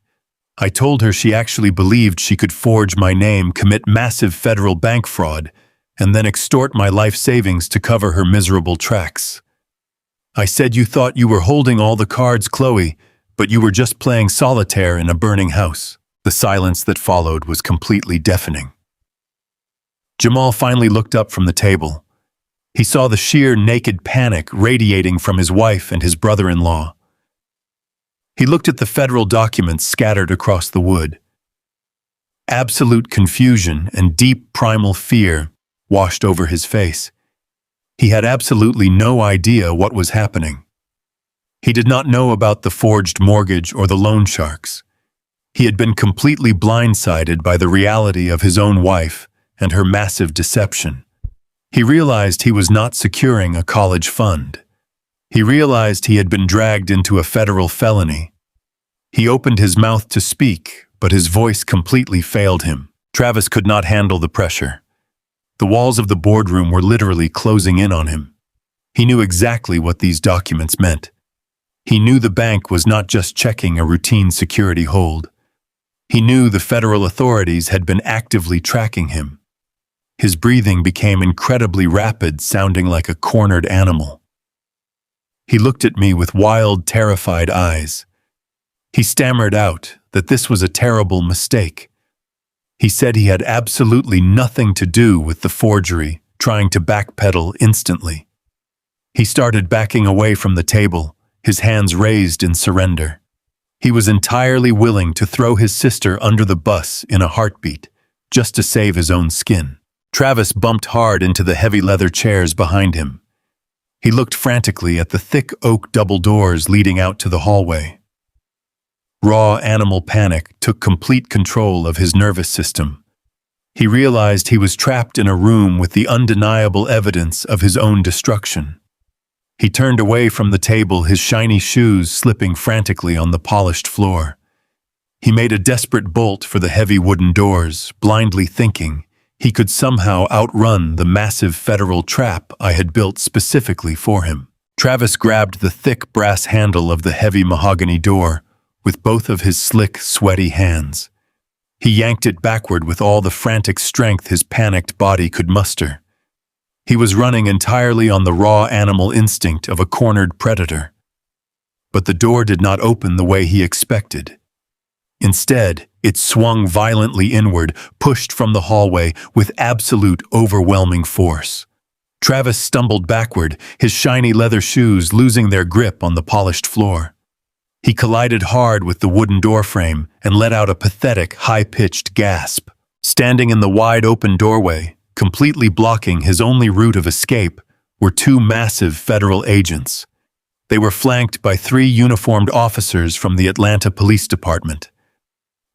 I told her she actually believed she could forge my name, commit massive federal bank fraud, and then extort my life savings to cover her miserable tracks. I said, "You thought you were holding all the cards, Chloe, but you were just playing solitaire in a burning house." The silence that followed was completely deafening. Jamal finally looked up from the table. He saw the sheer naked panic radiating from his wife and his brother-in-law. He looked at the federal documents scattered across the wood. Absolute confusion and deep primal fear washed over his face. He had absolutely no idea what was happening. He did not know about the forged mortgage or the loan sharks. He had been completely blindsided by the reality of his own wife and her massive deception. He realized he was not securing a college fund. He realized he had been dragged into a federal felony. He opened his mouth to speak, but his voice completely failed him. Travis could not handle the pressure. The walls of the boardroom were literally closing in on him. He knew exactly what these documents meant. He knew the bank was not just checking a routine security hold. He knew the federal authorities had been actively tracking him. His breathing became incredibly rapid, sounding like a cornered animal. He looked at me with wild, terrified eyes. He stammered out that this was a terrible mistake. He said he had absolutely nothing to do with the forgery, trying to backpedal instantly. He started backing away from the table, his hands raised in surrender. He was entirely willing to throw his sister under the bus in a heartbeat, just to save his own skin. Travis bumped hard into the heavy leather chairs behind him. He looked frantically at the thick oak double doors leading out to the hallway. Raw animal panic took complete control of his nervous system. He realized he was trapped in a room with the undeniable evidence of his own destruction. He turned away from the table, his shiny shoes slipping frantically on the polished floor. He made a desperate bolt for the heavy wooden doors, blindly thinking he could somehow outrun the massive federal trap I had built specifically for him. Travis grabbed the thick brass handle of the heavy mahogany door with both of his slick, sweaty hands. He yanked it backward with all the frantic strength his panicked body could muster. He was running entirely on the raw animal instinct of a cornered predator. But the door did not open the way he expected. Instead, it swung violently inward, pushed from the hallway with absolute, overwhelming force. Travis stumbled backward, his shiny leather shoes losing their grip on the polished floor. He collided hard with the wooden doorframe and let out a pathetic, high-pitched gasp. Standing in the wide-open doorway, completely blocking his only route of escape, were two massive federal agents. They were flanked by three uniformed officers from the Atlanta Police Department.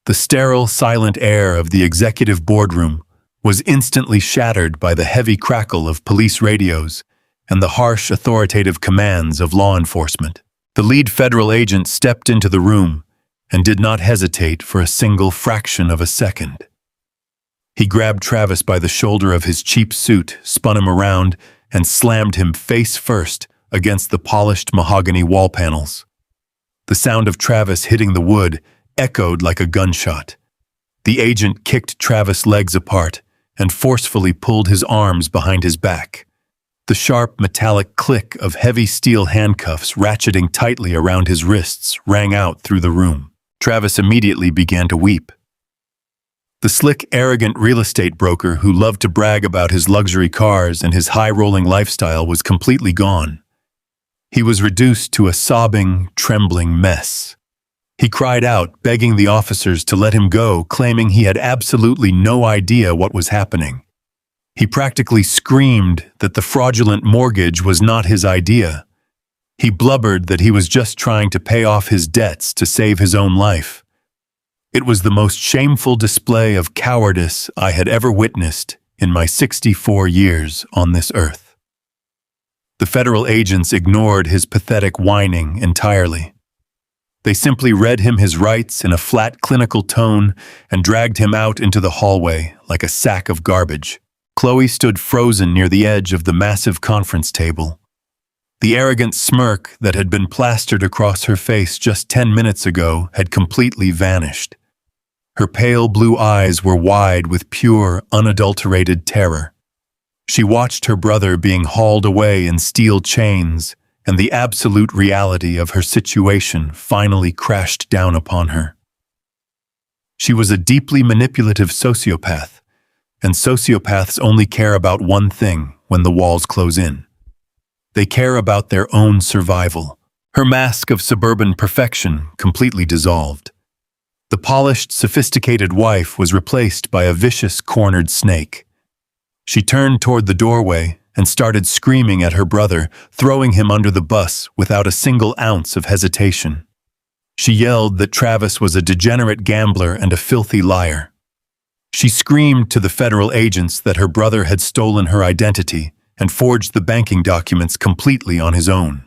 The sterile, silent air of the executive boardroom was instantly shattered by the heavy crackle of police radios and the harsh, authoritative commands of law enforcement. The lead federal agent stepped into the room and did not hesitate for a single fraction of a second. He grabbed Travis by the shoulder of his cheap suit, spun him around, and slammed him face first against the polished mahogany wall panels. The sound of Travis hitting the wood echoed like a gunshot. The agent kicked Travis' legs apart and forcefully pulled his arms behind his back. The sharp, metallic click of heavy steel handcuffs ratcheting tightly around his wrists rang out through the room. Travis immediately began to weep. The slick, arrogant real estate broker who loved to brag about his luxury cars and his high-rolling lifestyle was completely gone. He was reduced to a sobbing, trembling mess. He cried out, begging the officers to let him go, claiming he had absolutely no idea what was happening. He practically screamed that the fraudulent mortgage was not his idea. He blubbered that he was just trying to pay off his debts to save his own life. It was the most shameful display of cowardice I had ever witnessed in my 64 years on this earth. The federal agents ignored his pathetic whining entirely. They simply read him his rights in a flat, clinical tone and dragged him out into the hallway like a sack of garbage. Chloe stood frozen near the edge of the massive conference table. The arrogant smirk that had been plastered across her face just 10 minutes ago had completely vanished. Her pale blue eyes were wide with pure, unadulterated terror. She watched her brother being hauled away in steel chains, and the absolute reality of her situation finally crashed down upon her. She was a deeply manipulative sociopath, and sociopaths only care about one thing when the walls close in. They care about their own survival. Her mask of suburban perfection completely dissolved. The polished, sophisticated wife was replaced by a vicious, cornered snake. She turned toward the doorway and started screaming at her brother, throwing him under the bus without a single ounce of hesitation. She yelled that Travis was a degenerate gambler and a filthy liar. She screamed to the federal agents that her brother had stolen her identity and forged the banking documents completely on his own.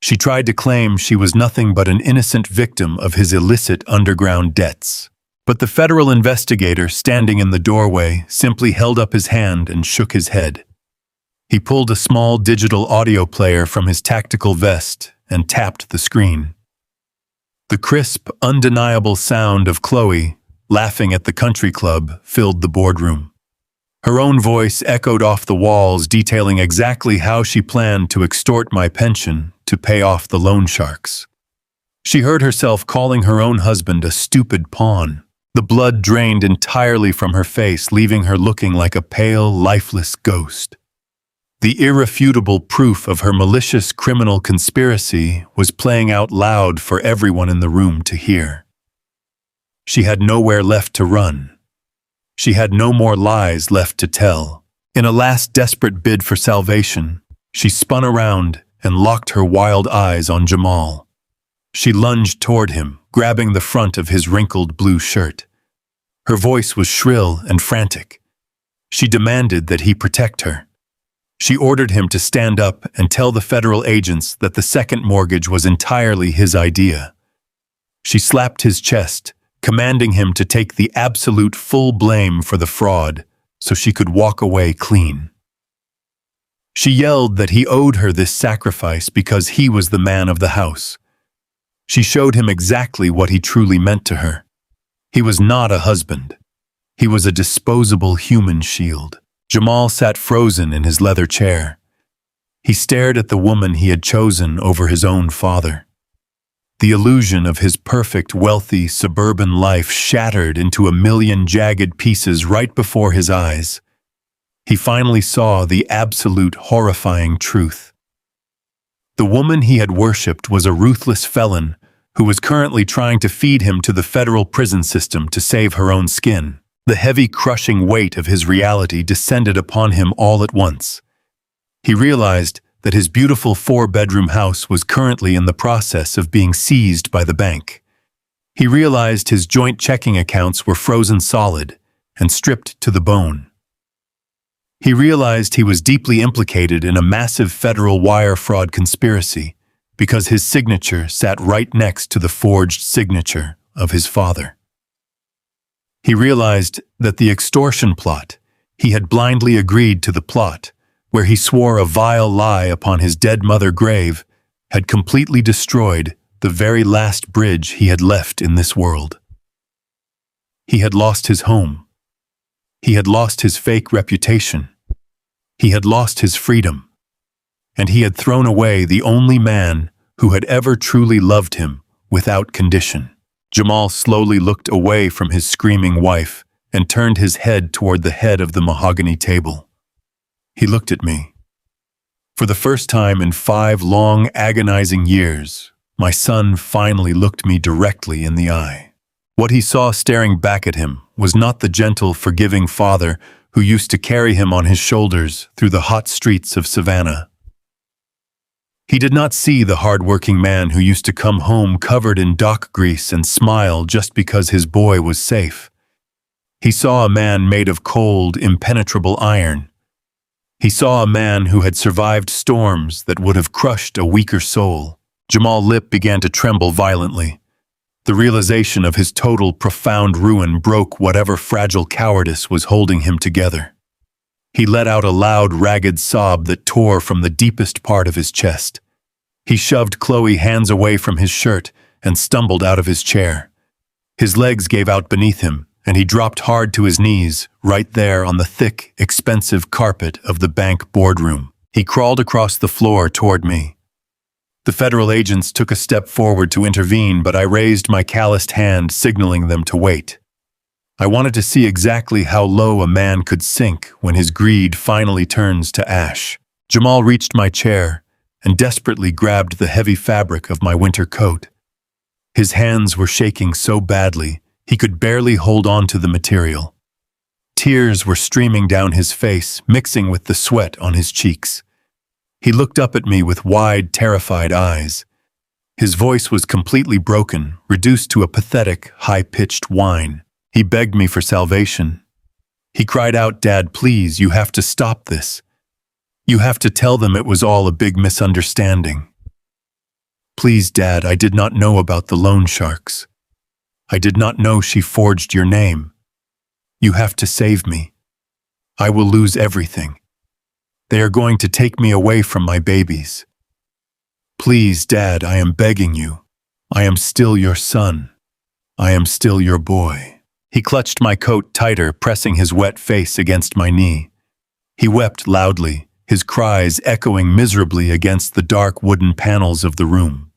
She tried to claim she was nothing but an innocent victim of his illicit underground debts. But the federal investigator standing in the doorway simply held up his hand and shook his head. He pulled a small digital audio player from his tactical vest and tapped the screen. The crisp, undeniable sound of Chloe laughing at the country club filled the boardroom. Her own voice echoed off the walls, detailing exactly how she planned to extort my pension to pay off the loan sharks. She heard herself calling her own husband a stupid pawn. The blood drained entirely from her face, leaving her looking like a pale, lifeless ghost. The irrefutable proof of her malicious criminal conspiracy was playing out loud for everyone in the room to hear. She had nowhere left to run. She had no more lies left to tell. In a last desperate bid for salvation, she spun around and locked her wild eyes on Jamal. She lunged toward him, grabbing the front of his wrinkled blue shirt. Her voice was shrill and frantic. She demanded that he protect her. She ordered him to stand up and tell the federal agents that the second mortgage was entirely his idea. She slapped his chest, commanding him to take the absolute full blame for the fraud so she could walk away clean. She yelled that he owed her this sacrifice because he was the man of the house. She showed him exactly what he truly meant to her. He was not a husband. He was a disposable human shield. Jamal sat frozen in his leather chair. He stared at the woman he had chosen over his own father. The illusion of his perfect, wealthy, suburban life shattered into a million jagged pieces right before his eyes. he finally saw the absolute horrifying truth. The woman he had worshipped was a ruthless felon who was currently trying to feed him to the federal prison system to save her own skin. The heavy, crushing weight of his reality descended upon him all at once. He realized that his beautiful 4-bedroom house was currently in the process of being seized by the bank. He realized his joint checking accounts were frozen solid and stripped to the bone. He realized he was deeply implicated in a massive federal wire fraud conspiracy because his signature sat right next to the forged signature of his father. He realized that the extortion plot, he had blindly agreed to the plot, where he swore a vile lie upon his dead mother grave, had completely destroyed the very last bridge he had left in this world. He had lost his home. He had lost his fake reputation. He had lost his freedom. And he had thrown away the only man who had ever truly loved him without condition. Jamal slowly looked away from his screaming wife and turned his head toward the head of the mahogany table. He looked at me. For the first time in 5 long, agonizing years, my son finally looked me directly in the eye. What he saw staring back at him was not the gentle, forgiving father who used to carry him on his shoulders through the hot streets of Savannah. He did not see the hard-working man who used to come home covered in dock grease and smile just because his boy was safe. He saw a man made of cold, impenetrable iron. He saw a man who had survived storms that would have crushed a weaker soul. Jamal's lip began to tremble violently. The realization of his total, profound ruin broke whatever fragile cowardice was holding him together. He let out a loud, ragged sob that tore from the deepest part of his chest. He shoved Chloe's hands away from his shirt and stumbled out of his chair. His legs gave out beneath him, and he dropped hard to his knees, right there on the thick, expensive carpet of the bank boardroom. He crawled across the floor toward me. The federal agents took a step forward to intervene, but I raised my calloused hand, signaling them to wait. I wanted to see exactly how low a man could sink when his greed finally turns to ash. Jamal reached my chair and desperately grabbed the heavy fabric of my winter coat. His hands were shaking so badly, he could barely hold on to the material. Tears were streaming down his face, mixing with the sweat on his cheeks. He looked up at me with wide, terrified eyes. His voice was completely broken, reduced to a pathetic, high-pitched whine. He begged me for salvation. He cried out, "Dad, please, you have to stop this. You have to tell them it was all a big misunderstanding. Please, Dad, I did not know about the loan sharks. I did not know she forged your name. You have to save me. I will lose everything. They are going to take me away from my babies. Please, Dad, I am begging you. I am still your son. I am still your boy." He clutched my coat tighter, pressing his wet face against my knee. He wept loudly, his cries echoing miserably against the dark wooden panels of the room.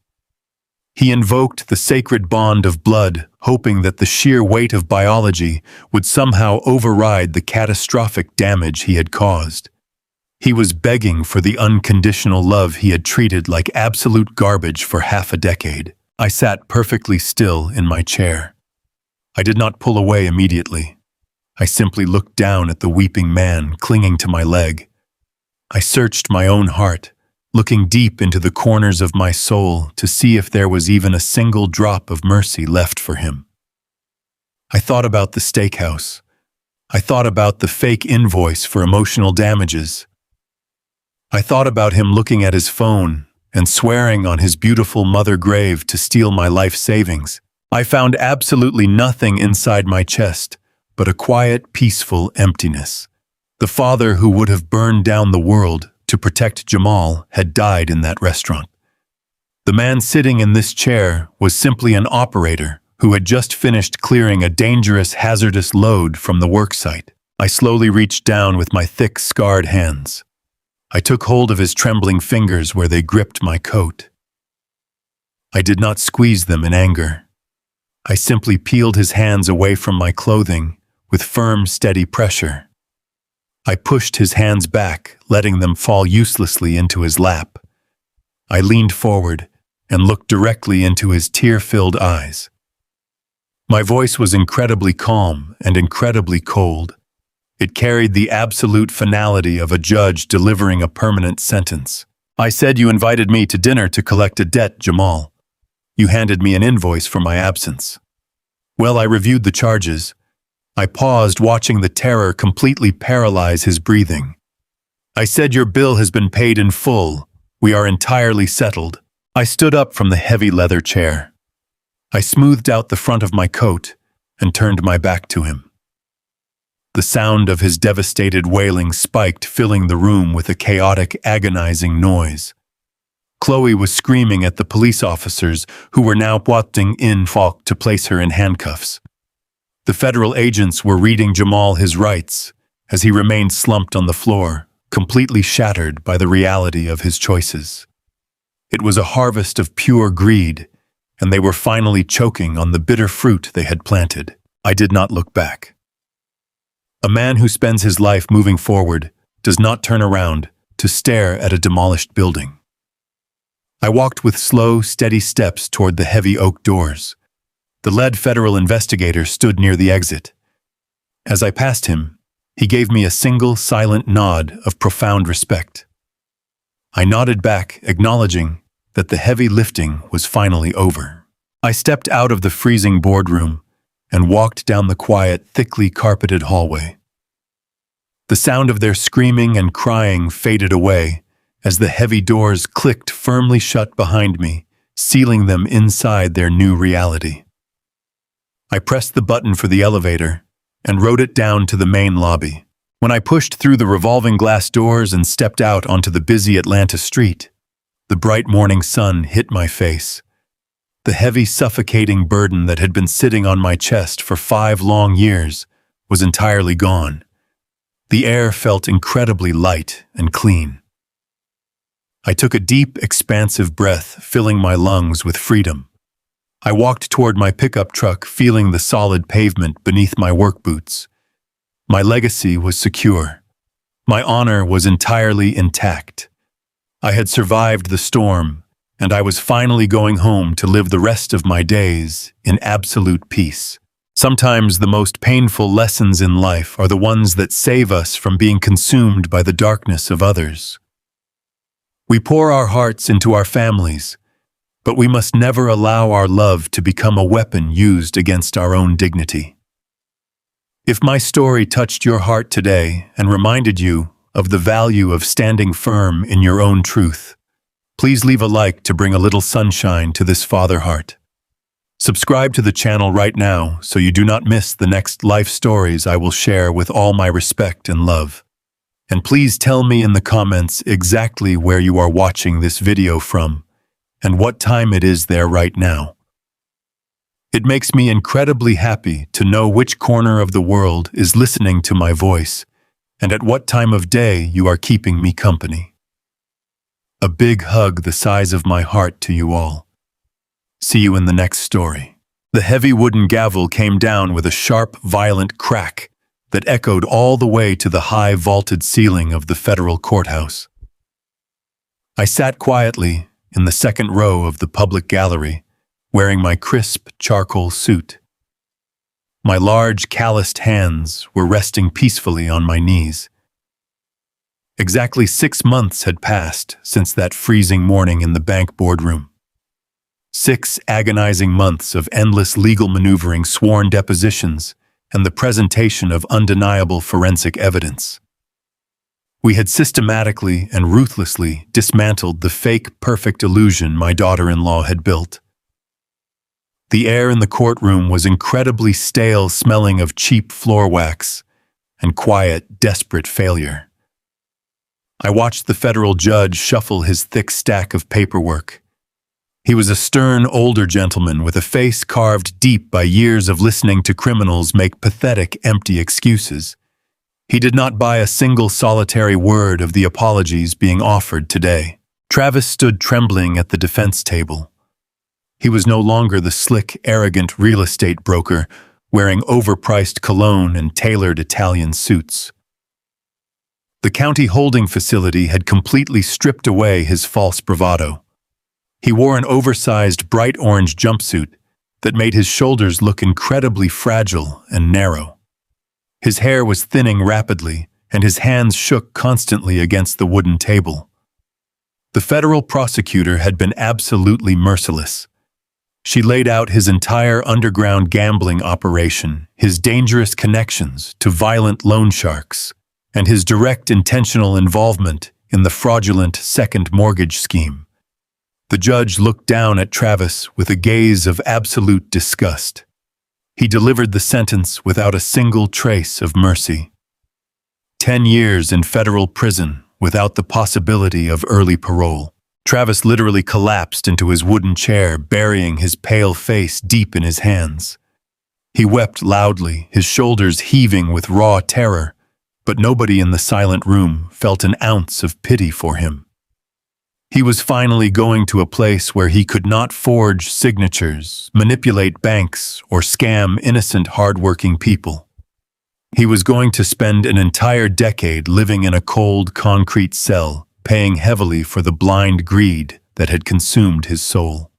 He invoked the sacred bond of blood, hoping that the sheer weight of biology would somehow override the catastrophic damage he had caused. He was begging for the unconditional love he had treated like absolute garbage for half a decade. I sat perfectly still in my chair. I did not pull away immediately. I simply looked down at the weeping man clinging to my leg. I searched my own heart, looking deep into the corners of my soul to see if there was even a single drop of mercy left for him. I thought about the steakhouse. I thought about the fake invoice for emotional damages. I thought about him looking at his phone and swearing on his beautiful mother grave to steal my life savings. I found absolutely nothing inside my chest but a quiet, peaceful emptiness. The father who would have burned down the world to protect Jamal had died in that restaurant. The man sitting in this chair was simply an operator who had just finished clearing a dangerous, hazardous load from the worksite. I slowly reached down with my thick, scarred hands. I took hold of his trembling fingers where they gripped my coat. I did not squeeze them in anger. I simply peeled his hands away from my clothing with firm, steady pressure. I pushed his hands back, letting them fall uselessly into his lap. I leaned forward and looked directly into his tear-filled eyes. My voice was incredibly calm and incredibly cold. It carried the absolute finality of a judge delivering a permanent sentence. I said, "You invited me to dinner to collect a debt, Jamal. You handed me an invoice for my absence." Well, I reviewed the charges. I paused, watching the terror completely paralyze his breathing. I said, "Your bill has been paid in full. We are entirely settled." I stood up from the heavy leather chair. I smoothed out the front of my coat and turned my back to him. The sound of his devastated wailing spiked, filling the room with a chaotic, agonizing noise. Chloe was screaming at the police officers who were now pointing in Falk to place her in handcuffs. The federal agents were reading Jamal his rights as he remained slumped on the floor, completely shattered by the reality of his choices. It was a harvest of pure greed, and they were finally choking on the bitter fruit they had planted. I did not look back. A man who spends his life moving forward does not turn around to stare at a demolished building. I walked with slow, steady steps toward the heavy oak doors. The lead federal investigator stood near the exit. As I passed him, he gave me a single, silent nod of profound respect. I nodded back, acknowledging that the heavy lifting was finally over. I stepped out of the freezing boardroom and walked down the quiet, thickly carpeted hallway. The sound of their screaming and crying faded away as the heavy doors clicked firmly shut behind me, sealing them inside their new reality. I pressed the button for the elevator and rode it down to the main lobby. When I pushed through the revolving glass doors and stepped out onto the busy Atlanta street, the bright morning sun hit my face. The heavy, suffocating burden that had been sitting on my chest for 5 long years was entirely gone. The air felt incredibly light and clean. I took a deep, expansive breath, filling my lungs with freedom. I walked toward my pickup truck, feeling the solid pavement beneath my work boots. My legacy was secure. My honor was entirely intact. I had survived the storm, and I was finally going home to live the rest of my days in absolute peace. Sometimes the most painful lessons in life are the ones that save us from being consumed by the darkness of others. We pour our hearts into our families, but we must never allow our love to become a weapon used against our own dignity. If my story touched your heart today and reminded you of the value of standing firm in your own truth, please leave a like to bring a little sunshine to this father heart. Subscribe to the channel right now so you do not miss the next life stories I will share with all my respect and love. And please tell me in the comments exactly where you are watching this video from and what time it is there right now. It makes me incredibly happy to know which corner of the world is listening to my voice and at what time of day you are keeping me company. A big hug the size of my heart to you all. See you in the next story. The heavy wooden gavel came down with a sharp, violent crack that echoed all the way to the high vaulted ceiling of the federal courthouse. I sat quietly in the second row of the public gallery, wearing my crisp charcoal suit. My large, calloused hands were resting peacefully on my knees. Exactly 6 months had passed since that freezing morning in the bank boardroom. 6 agonizing months of endless legal maneuvering, sworn depositions, and the presentation of undeniable forensic evidence. We had systematically and ruthlessly dismantled the fake, perfect illusion my daughter-in-law had built. The air in the courtroom was incredibly stale, smelling of cheap floor wax and quiet, desperate failure. I watched the federal judge shuffle his thick stack of paperwork. He was a stern, older gentleman with a face carved deep by years of listening to criminals make pathetic, empty excuses. He did not buy a single solitary word of the apologies being offered today. Travis stood trembling at the defense table. He was no longer the slick, arrogant real estate broker wearing overpriced cologne and tailored Italian suits. The county holding facility had completely stripped away his false bravado. He wore an oversized bright orange jumpsuit that made his shoulders look incredibly fragile and narrow. His hair was thinning rapidly, and his hands shook constantly against the wooden table. The federal prosecutor had been absolutely merciless. She laid out his entire underground gambling operation, his dangerous connections to violent loan sharks, and his direct intentional involvement in the fraudulent second mortgage scheme. The judge looked down at Travis with a gaze of absolute disgust. He delivered the sentence without a single trace of mercy. 10 years in federal prison without the possibility of early parole. Travis literally collapsed into his wooden chair, burying his pale face deep in his hands. He wept loudly, his shoulders heaving with raw terror, but nobody in the silent room felt an ounce of pity for him. He was finally going to a place where he could not forge signatures, manipulate banks, or scam innocent, hard-working people. He was going to spend an entire decade living in a cold, concrete cell, paying heavily for the blind greed that had consumed his soul.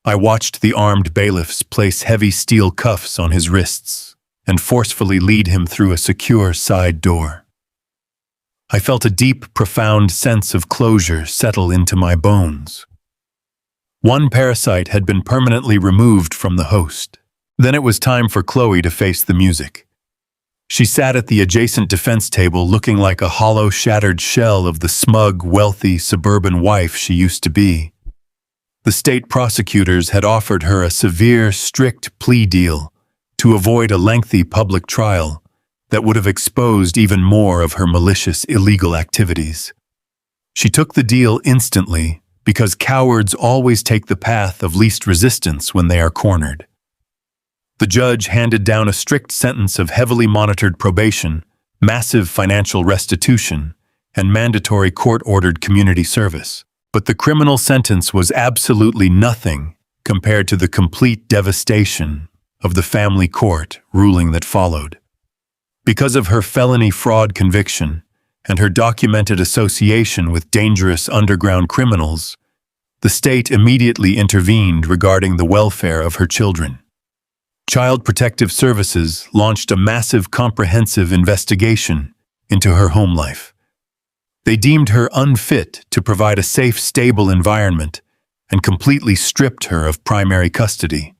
I watched the armed bailiffs place heavy steel cuffs on his wrists and forcefully lead him through a secure side door. I felt a deep, profound sense of closure settle into my bones. One parasite had been permanently removed from the host. Then it was time for Chloe to face the music. She sat at the adjacent defense table looking like a hollow, shattered shell of the smug, wealthy, suburban wife she used to be. The state prosecutors had offered her a severe, strict plea deal to avoid a lengthy public trial that would have exposed even more of her malicious, illegal activities. She took the deal instantly because cowards always take the path of least resistance when they are cornered. The judge handed down a strict sentence of heavily monitored probation, massive financial restitution, and mandatory court-ordered community service. But the criminal sentence was absolutely nothing compared to the complete devastation of the family court ruling that followed. Because of her felony fraud conviction and her documented association with dangerous underground criminals, the state immediately intervened regarding the welfare of her children. Child Protective Services launched a massive comprehensive investigation into her home life. They deemed her unfit to provide a safe, stable environment and completely stripped her of primary custody.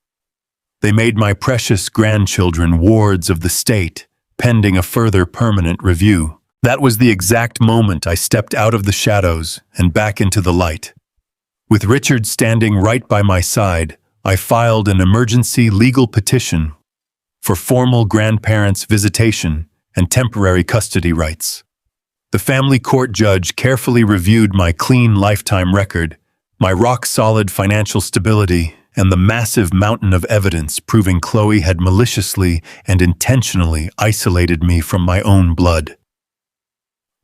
They made my precious grandchildren wards of the state, pending a further permanent review. That was the exact moment I stepped out of the shadows and back into the light. With Richard standing right by my side, I filed an emergency legal petition for formal grandparents' visitation and temporary custody rights. The family court judge carefully reviewed my clean lifetime record, my rock-solid financial stability, and the massive mountain of evidence proving Chloe had maliciously and intentionally isolated me from my own blood.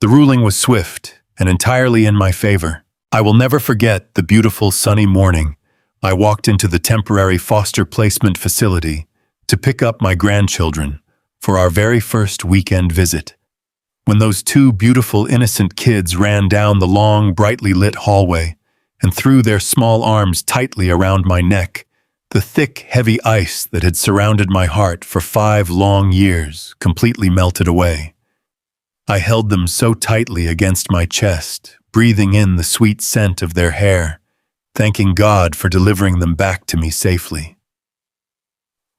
The ruling was swift and entirely in my favor. I will never forget the beautiful sunny morning I walked into the temporary foster placement facility to pick up my grandchildren for our very first weekend visit. When those two beautiful, innocent kids ran down the long, brightly lit hallway and threw their small arms tightly around my neck, the thick, heavy ice that had surrounded my heart for 5 long years completely melted away. I held them so tightly against my chest, breathing in the sweet scent of their hair, thanking God for delivering them back to me safely.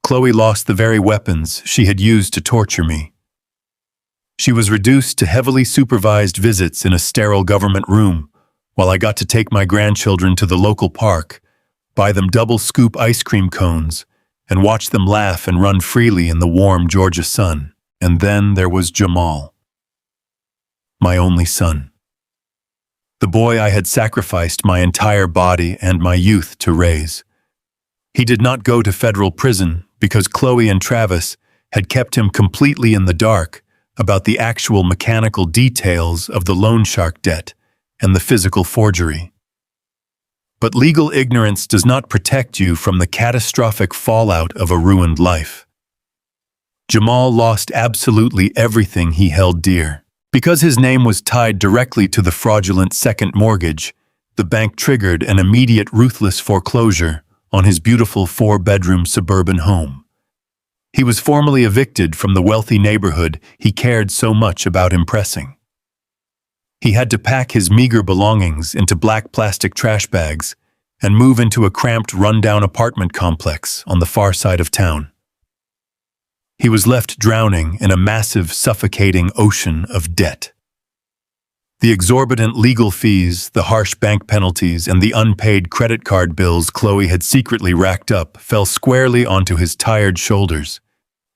Chloe lost the very weapons she had used to torture me. She was reduced to heavily supervised visits in a sterile government room, while I got to take my grandchildren to the local park, buy them double-scoop ice cream cones, and watch them laugh and run freely in the warm Georgia sun. And then there was Jamal, my only son. The boy I had sacrificed my entire body and my youth to raise. He did not go to federal prison because Chloe and Travis had kept him completely in the dark about the actual mechanical details of the loan shark debt and the physical forgery. But legal ignorance does not protect you from the catastrophic fallout of a ruined life. Jamal lost absolutely everything he held dear. Because his name was tied directly to the fraudulent second mortgage, the bank triggered an immediate ruthless foreclosure on his beautiful four-bedroom suburban home. He was formally evicted from the wealthy neighborhood he cared so much about impressing. He had to pack his meager belongings into black plastic trash bags and move into a cramped, run-down apartment complex on the far side of town. He was left drowning in a massive, suffocating ocean of debt. The exorbitant legal fees, the harsh bank penalties, and the unpaid credit card bills Chloe had secretly racked up fell squarely onto his tired shoulders.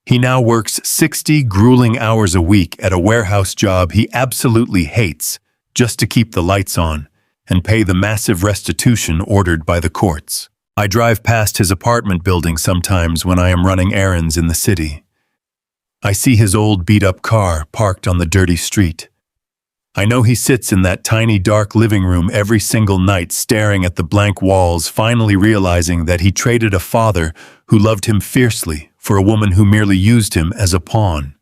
He now works 60 grueling hours a week at a warehouse job he absolutely hates just to keep the lights on and pay the massive restitution ordered by the courts. I drive past his apartment building sometimes when I am running errands in the city. I see his old beat-up car parked on the dirty street. I know he sits in that tiny dark living room every single night staring at the blank walls, finally realizing that he traded a father who loved him fiercely for a woman who merely used him as a pawn.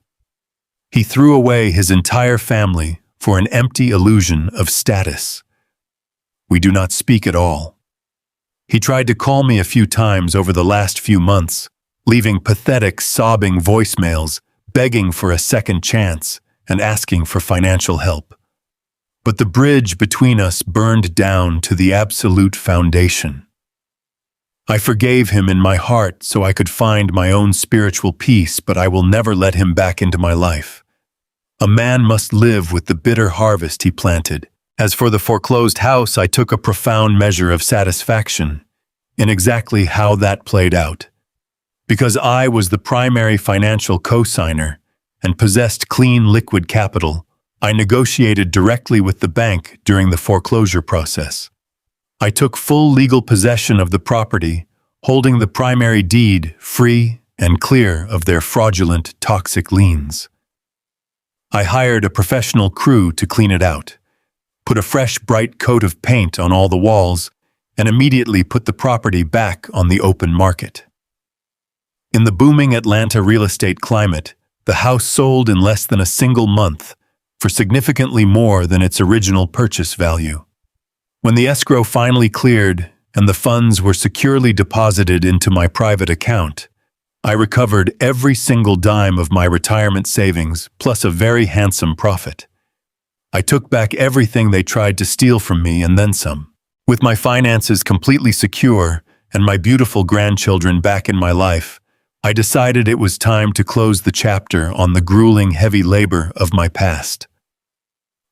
He threw away his entire family for an empty illusion of status. We do not speak at all. He tried to call me a few times over the last few months, leaving pathetic, sobbing voicemails, begging for a second chance and asking for financial help. But the bridge between us burned down to the absolute foundation. I forgave him in my heart so I could find my own spiritual peace, but I will never let him back into my life. A man must live with the bitter harvest he planted. As for the foreclosed house, I took a profound measure of satisfaction in exactly how that played out. Because I was the primary financial co-signer and possessed clean liquid capital, I negotiated directly with the bank during the foreclosure process. I took full legal possession of the property, holding the primary deed free and clear of their fraudulent, toxic liens. I hired a professional crew to clean it out, put a fresh, bright coat of paint on all the walls, and immediately put the property back on the open market. In the booming Atlanta real estate climate, the house sold in less than a single month for significantly more than its original purchase value. When the escrow finally cleared and the funds were securely deposited into my private account, I recovered every single dime of my retirement savings plus a very handsome profit. I took back everything they tried to steal from me and then some. With my finances completely secure and my beautiful grandchildren back in my life, I decided it was time to close the chapter on the grueling, heavy labor of my past.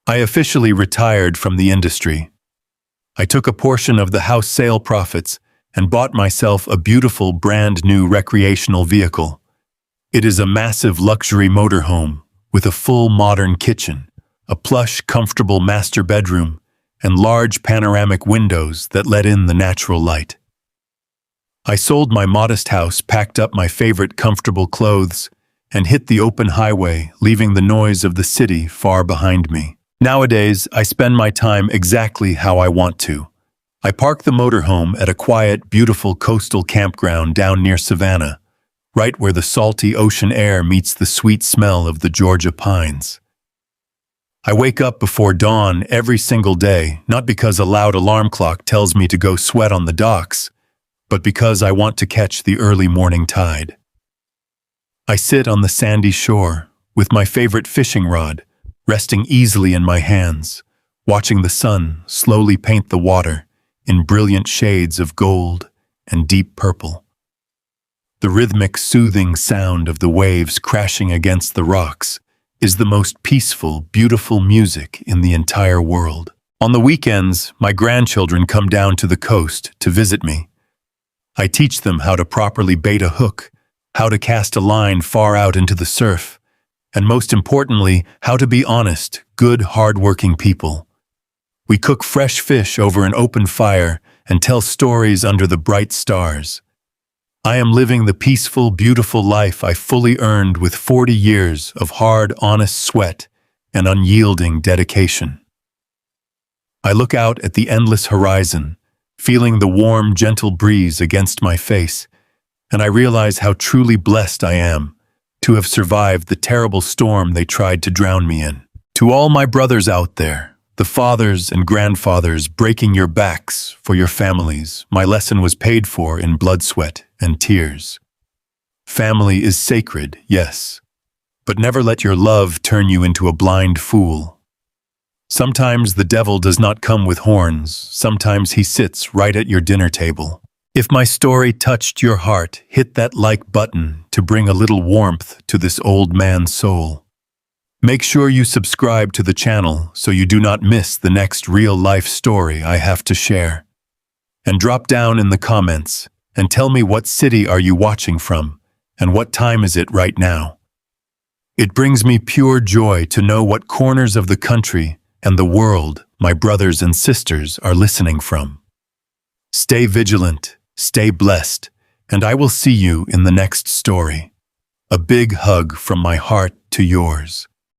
I officially retired from the industry. I took a portion of the house sale profits and bought myself a beautiful, brand-new recreational vehicle. It is a massive luxury motorhome with a full modern kitchen, a plush, comfortable master bedroom, and large panoramic windows that let in the natural light. I sold my modest house, packed up my favorite comfortable clothes, and hit the open highway, leaving the noise of the city far behind me. Nowadays, I spend my time exactly how I want to. I park the motorhome at a quiet, beautiful coastal campground down near Savannah, right where the salty ocean air meets the sweet smell of the Georgia pines. I wake up before dawn every single day, not because a loud alarm clock tells me to go sweat on the docks, but because I want to catch the early morning tide. I sit on the sandy shore with my favorite fishing rod, resting easily in my hands, watching the sun slowly paint the water in brilliant shades of gold and deep purple. The rhythmic, soothing sound of the waves crashing against the rocks is the most peaceful, beautiful music in the entire world. On the weekends, my grandchildren come down to the coast to visit me. I teach them how to properly bait a hook, how to cast a line far out into the surf, and most importantly, how to be honest, good, hard-working people. We cook fresh fish over an open fire and tell stories under the bright stars. I am living the peaceful, beautiful life I fully earned with 40 years of hard, honest sweat and unyielding dedication. I look out at the endless horizon, feeling the warm, gentle breeze against my face, and I realize how truly blessed I am to have survived the terrible storm they tried to drown me in. To all my brothers out there, the fathers and grandfathers breaking your backs for your families, my lesson was paid for in blood, sweat, and tears. Family is sacred, yes, but never let your love turn you into a blind fool. Sometimes the devil does not come with horns, sometimes he sits right at your dinner table. If my story touched your heart, hit that like button to bring a little warmth to this old man's soul. Make sure you subscribe to the channel so you do not miss the next real-life story I have to share. And drop down in the comments and tell me what city are you watching from and what time is it right now. It brings me pure joy to know what corners of the country and the world my brothers and sisters are listening from. Stay vigilant, stay blessed, and I will see you in the next story. A big hug from my heart to yours.